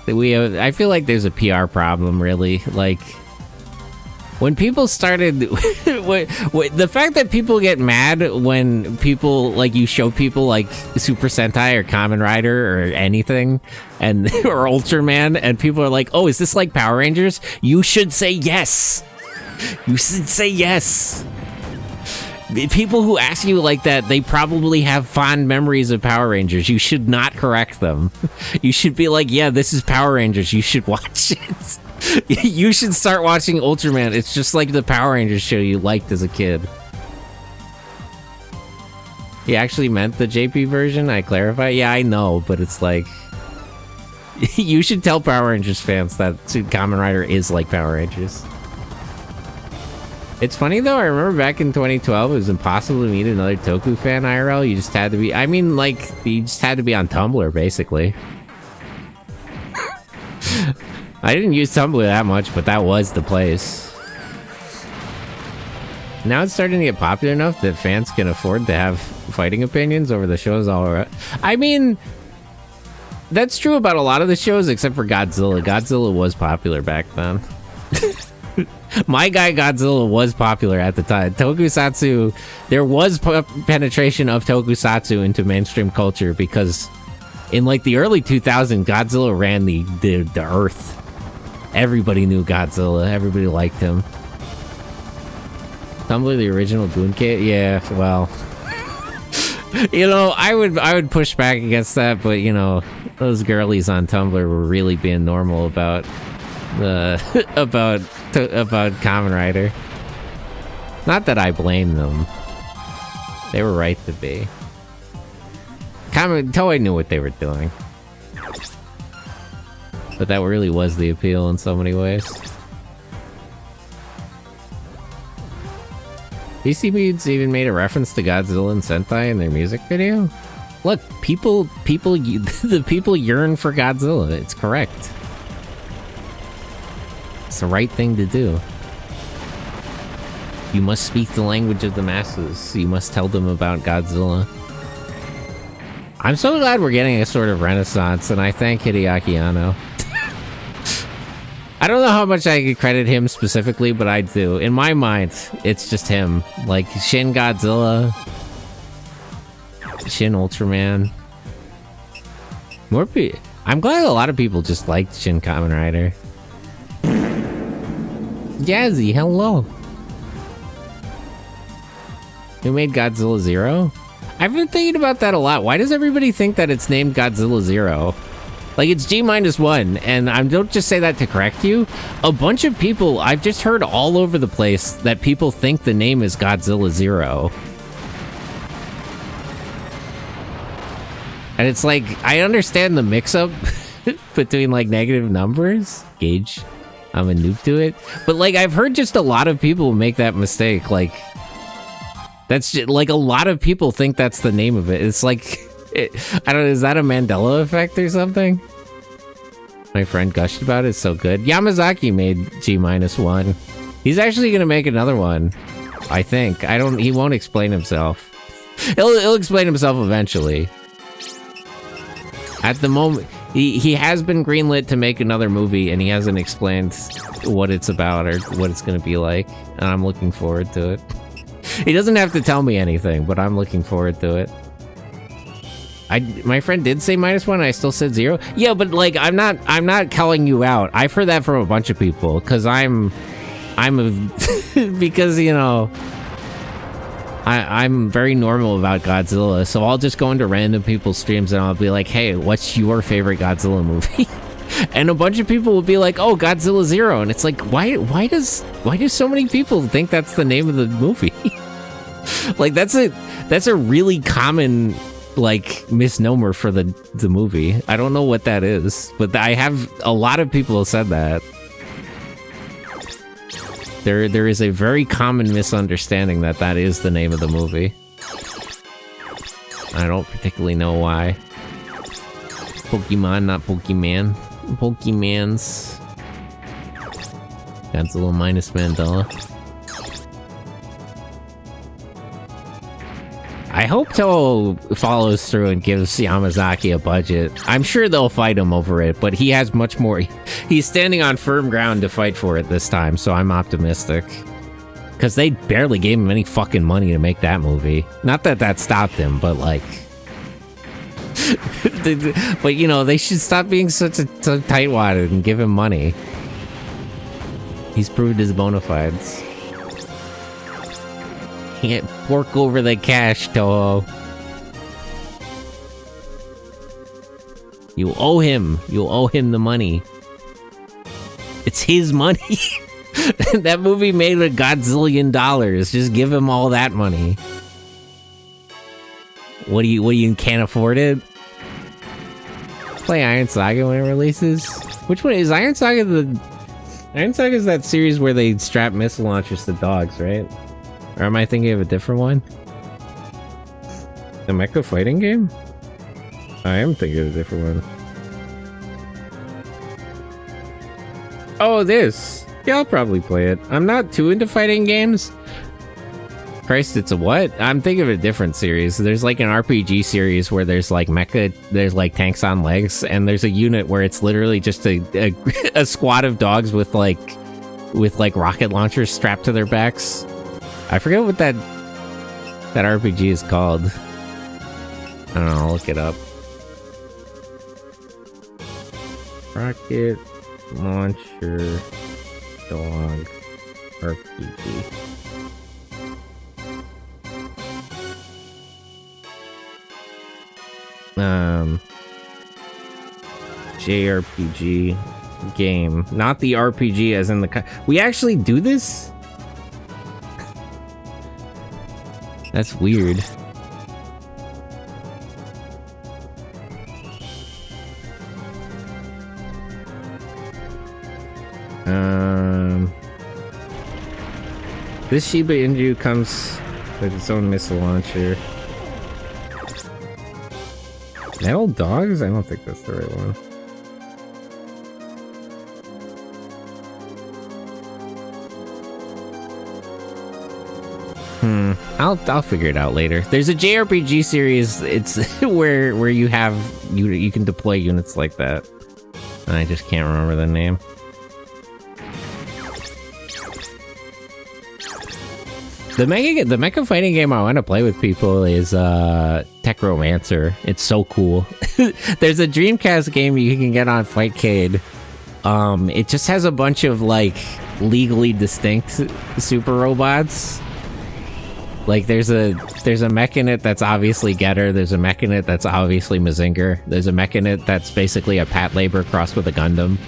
there's a PR problem, really. Like, when people started... the fact that people get mad when people, like, you show people, like, Super Sentai or Kamen Rider or anything, and or Ultraman, and people are like, oh, is this like Power Rangers? You should say yes! You should say yes! People who ask you like that, they probably have fond memories of Power Rangers. You should not correct them. You should be like, yeah, this is Power Rangers. You should watch it. You should start watching Ultraman. It's just like the Power Rangers show you liked as a kid. He actually meant the JP version, I clarify. Yeah, I know, but it's like... you should tell Power Rangers fans that Kamen Rider is like Power Rangers. It's funny though, I remember back in 2012, it was impossible to meet another Toku fan IRL. You just had to be, I mean, like, you just had to be on Tumblr, basically. I didn't use Tumblr that much, but that was the place. Now it's starting to get popular enough that fans can afford to have fighting opinions over the shows all around. I mean, that's true about a lot of the shows, except for Godzilla. Godzilla was popular back then. My guy Godzilla was popular at the time. Tokusatsu, there was penetration of Tokusatsu into mainstream culture because in like the early 2000s, Godzilla ran the earth. Everybody knew Godzilla. Everybody liked him. Tumblr, the original Goonkit? Yeah, well, you know, I would push back against that, but you know, those girlies on Tumblr were really being normal about about Kamen Rider. Not that I blame them. They were right to be. Toei knew what they were doing. But that really was the appeal in so many ways. DC Beats even made a reference to Godzilla and Sentai in their music video. Look, the people yearn for Godzilla. It's correct. It's the right thing to do. You must speak the language of the masses. You must tell them about Godzilla. I'm so glad we're getting a sort of renaissance, and I thank Hideaki Anno. I don't know how much I could credit him specifically, but I do. In my mind, it's just him. Like, Shin Godzilla, Shin Ultraman. I'm glad a lot of people just liked Shin Kamen Rider. Jazzy, hello. Who made Godzilla Zero? I've been thinking about that a lot. Why does everybody think that it's named Godzilla Zero? Like, it's G-1, and I don't just say that to correct you. A bunch of people, I've just heard all over the place that people think the name is Godzilla 0. And it's like, I understand the mix-up between, like, negative numbers. Gage, I'm a noob to it. But, like, I've heard just a lot of people make that mistake. Like, that's just, like, a lot of people think that's the name of it. It's like... I don't know, is that a Mandela effect or something? My friend gushed about it, it's so good. Yamazaki made G-1. He's actually gonna make another one, I think. He won't explain himself. He'll explain himself eventually. At the moment, he has been greenlit to make another movie, and he hasn't explained what it's about or what it's gonna be like, and I'm looking forward to it. He doesn't have to tell me anything, but I'm looking forward to it. My friend did say -1, I still said 0. Yeah, but like I'm not calling you out. I've heard that from a bunch of people because because you know I'm very normal about Godzilla, so I'll just go into random people's streams and I'll be like, hey, what's your favorite Godzilla movie? And a bunch of people will be like, oh, Godzilla 0, and it's like, why do so many people think that's the name of the movie? Like that's a really common like misnomer for the movie. I don't know what that is, but I have a lot of people have said that. There is a very common misunderstanding that is the name of the movie. I don't particularly know why. Pokemon, not Pokemon. Pokemans. Godzilla minus Mandela. I hope Toho follows through and gives Yamazaki a budget. I'm sure they'll fight him over it, but he has much more. He's standing on firm ground to fight for it this time, so I'm optimistic. Because they barely gave him any fucking money to make that movie. Not that that stopped him, but like... but, you know, they should stop being so tightwadded and give him money. He's proved his bona fides. Can't fork over the cash, Toho. You owe him. You owe him the money. It's his money. That movie made $1 godzillion. Just give him all that money. What do you can't afford it? Play Iron Saga when it releases. Which one is Iron Saga? Iron Saga is that series where they strap missile launchers to dogs, right? Or am I thinking of a different one? The Mecha fighting game? I am thinking of a different one. Oh, this! Yeah, I'll probably play it. I'm not too into fighting games. Christ, it's a what? I'm thinking of a different series. There's like an RPG series where there's like mecha, there's like tanks on legs, and there's a unit where it's literally just a squad of dogs with like rocket launchers strapped to their backs. I forget what that RPG is called. I don't know, I'll look it up. Rocket launcher dog RPG. JRPG game, not the RPG as in the we actually do this? That's weird. This Shiba Inu comes with its own missile launcher. Metal Dogs? I don't think that's the right one. I'll figure it out later. There's a JRPG series. It's where you can deploy units like that. And I just can't remember the name. The mecha fighting game I want to play with people is Techromancer. It's so cool. There's a Dreamcast game you can get on Fightcade. It just has a bunch of like legally distinct super robots. Like, there's a mech in it that's obviously Getter. There's a mech in it that's obviously Mazinger. There's a mech in it that's basically a Pat Labor crossed with a Gundam.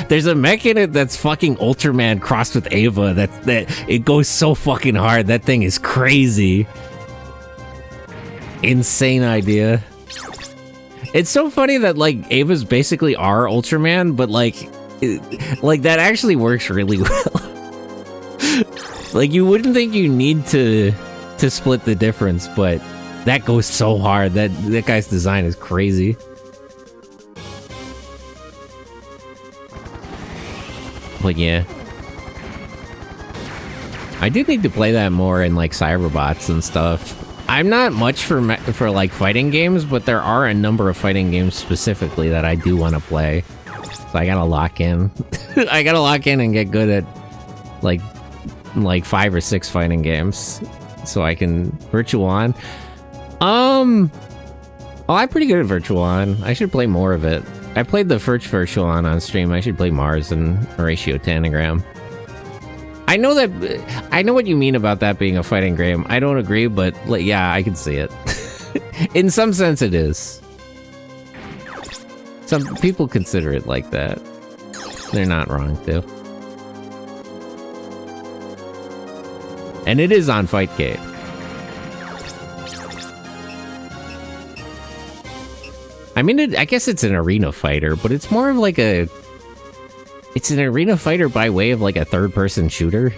There's a mech in it that's fucking Ultraman crossed with Ava. That it goes so fucking hard. That thing is crazy. Insane idea. It's so funny that, like, Ava's basically our Ultraman, but, like, that actually works really well. Like, you wouldn't think you need to split the difference, but that goes so hard. That guy's design is crazy. But yeah. I do need to play that more in, like, Cyberbots and stuff. I'm not much for like fighting games, but there are a number of fighting games specifically that I do want to play. So I gotta lock in. I gotta lock in and get good at like 5 or 6 fighting games, so I can Virtual On. Oh, I'm pretty good at Virtual On. I should play more of it. I played the first Virtual On stream. I should play Mars and Horatio Tanagram. I know what you mean about that being a fighting game. I don't agree, but like, yeah, I can see it. In some sense, it is. Some people consider it like that. They're not wrong, too. And it is on Fightcade. I mean, I guess it's an arena fighter, but it's more of like a... It's an arena fighter by way of like a third-person shooter.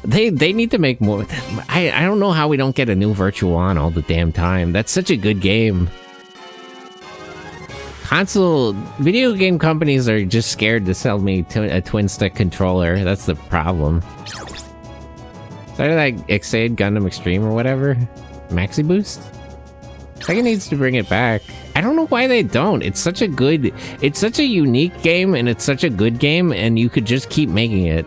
They need to make more... I don't know how we don't get a new Virtual On all the damn time. That's such a good game. Video game companies are just scared to sell me a twin-stick controller. That's the problem. Started that Exade Gundam Extreme or whatever? Maxi Boost? Sega needs to bring it back. I don't know why they don't. It's such a unique game, and it's such a good game, and you could just keep making it.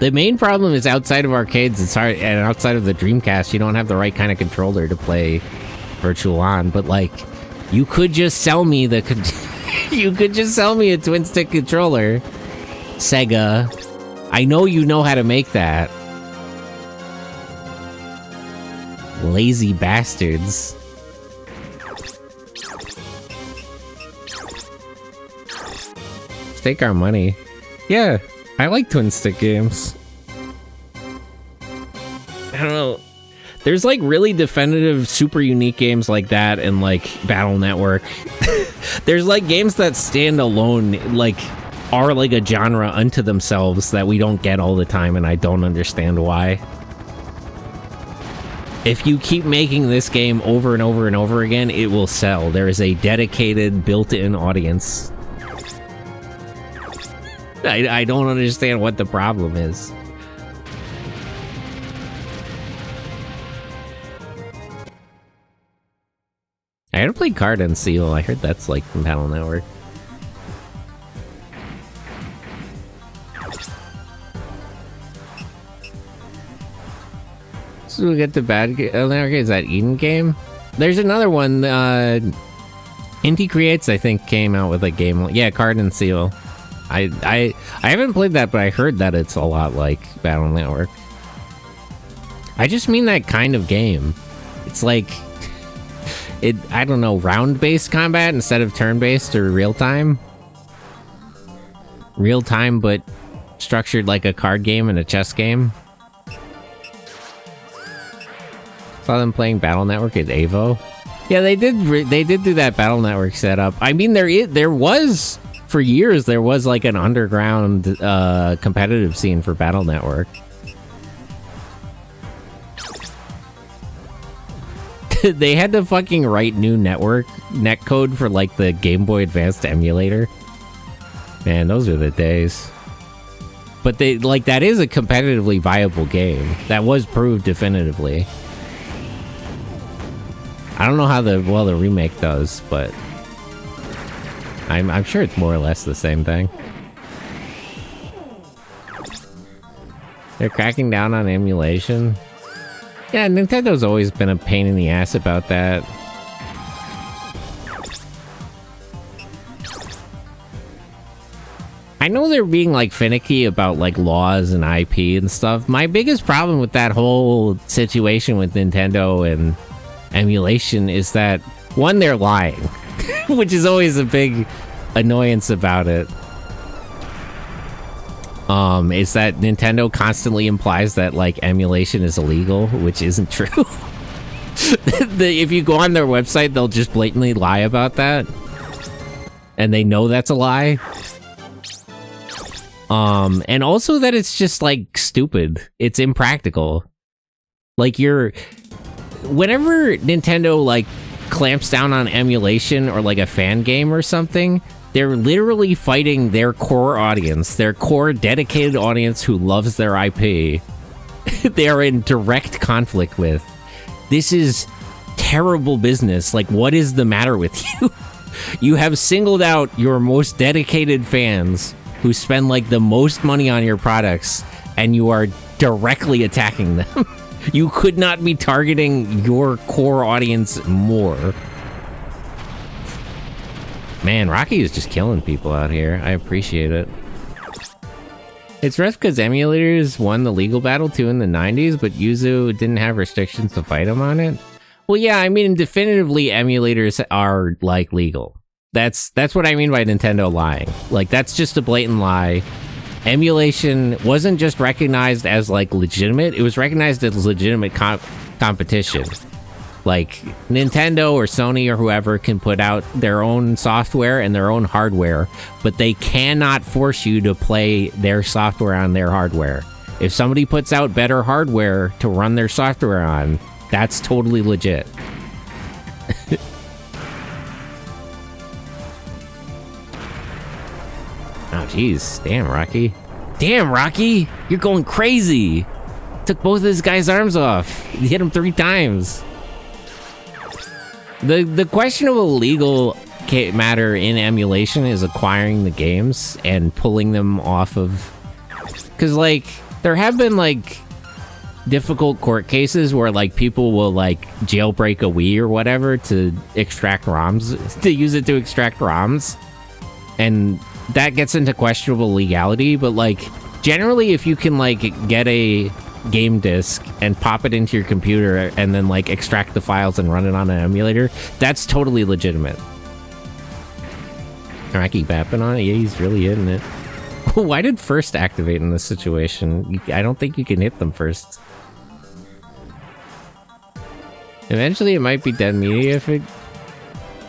The main problem is outside of arcades, it's hard, and outside of the Dreamcast, you don't have the right kind of controller to play Virtual On, but like, you could just sell me you could just sell me a twin stick controller. Sega. I know you know how to make that. Lazy bastards. Take our money. Yeah, I like twin stick games. I don't know. There's like really definitive, super unique games like that and like Battle Network. There's like games that stand alone, like are like a genre unto themselves that we don't get all the time, and I don't understand why. If you keep making this game over and over and over again, it will sell. There is a dedicated, built-in audience. I don't understand what the problem is. I gotta play Card and Seal. I heard that's like from Battle Network. So we get the bad game. Is that Eden game? There's another one. Inti Creates, I think, came out with a game. Yeah, Card and Seal. I haven't played that, but I heard that it's a lot like Battle Network. I just mean that kind of game. It's like I don't know, round-based combat instead of turn-based or real-time. Real-time, but structured like a card game and a chess game. Saw them playing Battle Network at AVO. Yeah, they did do that Battle Network setup. I mean, there was for years there was like an underground competitive scene for Battle Network. They had to fucking write new netcode for like the Game Boy Advanced emulator. Man, those are the days. But that is a competitively viable game. That was proved definitively. I don't know how the remake does, but I'm sure it's more or less the same thing. They're cracking down on emulation. Yeah, Nintendo's always been a pain in the ass about that. I know they're being like finicky about like laws and IP and stuff. My biggest problem with that whole situation with Nintendo and emulation is that, one, they're lying, which is always a big annoyance about it. Is that Nintendo constantly implies that like emulation is illegal, which isn't true. If you go on their website, they'll just blatantly lie about that, and they know that's a lie. And also that it's just like stupid. It's impractical. Like whenever Nintendo like clamps down on emulation or like a fan game or something, they're literally fighting their core audience, their core dedicated audience who loves their IP. They are in direct conflict with. This is terrible business. Like, what is the matter with you? You have singled out your most dedicated fans who spend like the most money on your products, and you are directly attacking them. You could not be targeting your core audience more. Man, Rocky is just killing people out here. I appreciate it. It's rough because emulators won the legal battle too in the 90s, but Yuzu didn't have restrictions to fight them on it. Well, yeah, I mean, definitively emulators are like legal. That's what I mean by Nintendo lying. Like, that's just a blatant lie. Emulation wasn't just recognized as like legitimate, it was recognized as legitimate competition. Like, Nintendo or Sony or whoever can put out their own software and their own hardware, but they cannot force you to play their software on their hardware. If somebody puts out better hardware to run their software on, that's totally legit. Oh, jeez. Damn, Rocky. Damn, Rocky! You're going crazy! Took both of this guy's arms off. You hit him 3 times. The questionable legal matter in emulation is acquiring the games and pulling them off of... Because, like, there have been, like, difficult court cases where, like, people will, like, jailbreak a Wii or whatever to extract ROMs, to use it to extract ROMs. And that gets into questionable legality, but, like, generally if you can, like, get a game disc and pop it into your computer and then like extract the files and run it on an emulator, that's totally legitimate. I keep bapping on it. Yeah, he's really hitting it. Why did first activate in this situation? I don't think you can hit them first. Eventually it might be dead media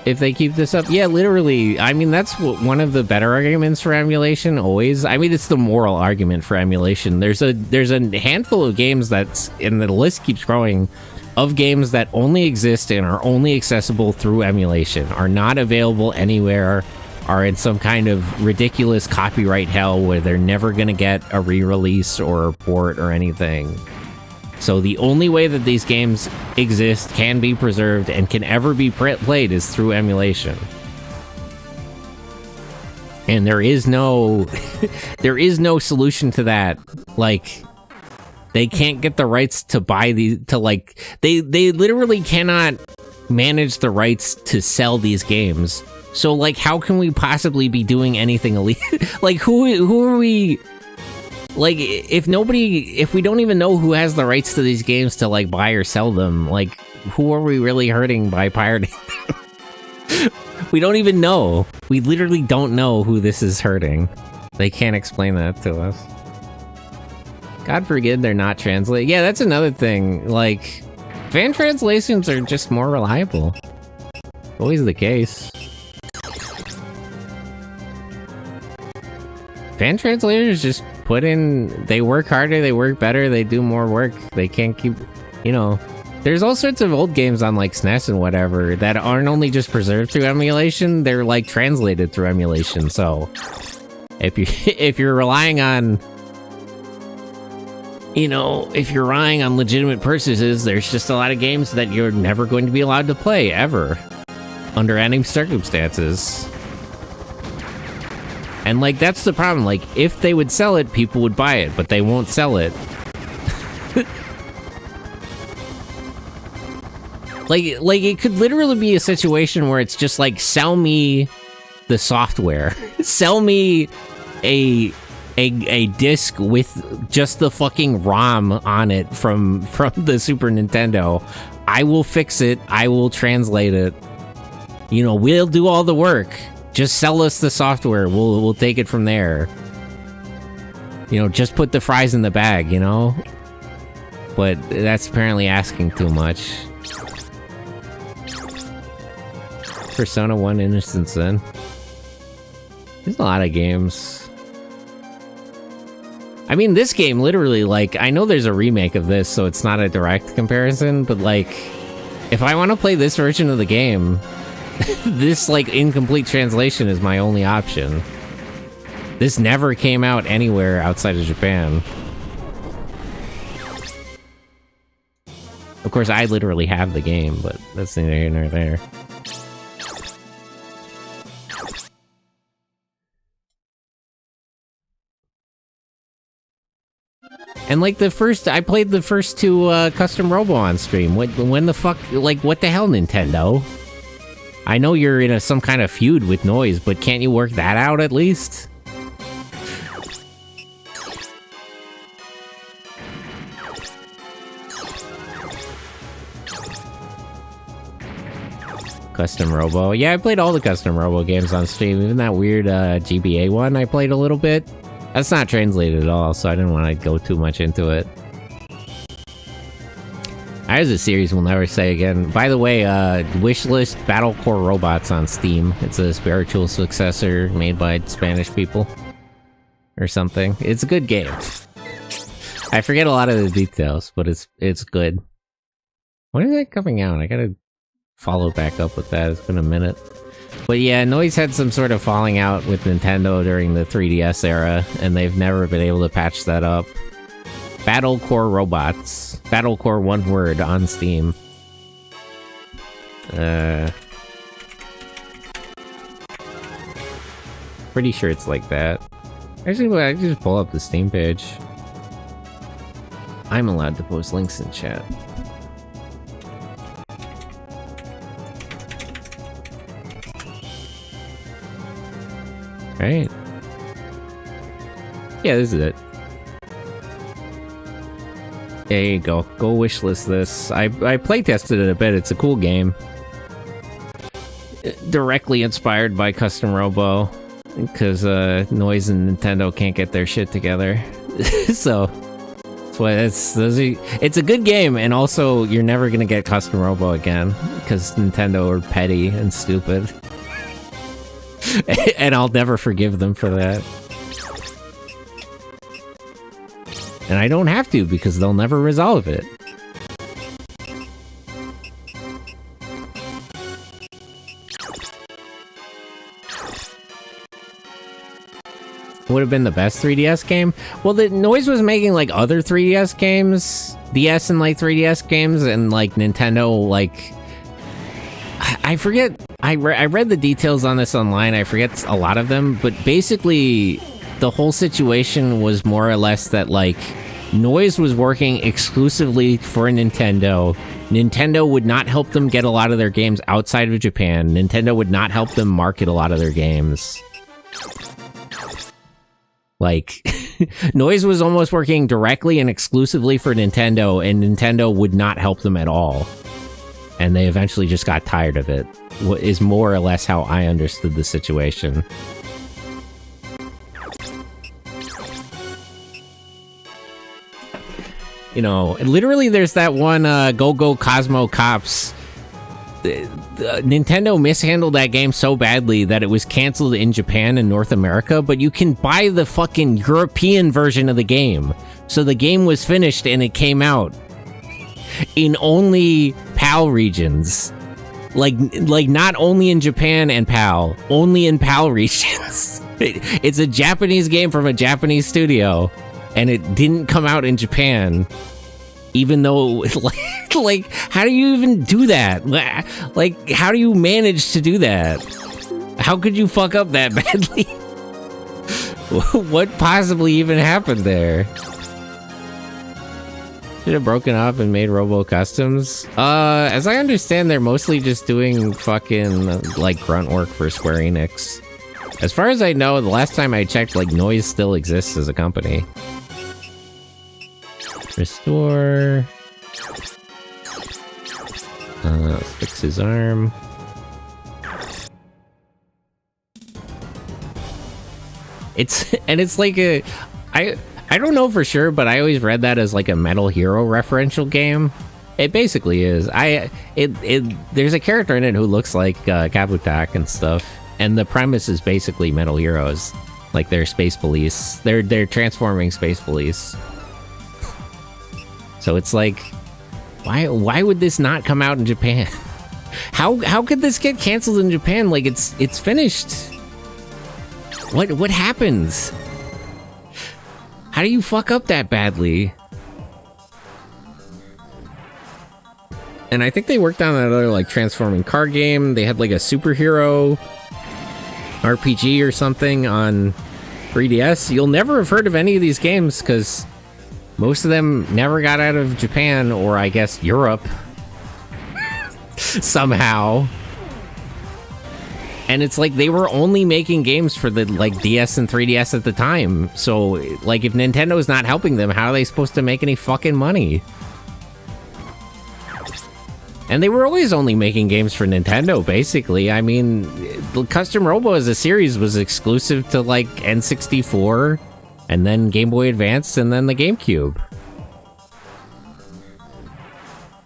if they keep this up. Yeah, literally. I mean, that's one of the better arguments for emulation, always. I mean, it's the moral argument for emulation. There's a handful of games that's, and the list keeps growing, of games that only exist and are only accessible through emulation, are not available anywhere, are in some kind of ridiculous copyright hell where they're never going to get a re-release or a port or anything. So the only way that these games exist, can be preserved, and can ever be played is through emulation. And there is no there is no solution to that. Like, they can't get the rights to buy these, to like, they literally cannot manage the rights to sell these games. So like, how can we possibly be doing anything illegal? Like, who are we? Like, if we don't even know who has the rights to these games to, like, buy or sell them, like, who are we really hurting by pirating them? We don't even know. We literally don't know who this is hurting. They can't explain that to us. God forbid they're not translated. Yeah, that's another thing. Like, fan translations are just more reliable. Always the case. Fan translators just put in, they work harder, they work better, they do more work. They can't keep, you know, there's all sorts of old games on like SNES and whatever that aren't only just preserved through emulation, they're like translated through emulation. So if you're relying on, you know, if you're relying on legitimate purchases, there's just a lot of games that you're never going to be allowed to play ever under any circumstances. And, like, that's the problem. Like, if they would sell it, people would buy it, but they won't sell it. like, it could literally be a situation where it's just like, sell me the software. Sell me a disc with just the fucking ROM on it from the Super Nintendo. I will fix it. I will translate it. You know, we'll do all the work. Just sell us the software. We'll take it from there. You know, just put the fries in the bag, you know? But that's apparently asking too much. Persona 1 Innocence then. There's a lot of games. I mean, this game literally, like, I know there's a remake of this, so it's not a direct comparison, but like, if I want to play this version of the game, this, like, incomplete translation is my only option. This never came out anywhere outside of Japan. Of course, I literally have the game, but that's neither here nor there. And like I played the first two Custom Robo on stream. When the fuck, like, what the hell, Nintendo? I know you're in some kind of feud with Noise, but can't you work that out at least? Custom Robo. Yeah, I played all the Custom Robo games on stream. Even that weird GBA one I played a little bit. That's not translated at all, so I didn't want to go too much into it. There's a series we'll never say again. By the way, Wishlist Battle Core Robots on Steam. It's a spiritual successor made by Spanish people. Or something. It's a good game. I forget a lot of the details, but it's good. When is that coming out? I gotta follow back up with that. It's been a minute. But yeah, Noise had some sort of falling out with Nintendo during the 3DS era, and they've never been able to patch that up. Battle Core Robots. Battle Core, one word, on Steam. Pretty sure it's like that. Actually, I just pull up the Steam page. I'm allowed to post links in chat. Right? Yeah, this is it. There you go. Go wishlist this. I playtested it a bit. It's a cool game. Directly inspired by Custom Robo. Because Noise and Nintendo can't get their shit together. So, that's why it's a good game, and also you're never gonna get Custom Robo again. Because Nintendo are petty and stupid. And I'll never forgive them for that. And I don't have to, because they'll never resolve it. Would have been the best 3DS game? Well, the Noise was making, like, other 3DS games. DS and, like, 3DS games, and, like, Nintendo, like... I forget... I read the details on this online. I forget a lot of them, but basically the whole situation was more or less that, like, Noise was working exclusively for Nintendo. Nintendo would not help them get a lot of their games outside of Japan. Nintendo would not help them market a lot of their games. Like, Noise was almost working directly and exclusively for Nintendo, and Nintendo would not help them at all. And they eventually just got tired of it, is more or less how I understood the situation. You know, literally there's that one Go Go Cosmo Cops. Nintendo mishandled that game so badly that it was canceled in Japan and North America, but you can buy the fucking European version of the game. So the game was finished and it came out in only PAL regions. Like not only in Japan and PAL, only in PAL regions. It's a Japanese game from a Japanese studio, and it didn't come out in Japan, even though, like, how do you even do that? Like, how do you manage to do that? How could you fuck up that badly? What possibly even happened there? Should have broken up and made Robo Customs. As I understand, they're mostly just doing fucking, like, grunt work for Square Enix. As far as I know, the last time I checked, like, Noise still exists as a company. Restore. Let's fix his arm. It's like a... I don't know for sure, but I always read that as like a Metal Hero referential game. It basically is. There's a character in it who looks like Kabutak and stuff, and the premise is basically Metal Heroes, like they're space police. They're transforming space police. So it's like, why would this not come out in Japan? How could this get canceled in Japan? Like it's finished. What happens? How do you fuck up that badly? And I think they worked on that other, like, transforming car game. They had, like, a superhero RPG or something on 3DS. You'll never have heard of any of these games, because most of them never got out of Japan, or I guess Europe. Somehow. And it's like they were only making games for the, like, DS and 3DS at the time. So, like, if Nintendo's not helping them, how are they supposed to make any fucking money? And they were always only making games for Nintendo, basically. I mean, Custom Robo as a series was exclusive to, like, N64, and then Game Boy Advance, and then the GameCube.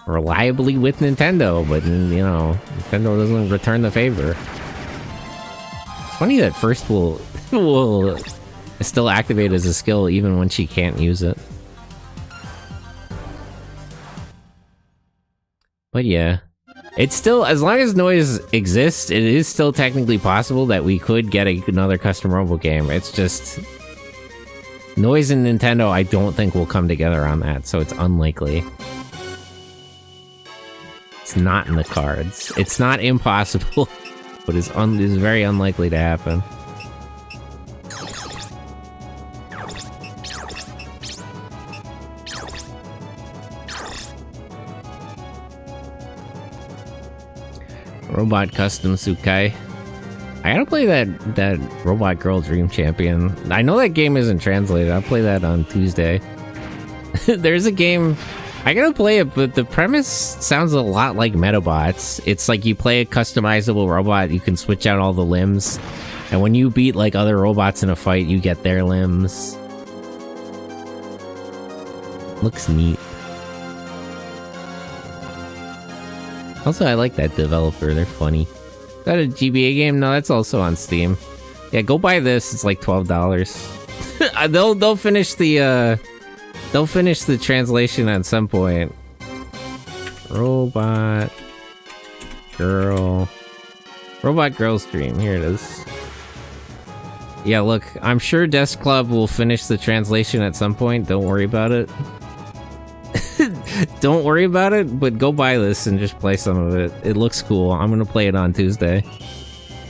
Reliably with Nintendo, but, you know, Nintendo doesn't return the favor. Funny that First will still activate as a skill even when she can't use it. But yeah, it's still, as long as Noise exists, it is still technically possible that we could get another Custom Robo game. It's just Noise and Nintendo, I don't think will come together on that, so it's unlikely. It's not in the cards. It's not impossible. But it's very unlikely to happen. Robot Custom Tsukai. I gotta play that Robot Girl Dream Champion. I know that game isn't translated. I'll play that on Tuesday. There's a game... I gotta play it, but the premise sounds a lot like Metabots. It's like you play a customizable robot, you can switch out all the limbs, and when you beat like other robots in a fight, you get their limbs. Looks neat. Also, I like that developer, they're funny. Is that a GBA game? No, that's also on Steam. Yeah, go buy this, it's like $12. They'll finish the, they'll finish the translation at some point. Robot Girl. Robot Girl's Dream. Here it is. Yeah, look, I'm sure Desk Club will finish the translation at some point. Don't worry about it. Don't worry about it, but go buy this and just play some of it. It looks cool. I'm gonna play it on Tuesday.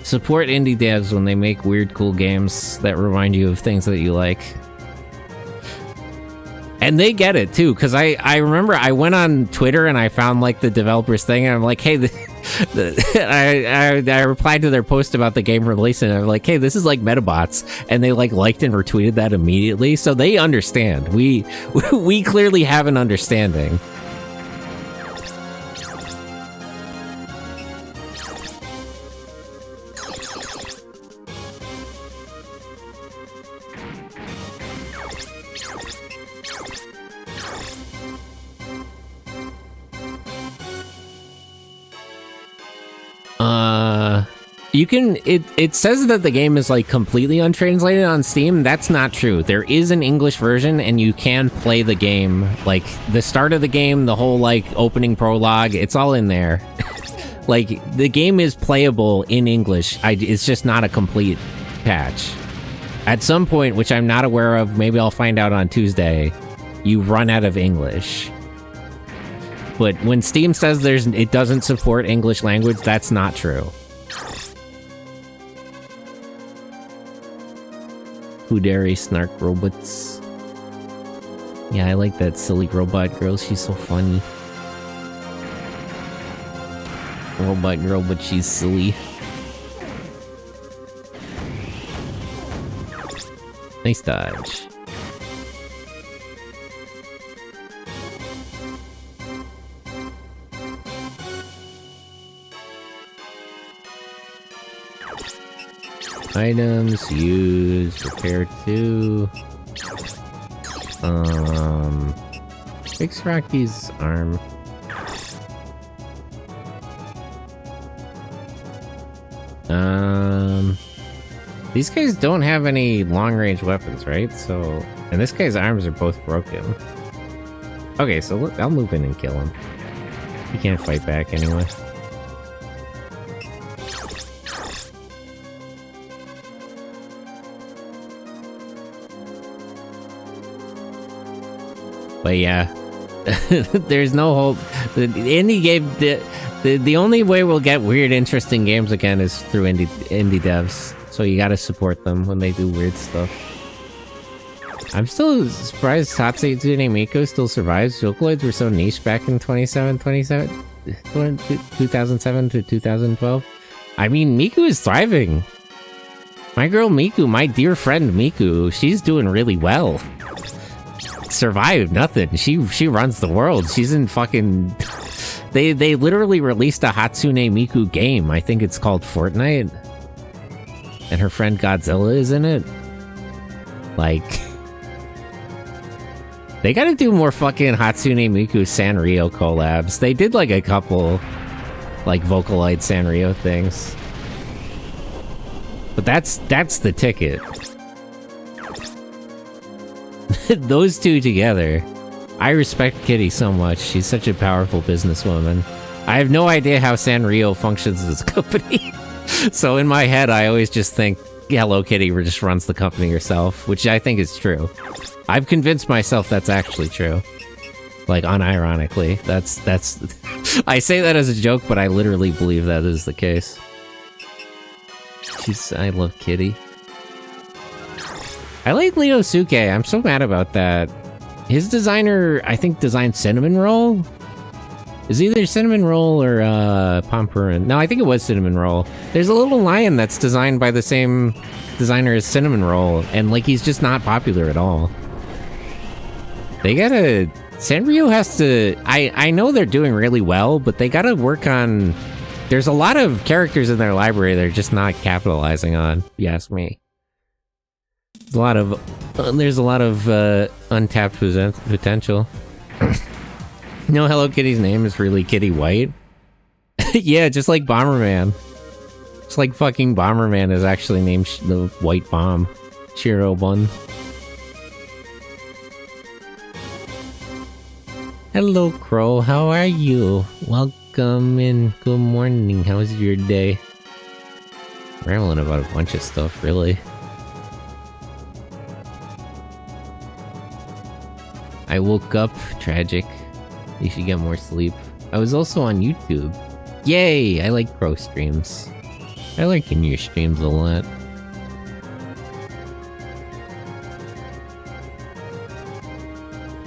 Support indie devs when they make weird, cool games that remind you of things that you like. And they get it, too, because I remember I went on Twitter and I found, like, the developers thing, and I'm like, hey, I replied to their post about the game release, and I'm like, hey, this is like Metabots, and they, like, liked and retweeted that immediately, so they understand. We clearly have an understanding. You can, it says that the game is like completely untranslated on Steam. That's not true. There is an English version and you can play the game, like the start of the game, the whole like opening prologue, it's all in there. Like the game is playable in English. It's just not a complete patch. At some point, which I'm not aware of, maybe I'll find out on Tuesday, you run out of English. But when Steam says it doesn't support English language, that's not true. Udari Snark Robots. Yeah, I like that silly robot girl. She's so funny. Robot girl, but she's silly. Nice dodge. Items, use, repair 2. Fix Rocky's arm. These guys don't have any long-range weapons, right? So, and this guy's arms are both broken. Okay, so look, I'll move in and kill him. He can't fight back anyway. But yeah, there's no hope. The indie game, the only way we'll get weird, interesting games again is through indie devs. So you gotta support them when they do weird stuff. I'm still surprised Hatsune Miku still survives. Vocaloids were so niche back in 2007 to 2012. I mean, Miku is thriving. My girl Miku, my dear friend Miku, she's doing really well. Survived nothing. She runs the world. She's in fucking... They literally released a Hatsune Miku game. I think it's called Fortnite. And her friend Godzilla is in it. Like... They gotta do more fucking Hatsune Miku Sanrio collabs. They did like a couple... like Vocaloid Sanrio things. But that's the ticket. Those two together. I respect Kitty so much. She's such a powerful businesswoman. I have no idea how Sanrio functions as a company. So in my head, I always just think Hello Kitty just runs the company herself, which I think is true. I've convinced myself that's actually true. Like, unironically. That's... I say that as a joke, but I literally believe that is the case. I love Kitty. I like Ryosuke. I'm so mad about that. His designer, I think, designed Cinnamon Roll? It's either Cinnamon Roll or Pompurin. No, I think it was Cinnamon Roll. There's a little lion that's designed by the same designer as Cinnamon Roll, and like he's just not popular at all. They gotta... Sanrio has to... I know they're doing really well, but they gotta work on... There's a lot of characters in their library they're just not capitalizing on, if you ask me. There's a lot of untapped potential. No, Hello Kitty's name is really Kitty White. Yeah, just like Bomberman. Just like fucking Bomberman is actually named the White Bomb. Shiro Bun. Hello, Crow. How are you? Welcome and good morning. How's your day? Rambling about a bunch of stuff, really. I woke up. Tragic. You should get more sleep. I was also on YouTube. Yay! I like Crow streams. I like in your streams a lot.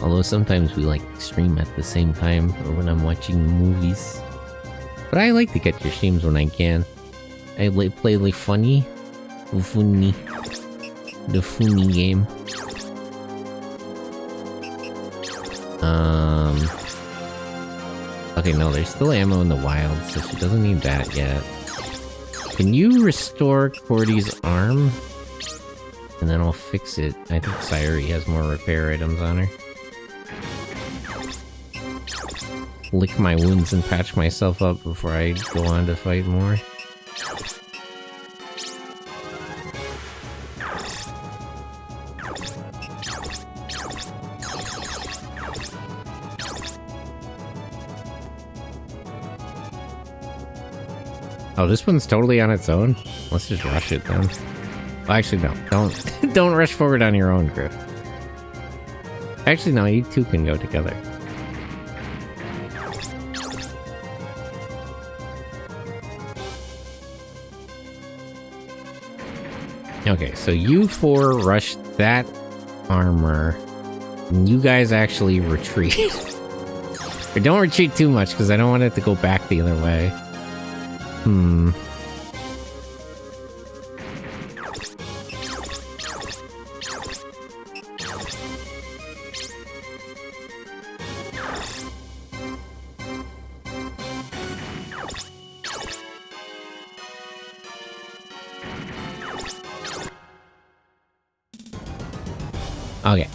Although sometimes we like stream at the same time or when I'm watching movies. But I like to get your streams when I can. I play like funny. The funny game. Okay, no, there's still ammo in the wild, so she doesn't need that yet. Can you restore Cordy's arm? And then I'll fix it. I think Sayuri has more repair items on her. Lick my wounds and patch myself up before I go on to fight more. Oh, this one's totally on its own? Let's just rush it then. Well, actually, no. Don't rush forward on your own, Griff. Actually, no, you two can go together. Okay, so you four rush that armor, and you guys actually retreat. But don't retreat too much, because I don't want it to go back the other way. Okay.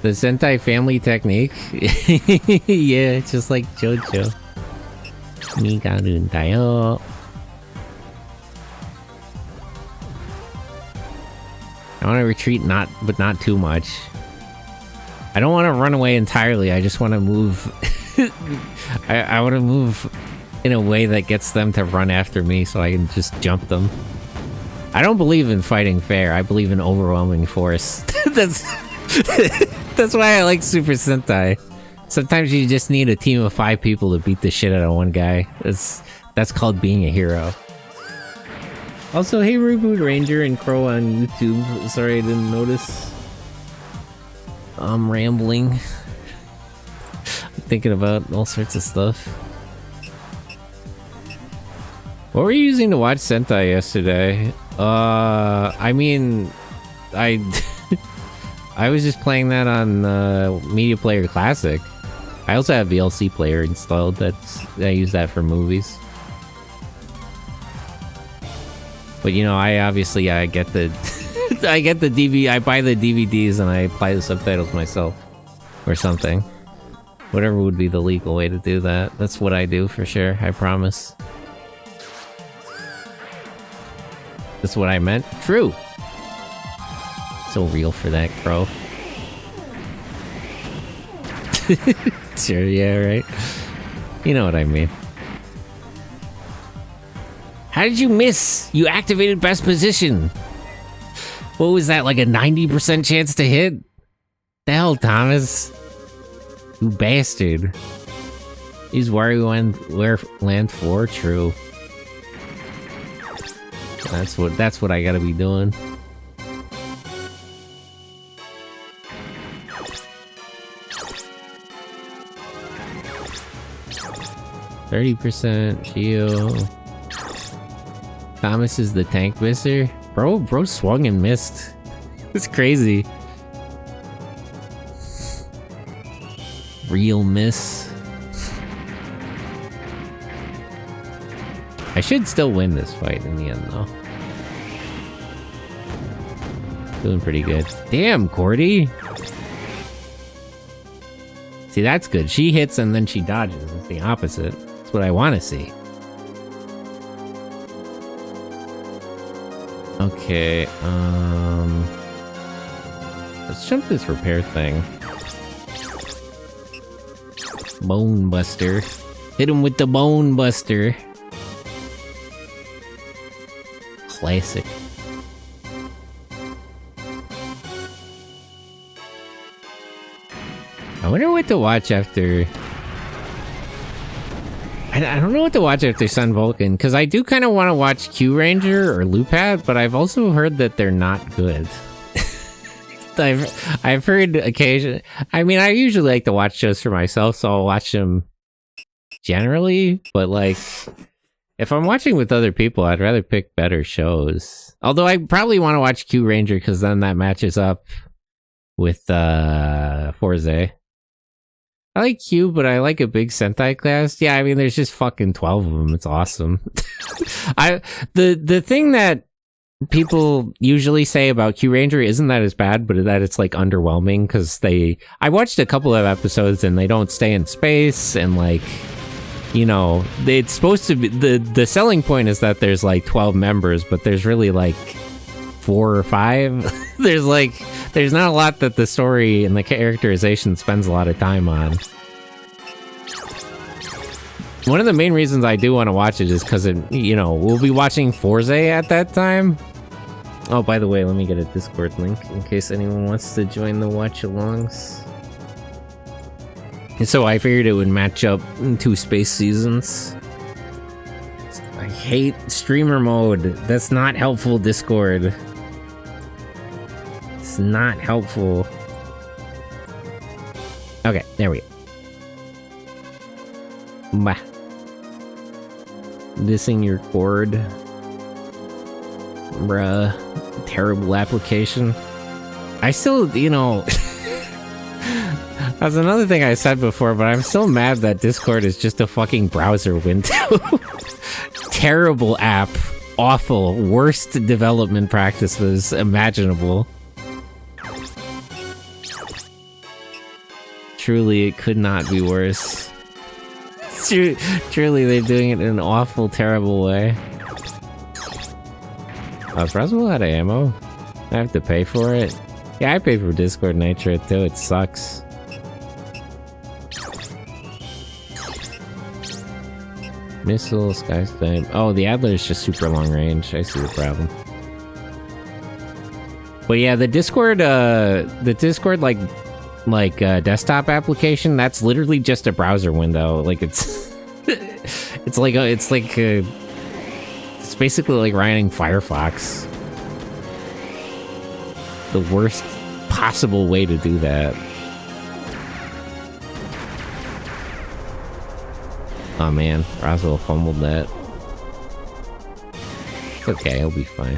The Sentai family technique? Yeah, it's just like JoJo. Migarundayo. I want to retreat, but not too much. I don't want to run away entirely. I just want to move. I want to move in a way that gets them to run after me so I can just jump them. I don't believe in fighting fair. I believe in overwhelming force. That's why I like Super Sentai. Sometimes you just need a team of 5 people to beat the shit out of one guy. That's called being a hero. Also, hey Reboot Ranger and Crow on YouTube. Sorry I didn't notice. I'm rambling. I'm thinking about all sorts of stuff. What were you using to watch Sentai yesterday? I mean, I was just playing that on Media Player Classic. I also have VLC Player installed. I use that for movies. But you know, I obviously get the I get the DVD. I buy the DVDs and I apply the subtitles myself, or something. Whatever would be the legal way to do that. That's what I do for sure. I promise. That's what I meant. True. So real for that, Crow. Sure, yeah, right. You know what I mean. How did you miss? You activated best position. What was that, like a 90% chance to hit? The hell, Thomas? You bastard. Is where land 4? True. That's what I gotta be doing. %, Geo. Thomas is the tank misser. Bro swung and missed. It's crazy. Real miss. I should still win this fight in the end, though. Doing pretty good. Damn, Cordy! See, that's good. She hits and then she dodges. It's the opposite. That's what I want to see. Okay, let's jump this repair thing. Bone Buster. Hit him with the Bone Buster. Classic. I wonder what to watch after... I don't know what to watch after Sun Vulcan, because I do kind of want to watch Q Ranger or Lupat, but I've also heard that they're not good. I've heard occasion. I mean, I usually like to watch shows for myself, so I'll watch them generally, but like, if I'm watching with other people, I'd rather pick better shows. Although I probably want to watch Q Ranger, because then that matches up with Forze. I like Q, but I like a big Sentai class. Yeah, I mean, there's just fucking 12 of them. It's awesome. The thing that people usually say about Q Ranger isn't that it's bad, but that it's like underwhelming, because I watched a couple of episodes and they don't stay in space, and like, you know, it's supposed to be, the selling point is that there's like 12 members, but there's really like 4 or 5. There's not a lot that the story and the characterization spends a lot of time on. One of the main reasons I do want to watch it is because we'll be watching Forze at that time. Oh, by the way, let me get a Discord link in case anyone wants to join the watch-alongs. And so I figured it would match up in 2 space seasons. I hate streamer mode. That's not helpful, Discord. It's not helpful. Okay, there we go. Bah. Dissing your cord. Bruh. Terrible application. I still, that's another thing I said before, but I'm still mad that Discord is just a fucking browser window. Terrible app. Awful. Worst development practices imaginable. Truly, it could not be worse. Truly, they're doing it in an awful, terrible way. Is Roswell out of ammo? I have to pay for it? Yeah, I pay for Discord Nitro too, it sucks. Missile, Skysnipe. Oh, the Adler is just super long range. I see the problem. But yeah, the Discord desktop application, that's literally just a browser window. Like it's it's basically like running Firefox. The worst possible way to do that. Oh man, Roswell fumbled that. It's okay, he'll be fine.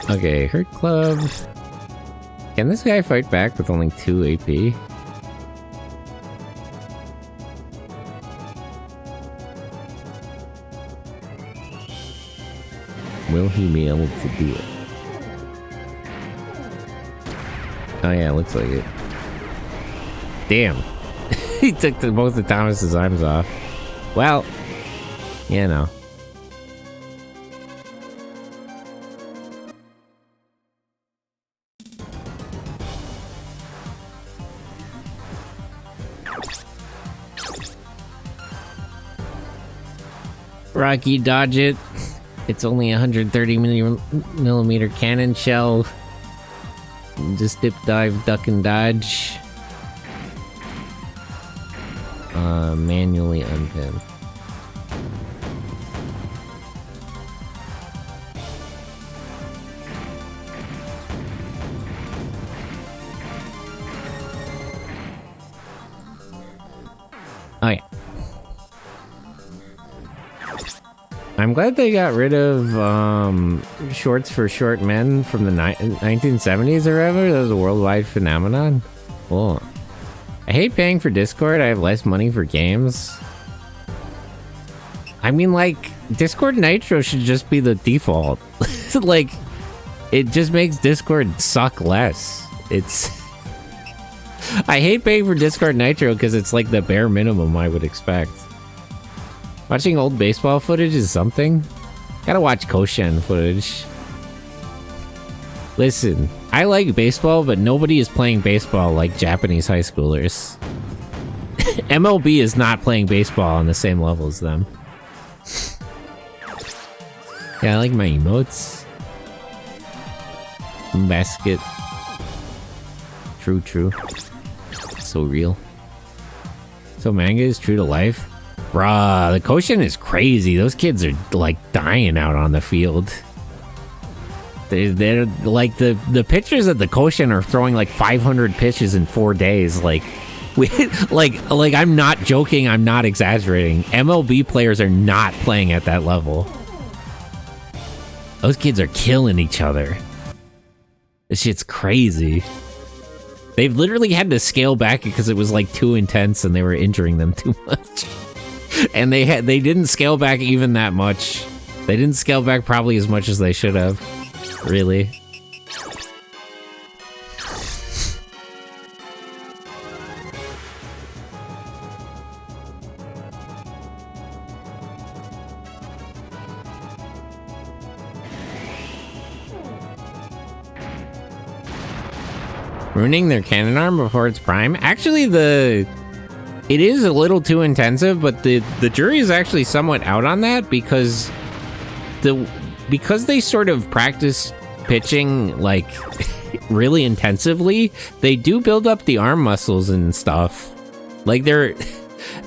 Okay, Hurt Club. Can this guy fight back with only 2 AP? Will he be able to do it? Oh yeah, looks like it. Damn. He took both of Thomas's arms off. Well, you know. Rocky, dodge it. It's only a 130 millimeter cannon shell. Just dip, dive, duck, and dodge. Manually unpin. Oh yeah. I'm glad they got rid of shorts for short men from the 1970s or whatever. That was a worldwide phenomenon. Cool. I hate paying for Discord. I have less money for games. I mean, like, Discord Nitro should just be the default. Like, it just makes Discord suck less. It's... I hate paying for Discord Nitro because it's like the bare minimum I would expect. Watching old baseball footage is something. Gotta watch Koshen footage. Listen, I like baseball, but nobody is playing baseball like Japanese high schoolers. MLB is not playing baseball on the same level as them. Yeah, I like my emotes. Basket. True, true. So real. So manga is true to life? Bruh, the Koshin is crazy. Those kids are like dying out on the field. They're like the pitchers at the Koshin are throwing like 500 pitches in 4 days. Like, like I'm not joking. I'm not exaggerating. MLB players are not playing at that level. Those kids are killing each other. This shit's crazy. They've literally had to scale back because it was like too intense and they were injuring them too much. And they didn't scale back even that much. They didn't scale back probably as much as they should have. Really. Ruining their cannon arm before its prime? Actually, it is a little too intensive, but the jury is actually somewhat out on that because they sort of practice pitching like really intensively. They do build up the arm muscles and stuff. Like there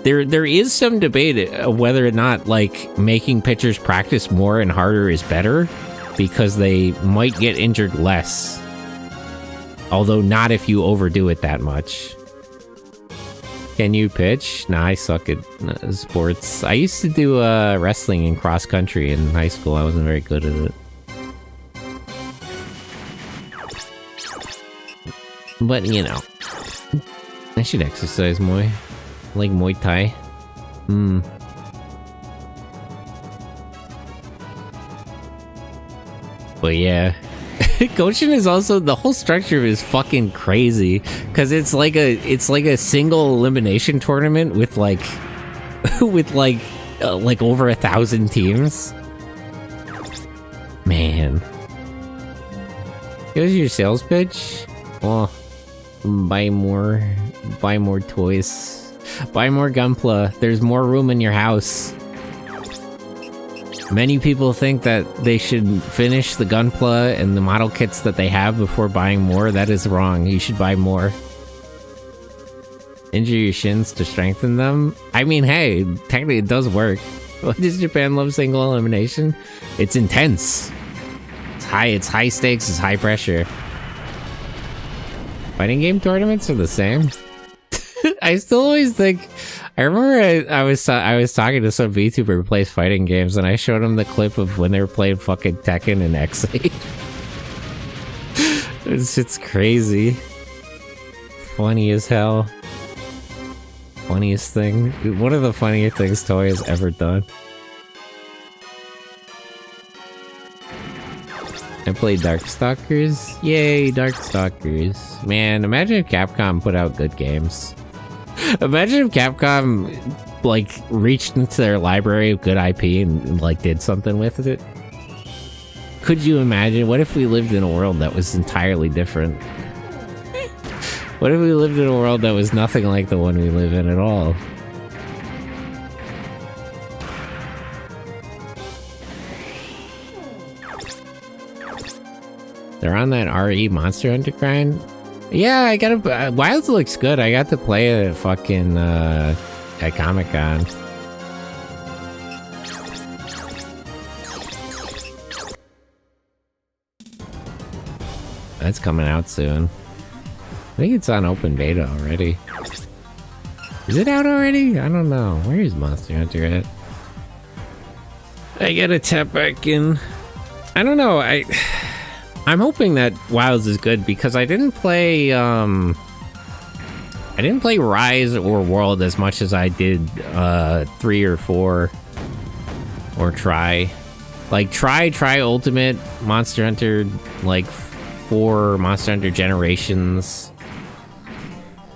is some debate of whether or not like making pitchers practice more and harder is better because they might get injured less. Although not if you overdo it that much. Can you pitch? Nah, I suck at sports. I used to do wrestling and cross country in high school. I wasn't very good at it. But, you know. I should exercise more. Like Muay Thai. But yeah. Goshen is also, the whole structure is fucking crazy because it's like a single elimination tournament with like like over 1,000 teams. Man, here's your sales pitch. Oh, buy more toys, buy more Gunpla. There's more room in your house. Many people think that they should finish the Gunpla and the model kits that they have before buying more. That is wrong. You should buy more. Injure your shins to strengthen them. I mean, hey, technically it does work. What does Japan love single elimination? It's intense. It's high stakes, it's high pressure. Fighting game tournaments are the same. I still always think, I remember I was talking to some VTuber who plays fighting games, and I showed him the clip of when they were playing fucking Tekken and X8. It's crazy. Funny as hell. Funniest thing. One of the funniest things Toei has ever done. I played Darkstalkers. Yay, Darkstalkers. Man, imagine if Capcom put out good games. Imagine if Capcom, like, reached into their library of good IP and like, did something with it. Could you imagine? What if we lived in a world that was entirely different? What if we lived in a world that was nothing like the one we live in at all? They're on that RE Monster Hunter grind? Yeah, I gotta... Wilds looks good. I got to play it at fucking... at Comic-Con. That's coming out soon. I think it's on open beta already. Is it out already? I don't know. Where is Monster Hunter at? I gotta tap back in. I don't know. I'm hoping that Wilds is good because I didn't play Rise or World as much as I did 3 or 4 or Try. Like Try Ultimate, Monster Hunter, like 4 Monster Hunter Generations.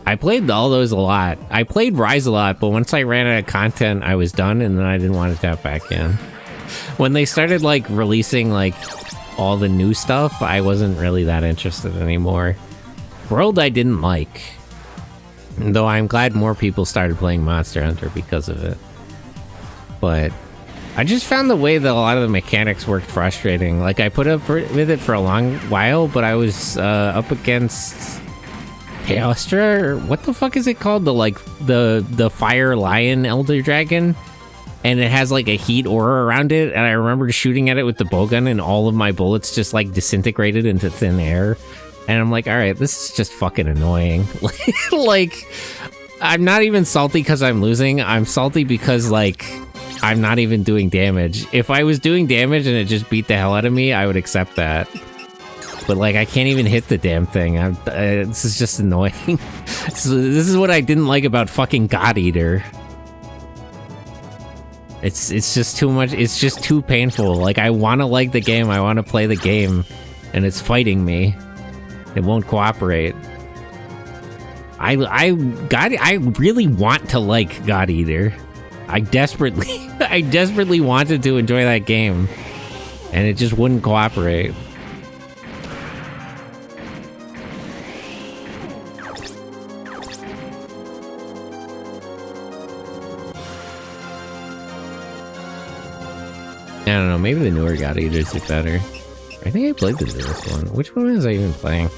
I played all those a lot. I played Rise a lot, but once I ran out of content, I was done, and then I didn't want to tap back in. When they started like releasing like all the new stuff, I wasn't really that interested anymore. World I didn't like, though I'm glad more people started playing Monster Hunter because of it. But I just found the way that a lot of the mechanics worked frustrating. Like I put up with it for a long while, but I was up against Teostra, or what the fuck is it called? The Fire Lion Elder Dragon, and it has like a heat aura around it, and I remember shooting at it with the bowgun and all of my bullets just like disintegrated into thin air, and I'm like, all right, this is just fucking annoying. Like, I'm not even salty because I'm losing, I'm salty because like I'm not even doing damage. If I was doing damage and it just beat the hell out of me, I would accept that. But like, I can't even hit the damn thing. This is just annoying. So this is what I didn't like about fucking God Eater. It's just too much. It's just too painful. Like, I want to like the game. I want to play the game, and it's fighting me. It won't cooperate. I really want to like God Eater. I desperately wanted to enjoy that game, and it just wouldn't cooperate. I don't know, maybe the newer God Eaters are better. I think I played the newest one. Which one was I even playing?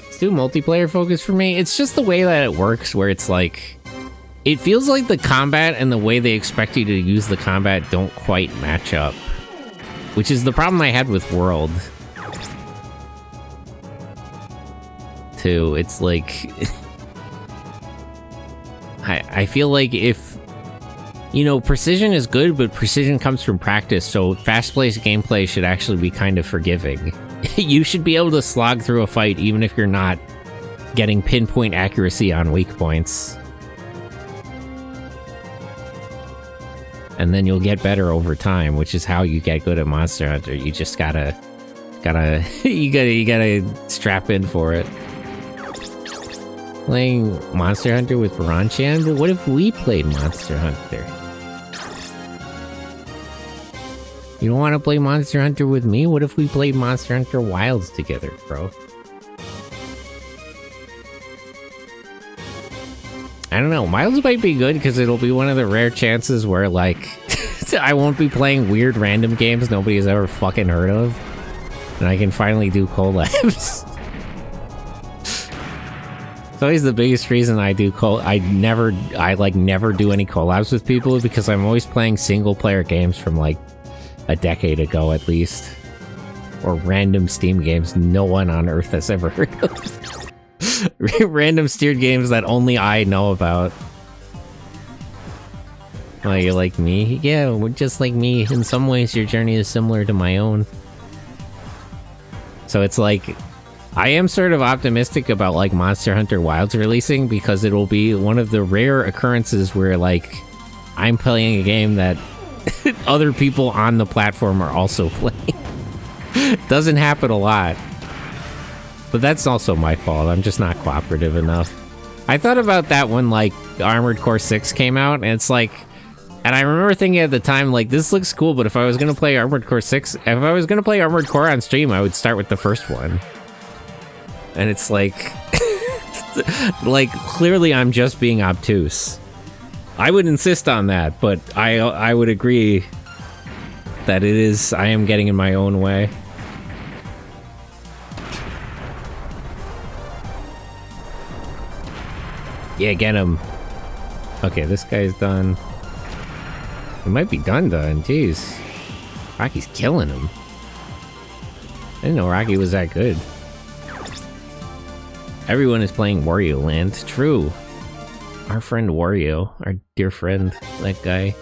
It's too multiplayer focused for me. It's just the way that it works, where it's like... It feels like the combat and the way they expect you to use the combat don't quite match up. Which is the problem I had with World. Too. It's like... I feel like if... You know, precision is good, but precision comes from practice, so fast-paced gameplay should actually be kind of forgiving. You should be able to slog through a fight even if you're not getting pinpoint accuracy on weak points. and then you'll get better over time, which is how you get good at Monster Hunter. You just gotta you gotta strap in for it. Playing Monster Hunter with Baranchan, but what if we played Monster Hunter? You don't want to play Monster Hunter with me? What if we played Monster Hunter Wilds together, bro? I don't know. Wilds might be good because it'll be one of the rare chances where, like, I won't be playing weird random games nobody has ever fucking heard of. And I can finally do collabs. It's always the biggest reason I do I never do any collabs with people, because I'm always playing single player games from like a decade ago at least, or random Steam games no one on earth has ever heard of. Random steered games that only I know about. Oh, you're like me? Yeah, we're just like me. In some ways your journey is similar to my own. So it's like, I am sort of optimistic about like Monster Hunter Wilds releasing, because it'll be one of the rare occurrences where like I'm playing a game that other people on the platform are also playing. Doesn't happen a lot. But that's also my fault. I'm just not cooperative enough. I thought about that when like Armored Core 6 came out, and it's like, and I remember thinking at the time, like, this looks cool, but if I was gonna play Armored Core 6, if I was gonna play Armored Core on stream, I would start with the first one. And it's like, like, clearly I'm just being obtuse. I would insist on that, but I would agree that I am getting in my own way. Yeah, get him. Okay, this guy's done. He might be done, jeez. Rocky's killing him. I didn't know Rocky was that good. Everyone is playing Wario Land. True. Our friend Wario, our dear friend, that guy.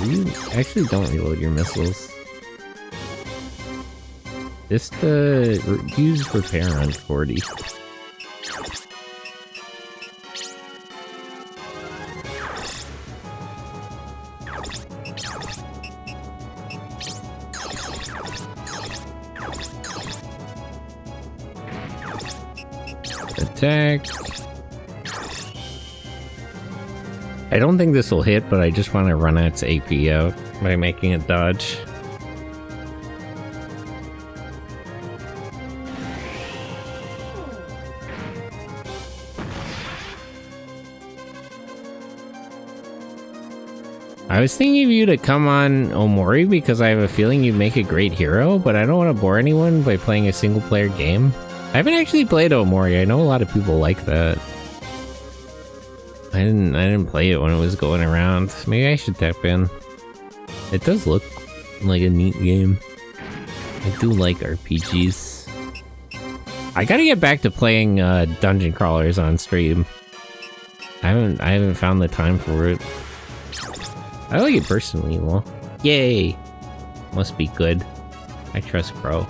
You actually don't reload your missiles. Just use repair on 40. Attack. I don't think this will hit, but I just want to run its AP out by making it dodge. I was thinking of you to come on Omori because I have a feeling you'd make a great hero, but I don't want to bore anyone by playing a single player game. I haven't actually played Omori. I know a lot of people like that. I didn't play it when it was going around. Maybe I should tap in. It does look like a neat game. I do like RPGs. I gotta get back to playing dungeon crawlers on stream. I haven't found the time for it. I like it personally, well. Yay! Must be good. I trust Pro.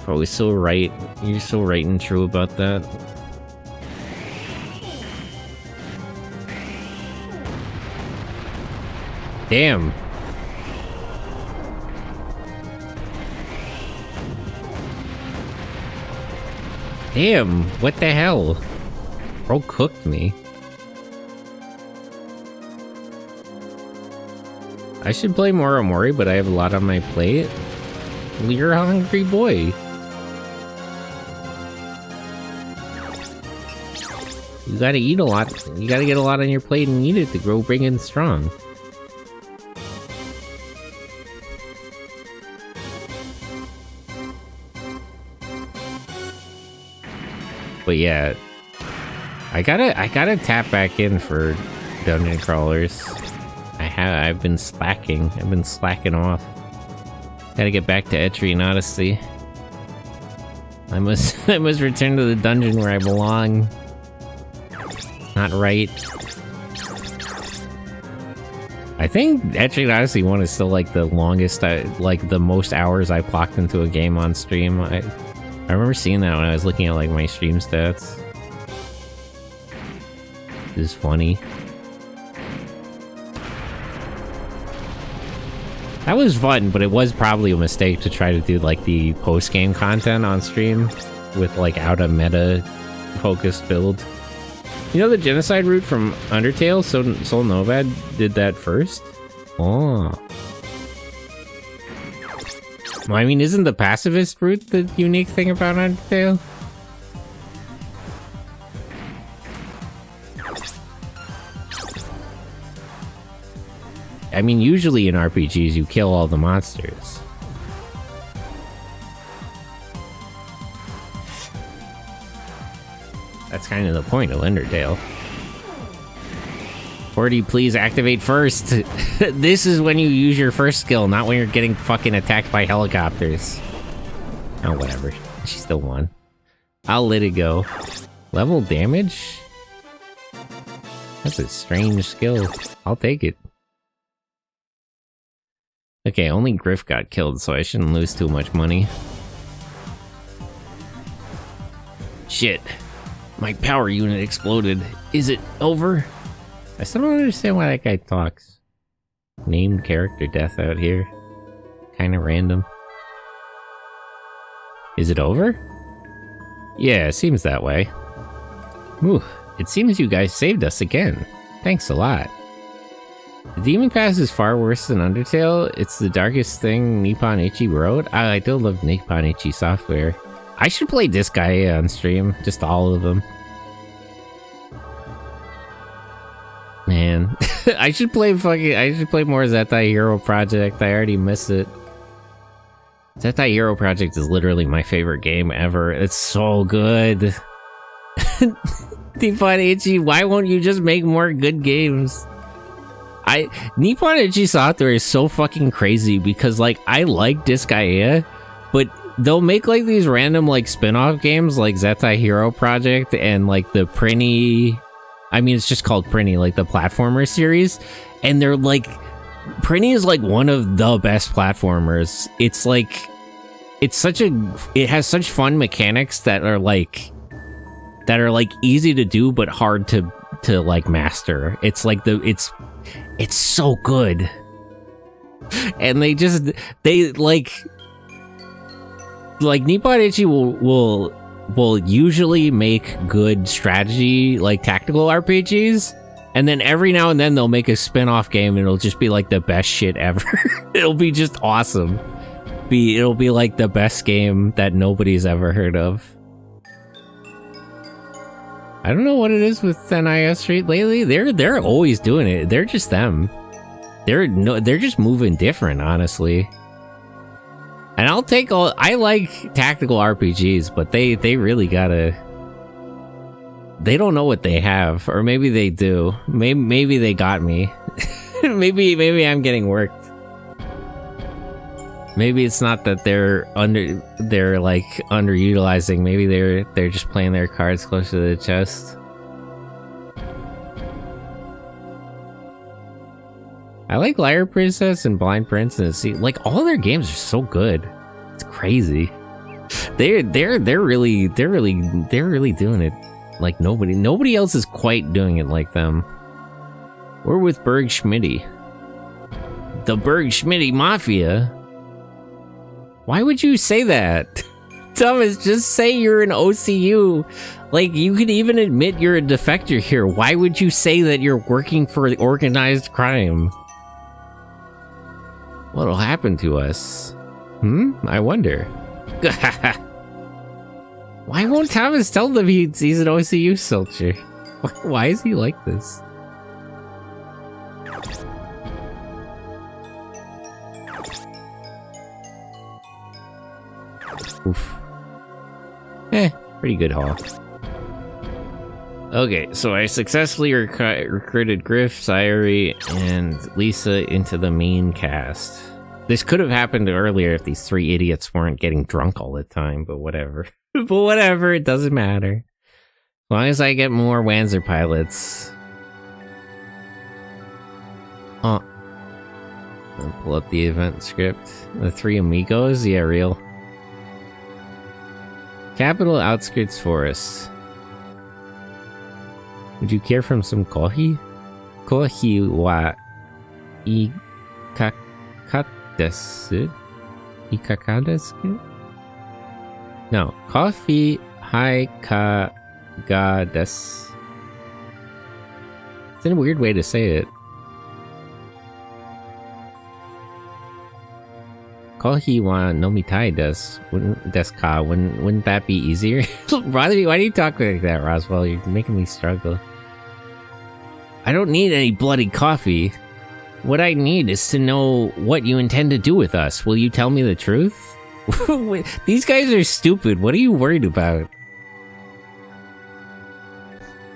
Pro is so right. You're so right and true about that. Damn. Damn, what the hell? Bro cooked me. I should play more Omori, but I have a lot on my plate. You're a hungry boy. You gotta eat a lot. You gotta get a lot on your plate and eat it to grow big and strong. But yeah, I gotta tap back in for dungeon crawlers. I've been slacking. I've been slacking off. Gotta get back to Etrian Odyssey. I must return to the dungeon where I belong. Not right. I think Etrian Odyssey 1 is still like the longest, like the most hours I clocked into a game on stream. I remember seeing that when I was looking at like my stream stats. is funny. That was fun, but it was probably a mistake to try to do like the post-game content on stream with like out a meta focused build. You know the genocide route from Undertale? Soul Nomad did that first? Oh. Well, I mean, isn't the pacifist route the unique thing about Undertale? I mean, usually in RPGs, you kill all the monsters. That's kind of the point of Undertale. 40, please activate first. This is when you use your first skill, not when you're getting fucking attacked by helicopters. Oh, whatever. She still won. I'll let it go. Level damage? That's a strange skill. I'll take it. Okay, only Griff got killed, so I shouldn't lose too much money. Shit. My power unit exploded. Is it over? I still don't understand why that guy talks. Named character death out here. Kinda random. Is it over? Yeah, it seems that way. Ooh, it seems you guys saved us again. Thanks a lot. The Demon Pass is far worse than Undertale. It's the darkest thing Nippon Ichi wrote. I do love Nippon Ichi software. I should play this guy on stream. Just all of them. Man. I should play more Zettai Hero Project. I already miss it. Zettai Hero Project is literally my favorite game ever. It's so good. Nippon Ichi, why won't you just make more good games? Nippon Ichi software is so fucking crazy because, like, I like Disgaea, but they'll make, like, these random, like, spin-off games like Zettai Hero Project and, like, the Prinny... I mean, it's just called Prinny, like, the platformer series, and they're, like... Prinny is, like, one of the best platformers. It's, like... It has such fun mechanics that are, like... easy to do, but hard to like, master. It's, like, It's so good. And they like Nippon Ichi will usually make good strategy, like tactical RPGs, and then every now and then they'll make a spin-off game and it'll just be like the best shit ever. It'll be just awesome. It'll be like the best game that nobody's ever heard of. I don't know what it is with NIS Street lately. They're always doing it. They're just them. They're just moving different, honestly. And I'll take all. I like tactical RPGs, but they really gotta. They don't know what they have, or maybe they do. Maybe they got me. maybe I'm getting worked. Maybe it's not that they're like underutilizing. Maybe they're just playing their cards close to the chest. I like Liar Princess and Blind Princess. Like, all their games are so good. It's crazy. They're really doing it. Like nobody else is quite doing it like them. We're with Berg Schmitty. The Berg Schmitty Mafia. Why would you say that? Thomas, just say you're an OCU. Like, you could even admit you're a defector here. Why would you say that you're working for organized crime? What'll happen to us? I wonder. Why won't Thomas tell them he's an OCU soldier? Why is he like this? Oof. Pretty good haul. Okay, so I successfully recruited Griff, Sayuri, and Lisa into the main cast. This could have happened earlier if these three idiots weren't getting drunk all the time, but whatever. But whatever, it doesn't matter. As long as I get more Wanzer pilots. Oh. I'll pull up the event script. The three amigos? Yeah, real. Capital Outskirts Forest. Would you care for some coffee? Coffee wa ikaka desu? Ikaka desu? No, coffee haika ga desu. It's a weird way to say it. Kohi wa nomitai desu. Wouldn't that be easier? Why do you talk like that, Roswell? You're making me struggle. I don't need any bloody coffee. What I need is to know what you intend to do with us. Will you tell me the truth? These guys are stupid. What are you worried about?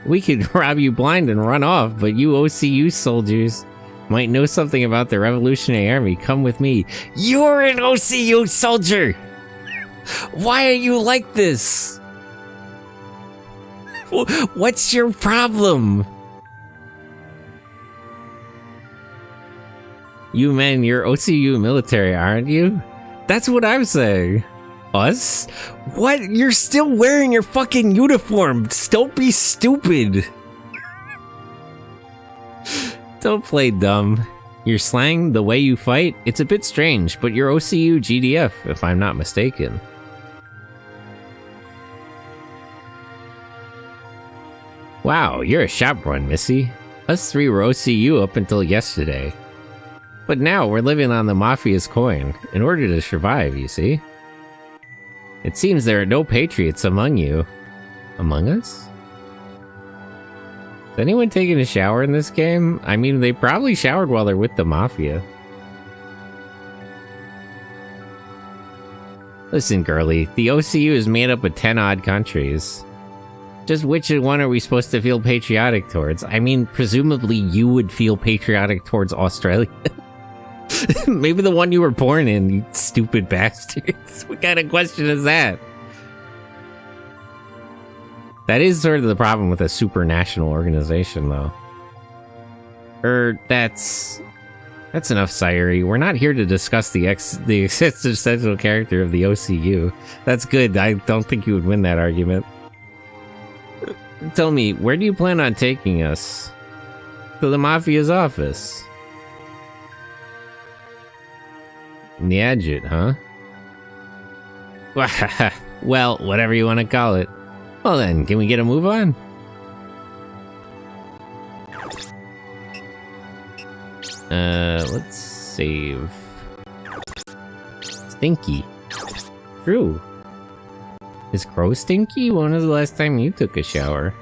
We could rob you blind and run off, but you OCU soldiers might know something about the Revolutionary Army. Come with me. You're an OCU soldier! Why are you like this? What's your problem? You men, you're OCU military, aren't you? That's what I'm saying. Us? What? You're still wearing your fucking uniform. Don't be stupid. Don't play dumb. Your slang, the way you fight, it's a bit strange, but you're OCU GDF, if I'm not mistaken. Wow, you're a sharp one, Missy. Us three were OCU up until yesterday. But now we're living on the Mafia's coin, in order to survive, you see? It seems there are no patriots among you. Among us? Is anyone taking a shower in this game? I mean, they probably showered while they're with the Mafia. Listen, girlie, the OCU is made up of 10-odd countries. Just which one are we supposed to feel patriotic towards? I mean, presumably you would feel patriotic towards Australia. Maybe the one you were born in, you stupid bastards. What kind of question is that? That is sort of the problem with a supranational organization, though. That's enough, Sayuri. We're not here to discuss the existential character of the OCU. That's good. I don't think you would win that argument. Tell me, where do you plan on taking us? To the Mafia's office. Nyadjit, huh? Well, whatever you want to call it. Well then, can we get a move on? Let's save. Stinky. True. Is Crow stinky? When was the last time you took a shower?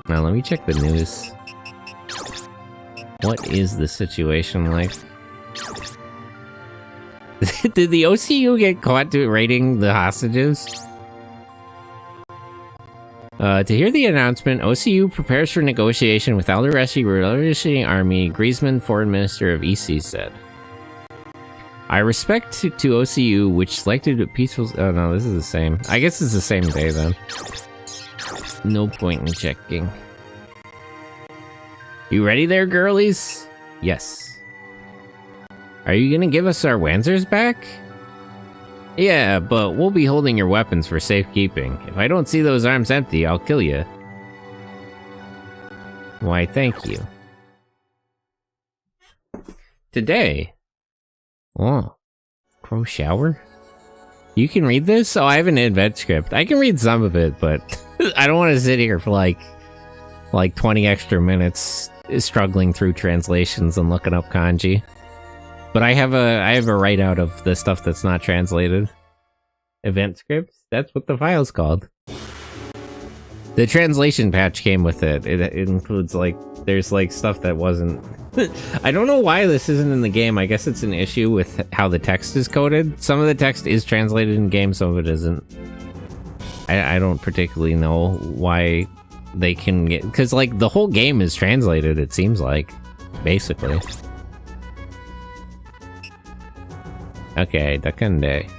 Now let me check the news. What is the situation like? Did the OCU get caught raiding the hostages? To hear the announcement, OCU prepares for negotiation with Aldareshi Revolutionary Army, Griezmann, Foreign Minister of EC said. I respect to OCU, which selected a peaceful... Oh no, this is the same. I guess it's the same day then. No point in checking. You ready there, girlies? Yes. Are you gonna give us our Wanzers back? Yeah, but we'll be holding your weapons for safekeeping. If I don't see those arms empty, I'll kill you. Why, thank you. Today? Oh. Crow shower? You can read this? Oh, I have an event script. I can read some of it, but I don't want to sit here for like 20 extra minutes struggling through translations and looking up kanji. But I have a write-out of the stuff that's not translated. Event scripts? That's what the file's called. The translation patch came with it. It includes, like, there's, like, stuff that wasn't... I don't know why this isn't in the game. I guess it's an issue with how the text is coded. Some of the text is translated in game, some of it isn't. I don't particularly know why they can get... Because, like, the whole game is translated, it seems like. Basically. Okay, Dakande.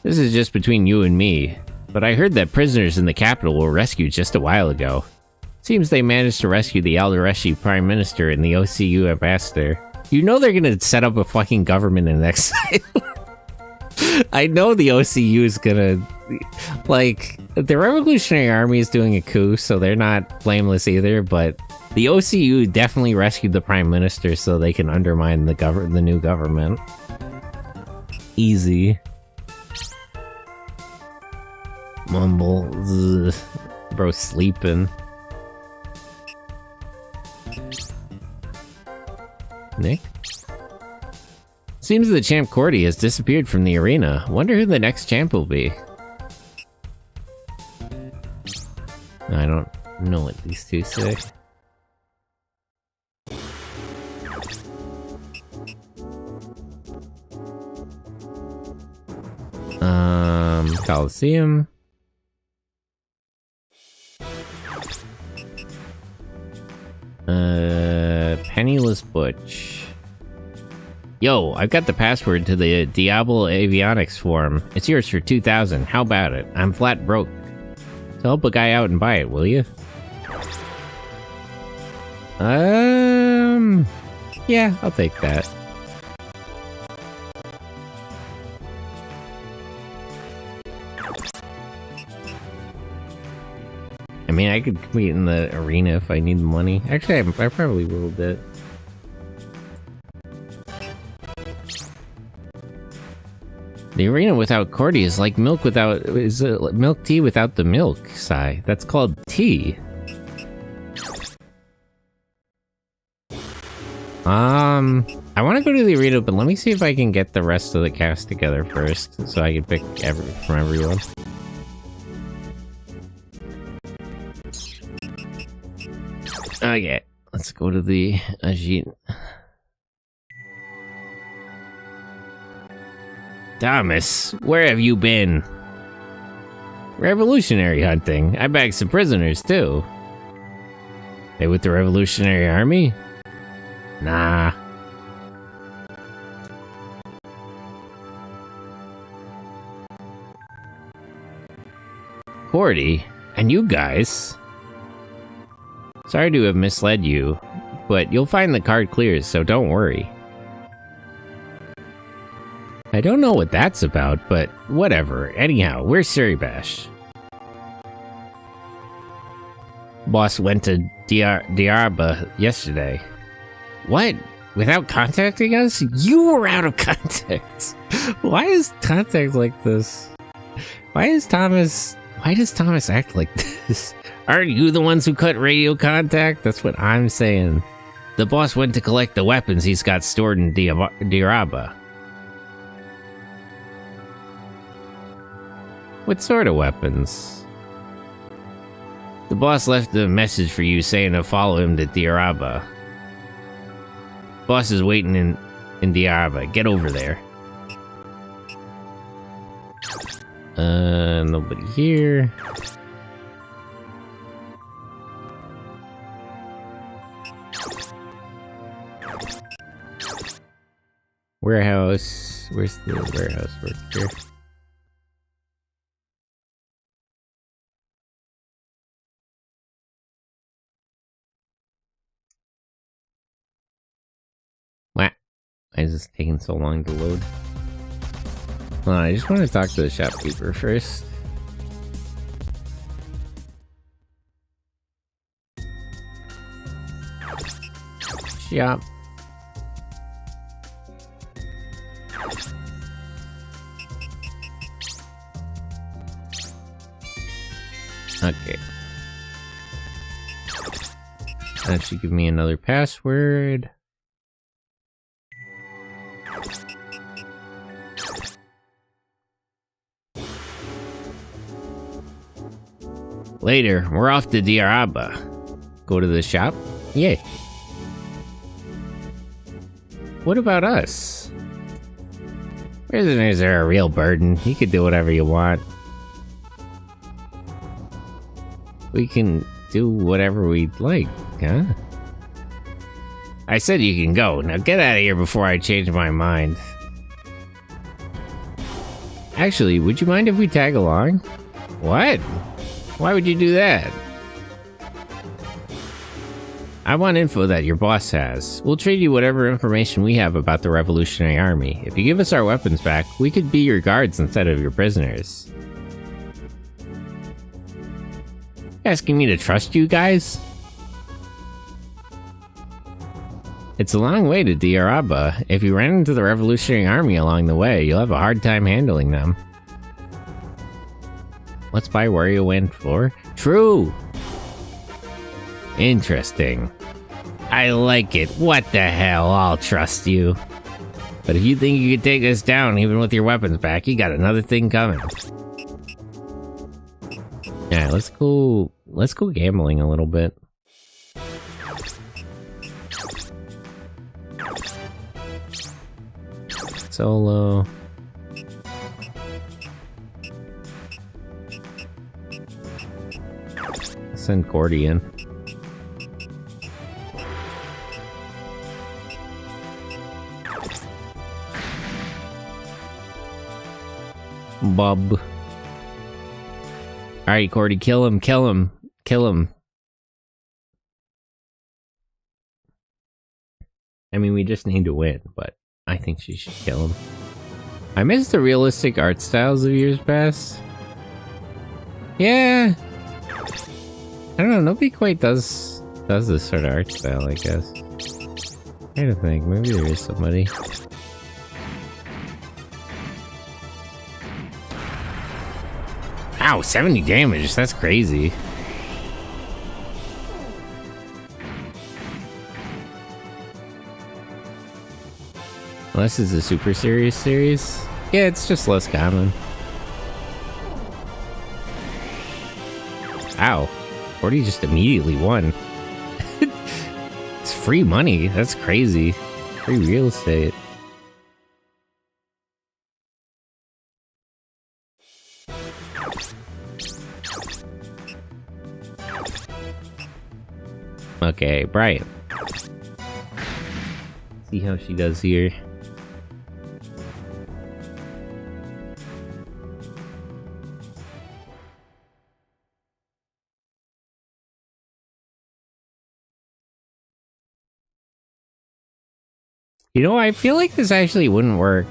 This is just between you and me, but I heard that prisoners in the capital were rescued just a while ago. Seems they managed to rescue the Aldareshi Prime Minister and the OCU Ambassador. You know they're gonna set up a fucking government in exile. I know the OCU is gonna... Like, the Revolutionary Army is doing a coup, so they're not blameless either, but the OCU definitely rescued the Prime Minister so they can undermine the new government. Easy. Mumble. Ugh. Bro sleeping. Nick? Seems the champ Cordy has disappeared from the arena. Wonder who the next champ will be. I don't know what these two say. Coliseum. Penniless Butch. Yo, I've got the password to the Diablo Avionics forum. It's yours for 2,000. How about it? I'm flat broke. So help a guy out and buy it, will you? Yeah, I'll take that. I mean, I could compete in the arena if I need the money. Actually, I probably will a bit. The arena without Cordy is like milk without... is milk tea without the milk, Sigh. That's called tea. I want to go to the arena, but let me see if I can get the rest of the cast together first, so I can pick from everyone. Okay, let's go to the Ajit. Thomas, where have you been? Revolutionary hunting. I bagged some prisoners, too. They with the Revolutionary Army? Nah. Cordy, and you guys. Sorry to have misled you, but you'll find the card clears, so don't worry. I don't know what that's about, but whatever. Anyhow, where's Suribash? Boss went to Diarba yesterday. What? Without contacting us? You were out of contact. Why is contact like this? Why does Thomas act like this? Aren't you the ones who cut radio contact? That's what I'm saying. The boss went to collect the weapons he's got stored in Diaraba. What sort of weapons? The boss left a message for you saying to follow him to Diaraba. Boss is waiting in Diaraba. Get over there. Nobody here. Warehouse. Where's the warehouse worker? What? Why is this taking so long to load? Hold on, I just want to talk to the shopkeeper first. Shop. Okay. That should give me another password. Later, we're off to Diaraba. Go to the shop? Yay. What about us? Prisoners are a real burden. You can do whatever you want. We can do whatever we'd like, huh? I said you can go. Now get out of here before I change my mind. Actually, would you mind if we tag along? What? Why would you do that? I want info that your boss has. We'll trade you whatever information we have about the Revolutionary Army. If you give us our weapons back, we could be your guards instead of your prisoners. Asking me to trust you guys? It's a long way to Diaraba. If you ran into the Revolutionary Army along the way, you'll have a hard time handling them. Let's buy WarioWare 4? True! Interesting. I like it. What the hell? I'll trust you. But if you think you can take us down even with your weapons back, you got another thing coming. Yeah, let's go gambling a little bit. Solo. Send Cordy in. Bob. Alright, Cordy, kill him, kill him, kill him. I mean, we just need to win, but I think she should kill him. I miss the realistic art styles of years past. Yeah. I don't know, nobody quite does this sort of art style, I guess. I don't think, maybe there is somebody. Ow, 70 damage, that's crazy. Unless it's a super serious series. Yeah, it's just less common. Ow. 40 just immediately won. It's free money. That's crazy. Free real estate. Okay, Brian. See how she does here. You know, I feel like this actually wouldn't work.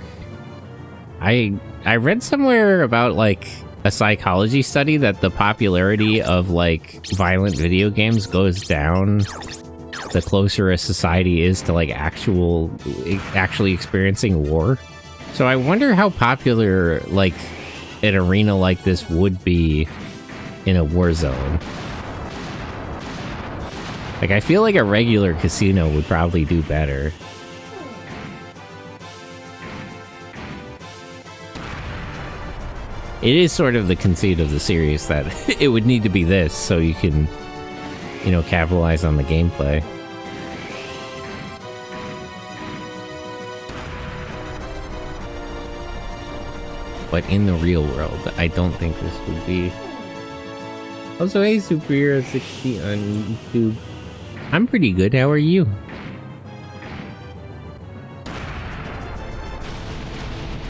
I read somewhere about, like, a psychology study that the popularity of, like, violent video games goes down the closer a society is to, like, actually experiencing war. So I wonder how popular, like, an arena like this would be in a war zone. Like, I feel like a regular casino would probably do better. It is sort of the conceit of the series that it would need to be this so you can, you know, capitalize on the gameplay. But in the real world, I don't think this would be. Also, hey, Superhero 60 on YouTube. I'm pretty good, how are you?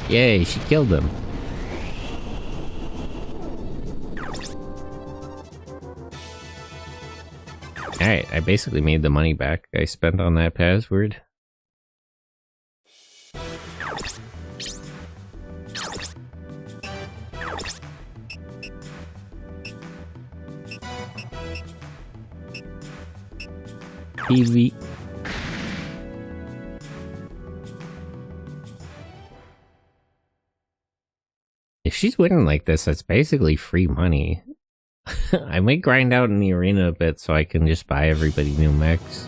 Yay, she killed him. Alright, I basically made the money back I spent on that password. TV. If she's winning like this, that's basically free money. I might grind out in the arena a bit so I can just buy everybody new mechs.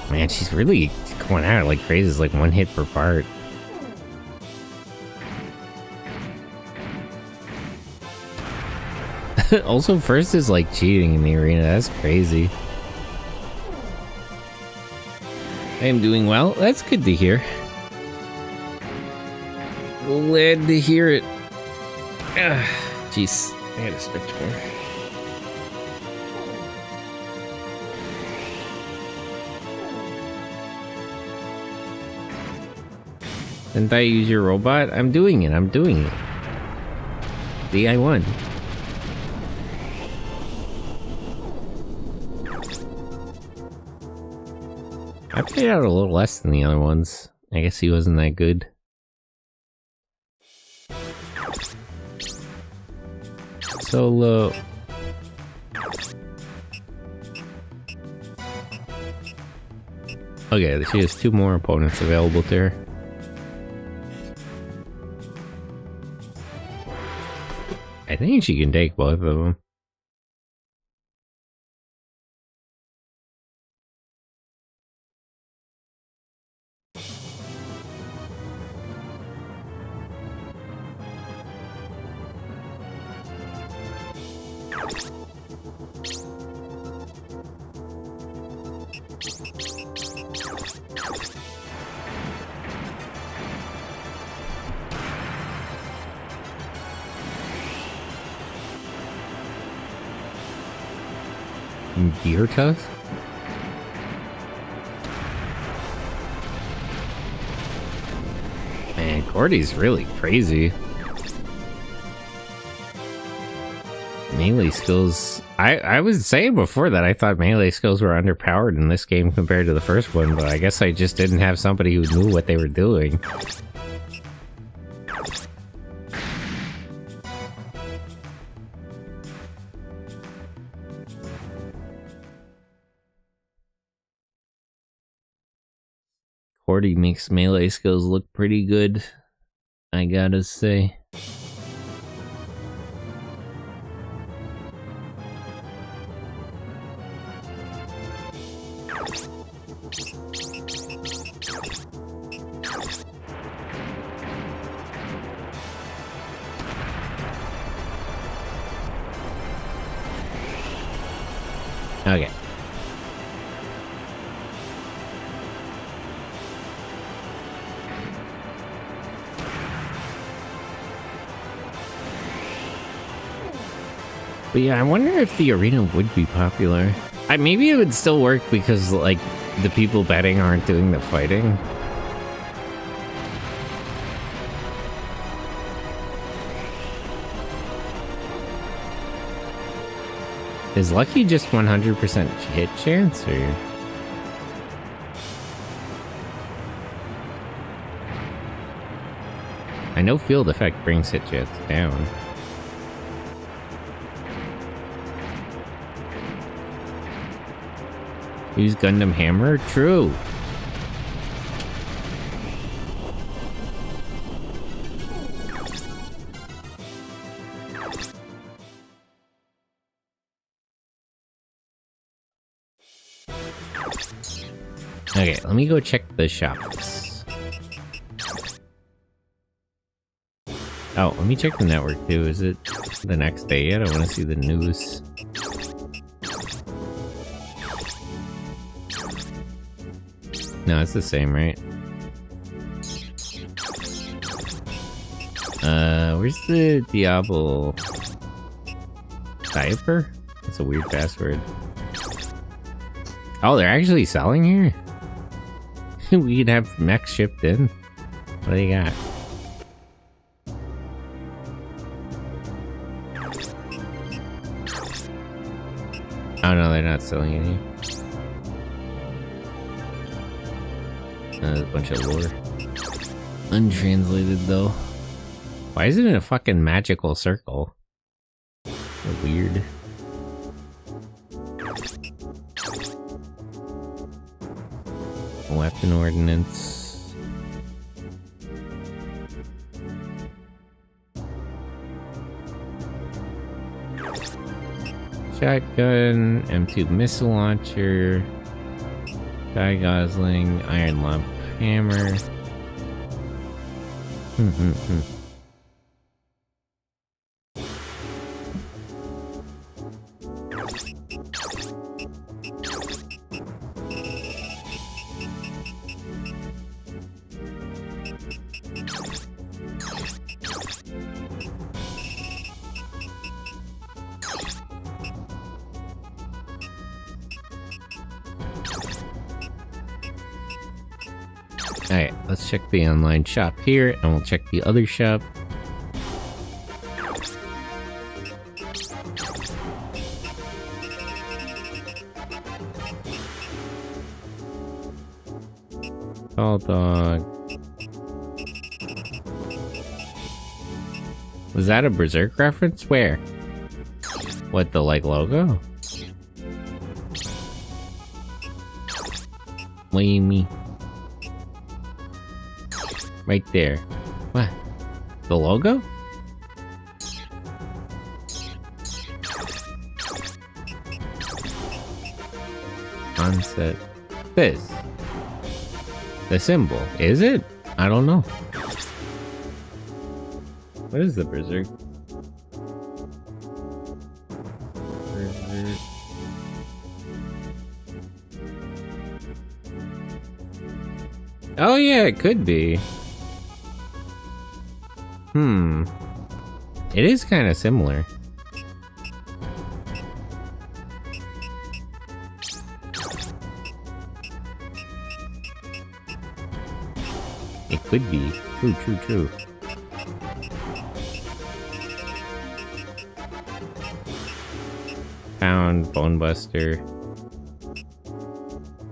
Man, she's really going at it like crazy. It's like one hit per part. Also, first is like cheating in the arena. That's crazy. I am doing well. That's good to hear. Glad to hear it. Jeez, I gotta stretch more. Didn't I use your robot? I'm doing it. See, I won. I played out a little less than the other ones. I guess he wasn't that good. Solo. Okay, she has 2 more opponents available to her. I think she can take both of them. Deer tusk? Man, Cordy's really crazy. Melee skills... I was saying before that I thought melee skills were underpowered in this game compared to the first one, but I guess I just didn't have somebody who knew what they were doing. Cordy makes melee skills look pretty good, I gotta say. Okay. But yeah, I wonder if the arena would be popular. Maybe it would still work because, like, the people betting aren't doing the fighting. Is Lucky just 100% hit chance, or...? I know field effect brings hit chance down. Use Gundam Hammer? True. Okay, let me go check the shops. Oh, let me check the network too. Is it the next day yet? I want to see the news. No, it's the same, right? Where's the Diablo diaper? That's a weird password. Oh, they're actually selling here? We could have mechs shipped in. What do you got? Oh no, they're not selling any. There's a bunch of lore. Untranslated though. Why is it in a fucking magical circle? So weird. Weapon ordnance. Shotgun, M2 missile launcher, Guy Gosling, Iron Lump hammer. Alright, let's check the online shop here, and we'll check the other shop. Tall dog. Was that a Berserk reference? Where? What, the like logo? What do you mean? Right there. What? The logo? Concept. This. The symbol. Is it? I don't know. What is the Berserk? Berserk. Oh yeah, it could be. It is kind of similar. It could be. True. Pound, Bonebuster,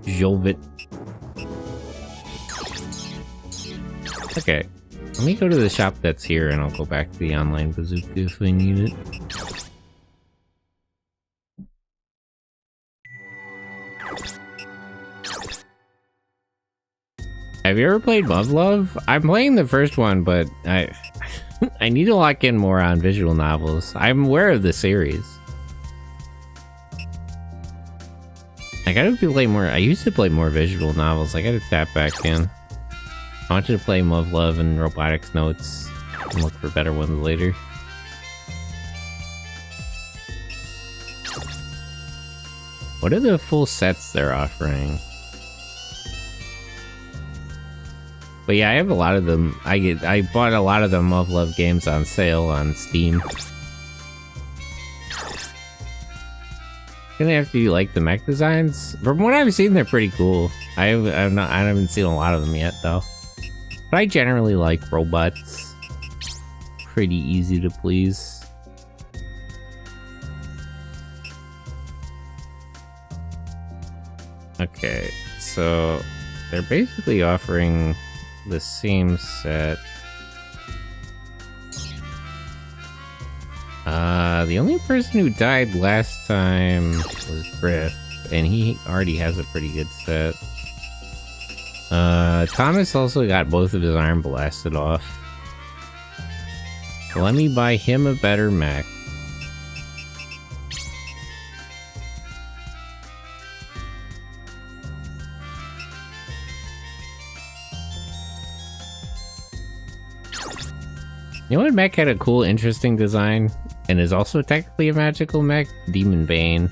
Jolvit. Okay, let me go to the shop that's here and I'll go back to the online bazooka if we need it. Have you ever played Love? I'm playing the first one, but I need to lock in more on visual novels. I'm aware of the series. I gotta play more. I used to play more visual novels. I gotta tap back in. I want you to play Love and Robotics Notes and look for better ones later. What are the full sets they're offering? But yeah, I have a lot of them. I bought a lot of the Love games on sale on Steam. Gonna have to like the mech designs. From what I've seen, they're pretty cool. I haven't seen a lot of them yet though. But I generally like robots. Pretty easy to please. Okay, so they're basically offering the same set. The only person who died last time was Griff, and he already has a pretty good set. Thomas also got both of his arm blasted off. So let me buy him a better mech. You know what mech had a cool, interesting design, and is also technically a magical mech? Demon Bane.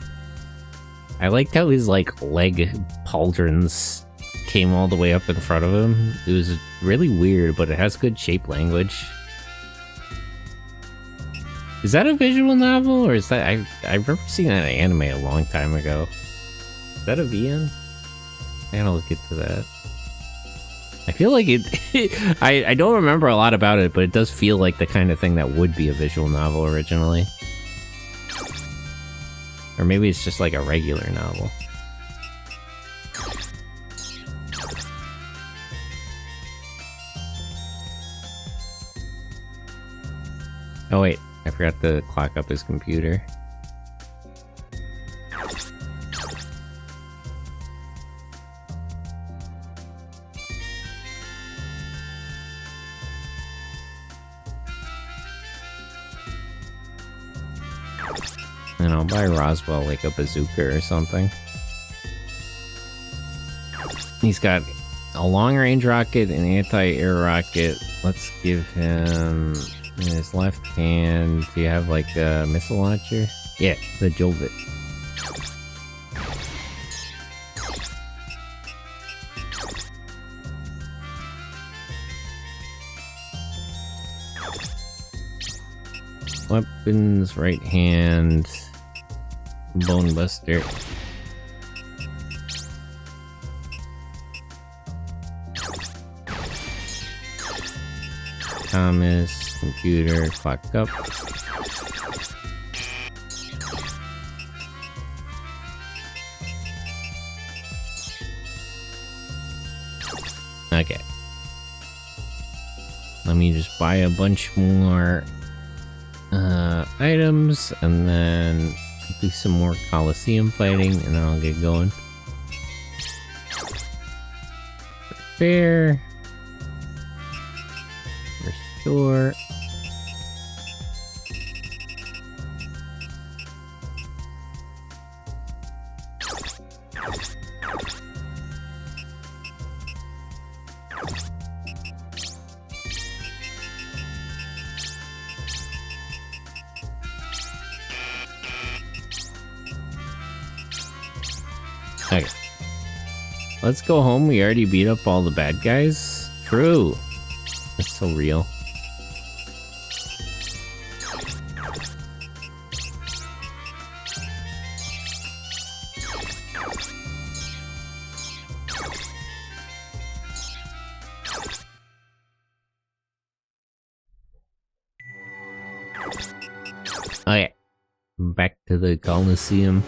I liked how his, like, leg pauldrons came all the way up in front of him. It was really weird, but it has good shape language. Is that a visual novel, or is that... I remember seeing that in anime a long time ago. Is that a VN? I gotta look into that. I feel like it... I don't remember a lot about it, but it does feel like the kind of thing that would be a visual novel originally. Or maybe it's just like a regular novel. Oh wait, I forgot to clock up his computer. And I'll buy Roswell like a bazooka or something. He's got a long-range rocket, an anti-air rocket. Let's give him in his left hand. Do you have like a missile launcher? Yeah, the Jolvit. Weapons, right hand, Bonebuster. Thomas, computer, fuck up. Okay. Let me just buy a bunch more items and then do some more Coliseum fighting and then I'll get going. Repair. Restore. Okay. Let's go home. We already beat up all the bad guys. True. That's so real. Okay. Back to the Coliseum.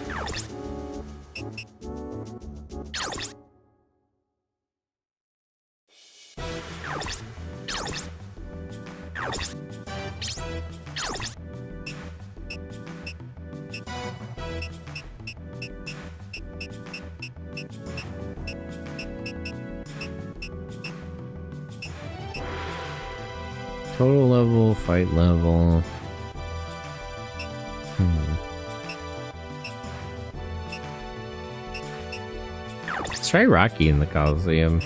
Total level, fight level. Let's try Rocky in the Coliseum.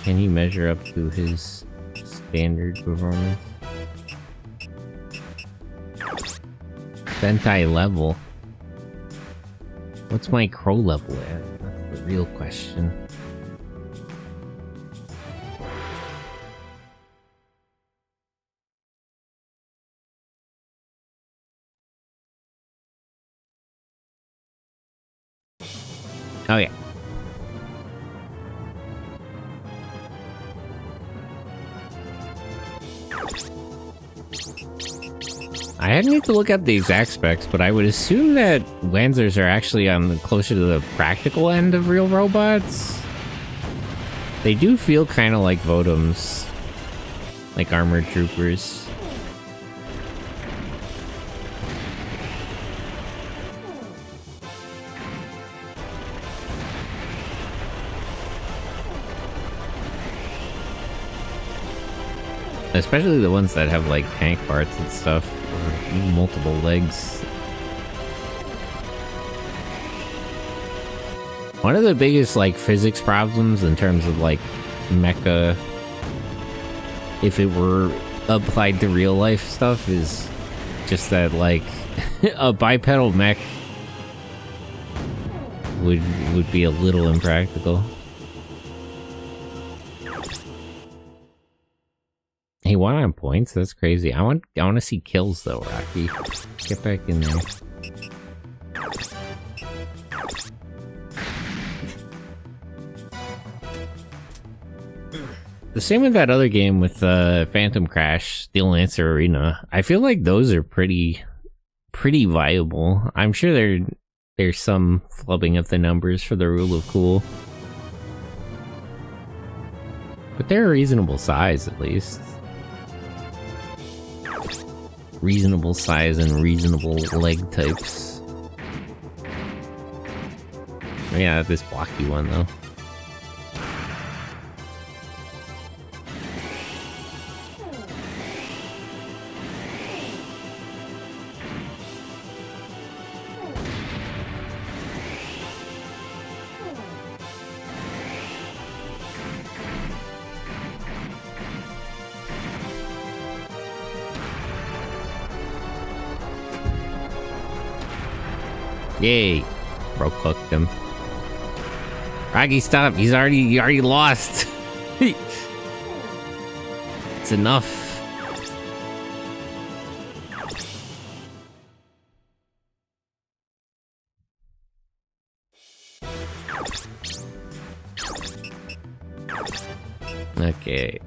Can he measure up to his standard performance? Sentai level. What's my crow level at? That's the real question. Oh yeah. I hadn't need to look up the exact specs, but I would assume that Lancers are actually on closer to the practical end of real robots. They do feel kind of like Votoms, like armored troopers. Especially the ones that have like tank parts and stuff, or multiple legs. One of the biggest like physics problems in terms of like mecha, if it were applied to real life stuff, is just that like a bipedal mech would be a little impractical. He won on points? That's crazy. I want to see kills though, Rocky. Get back in there. The same with that other game with Phantom Crash, Steel Lancer Arena. I feel like those are pretty viable. I'm sure there's some flubbing of the numbers for the rule of cool. But they're a reasonable size at least. Reasonable size and reasonable leg types. Yeah, this blocky one though. Yay! Broke hooked him. Rocky, stop! He already lost. It's enough. Okay,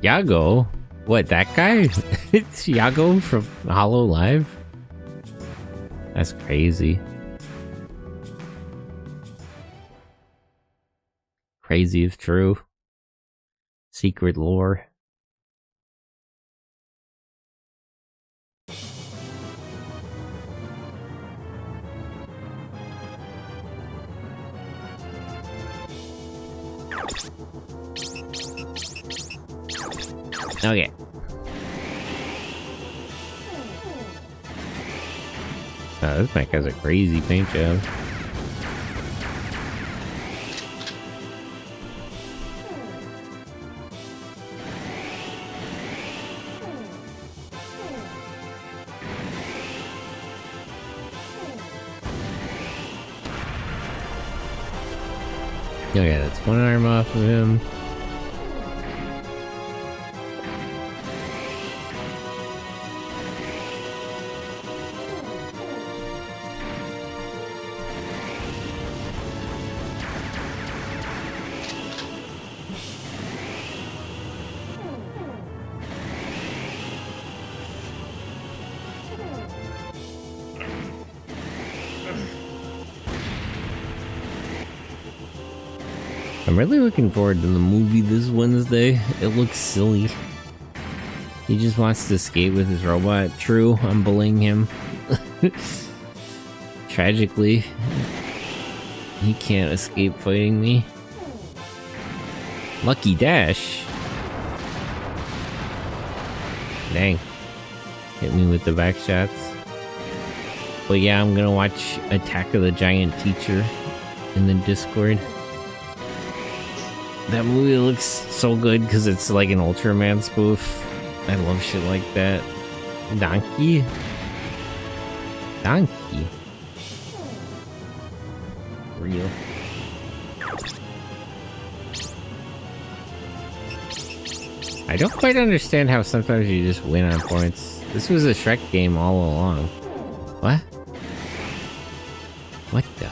Yago? What, that guy? It's Yago from Hollow Live? That's crazy. Crazy if true. Secret lore. Okay. This Mecha has a crazy paint job. Okay, that's one arm off of him. I'm really looking forward to the movie this Wednesday. It looks silly. He just wants to skate with his robot. True, I'm bullying him. Tragically, he can't escape fighting me. Lucky dash. Dang. Hit me with the back shots. But yeah, I'm gonna watch Attack of the Giant Teacher in the Discord. That movie looks so good because it's like an Ultraman spoof. I love shit like that. Donkey? Donkey? Real. I don't quite understand how sometimes you just win on points. This was a Shrek game all along. What? What the?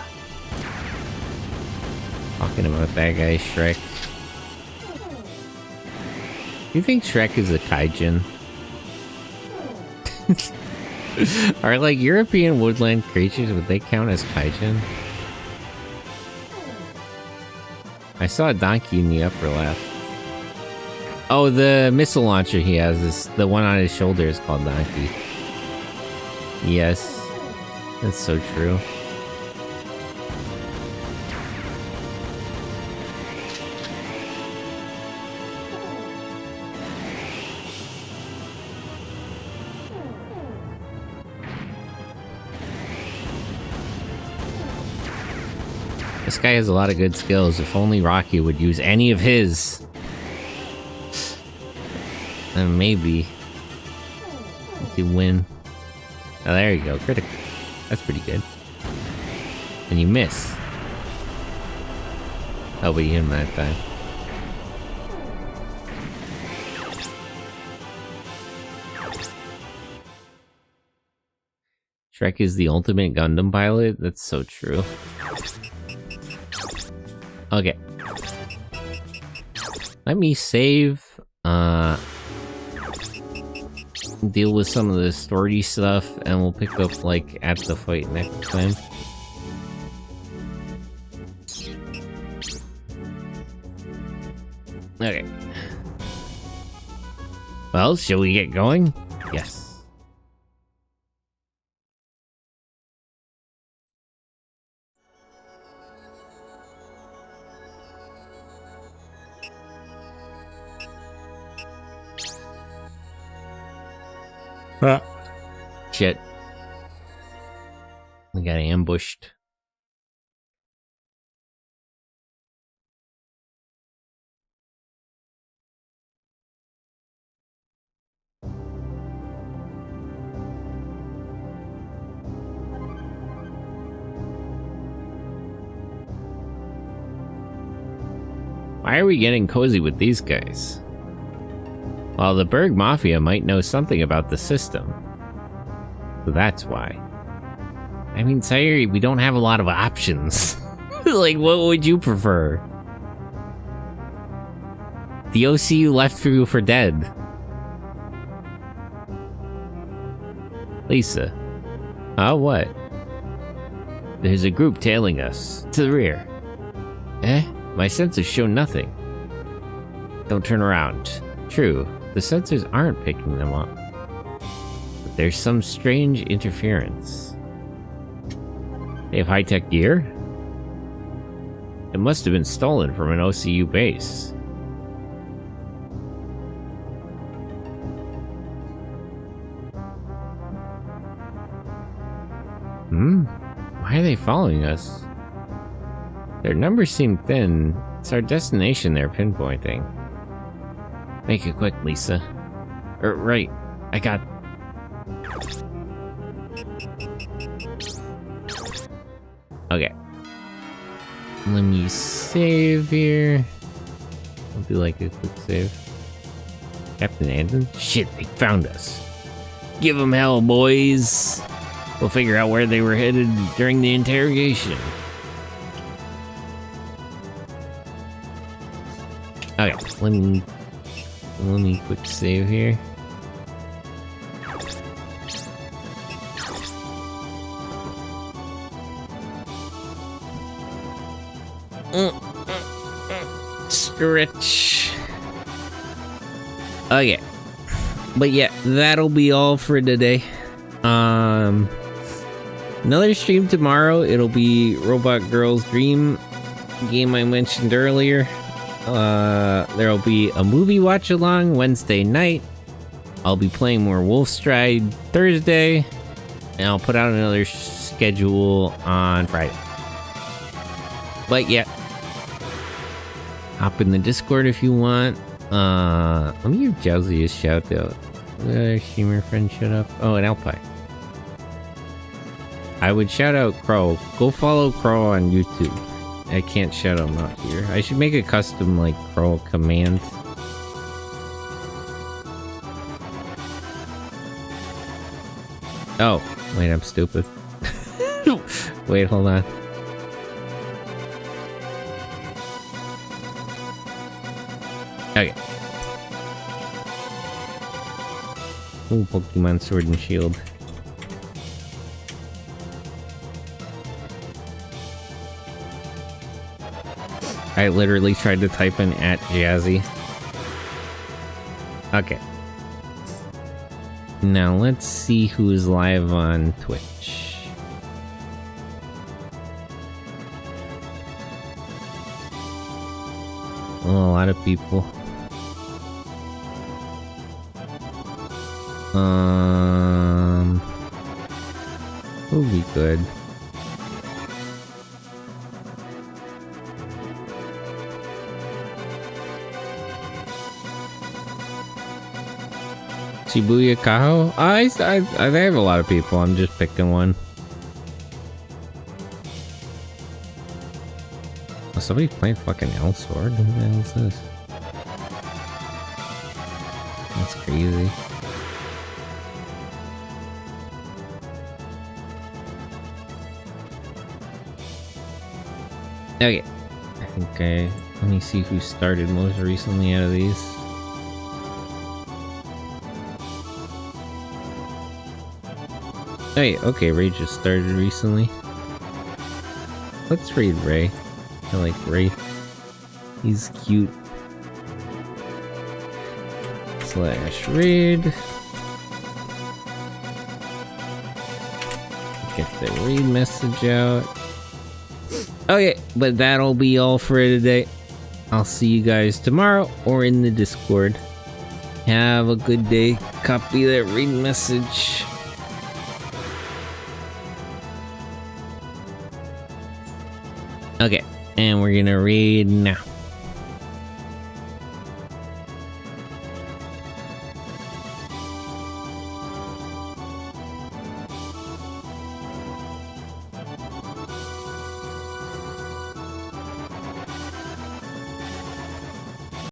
Talking about that guy, Shrek. You think Shrek is a kaijin? Are like European woodland creatures, would they count as kaijin? I saw a donkey in the upper left. Oh, the missile launcher he has is the one on his shoulder is called Donkey. Yes, that's so true. This guy has a lot of good skills. If only Rocky would use any of his. Then maybe he could win. Oh, there you go. Critical. That's pretty good. And you miss. Oh, but you hit him that time. Shrek is the ultimate Gundam pilot? That's so true. Okay. Let me save, deal with some of the story stuff, and we'll pick up, like, at the fight next time. Okay. Well, shall we get going? Yes. Shit. We got ambushed. Why are we getting cozy with these guys? Well, the Berg Mafia might know something about the system. So that's why. I mean, Sayuri, we don't have a lot of options. Like, what would you prefer? The OCU left you for dead. Lisa. What? There's a group tailing us. To the rear. My sensors show nothing. Don't turn around. True, the sensors aren't picking them up. But there's some strange interference. They have high-tech gear? It must have been stolen from an OCU base. Why are they following us? Their numbers seem thin. It's our destination they're pinpointing. Make it quick, Lisa. Right. I got... Okay. Let me save here. I'll do like a quick save. Captain Anden? Shit, they found us. Give them hell, boys. We'll figure out where they were headed during the interrogation. Okay, let me quick save here. Stretch. Okay. But yeah, that'll be all for today. Another stream tomorrow. It'll be Robot Girl's Dream game I mentioned earlier. There'll be a movie watch along Wednesday night. I'll be playing more Wolfstride Thursday, and I'll put out another schedule on Friday. But yeah, hop in the Discord if you want. Let me give Jowsy a shout out. Streamer friend shut up. Oh, and Alpine. I would shout out Crow. Go follow Crow on YouTube. I can't shout him out here. I should make a custom, like, Crow command. Oh, wait, I'm stupid. Wait, hold on. Okay. Ooh, Pokemon Sword and Shield. I literally tried to type in @Jazzy. Okay. Now let's see who's live on Twitch. Oh, a lot of people. Who'll be good? Shibuya Kaho? I have a lot of people. I'm just picking one. Oh, somebody playing fucking L-Sword? Who the hell is this? That's crazy. Okay. I think let me see who started most recently out of these. Hey, okay, Ray just started recently. Let's raid Ray. I like Ray. He's cute. /raid. Get the raid message out. Okay, but that'll be all for today. I'll see you guys tomorrow or in the Discord. Have a good day. Copy that raid message. Okay, and we're gonna raid now.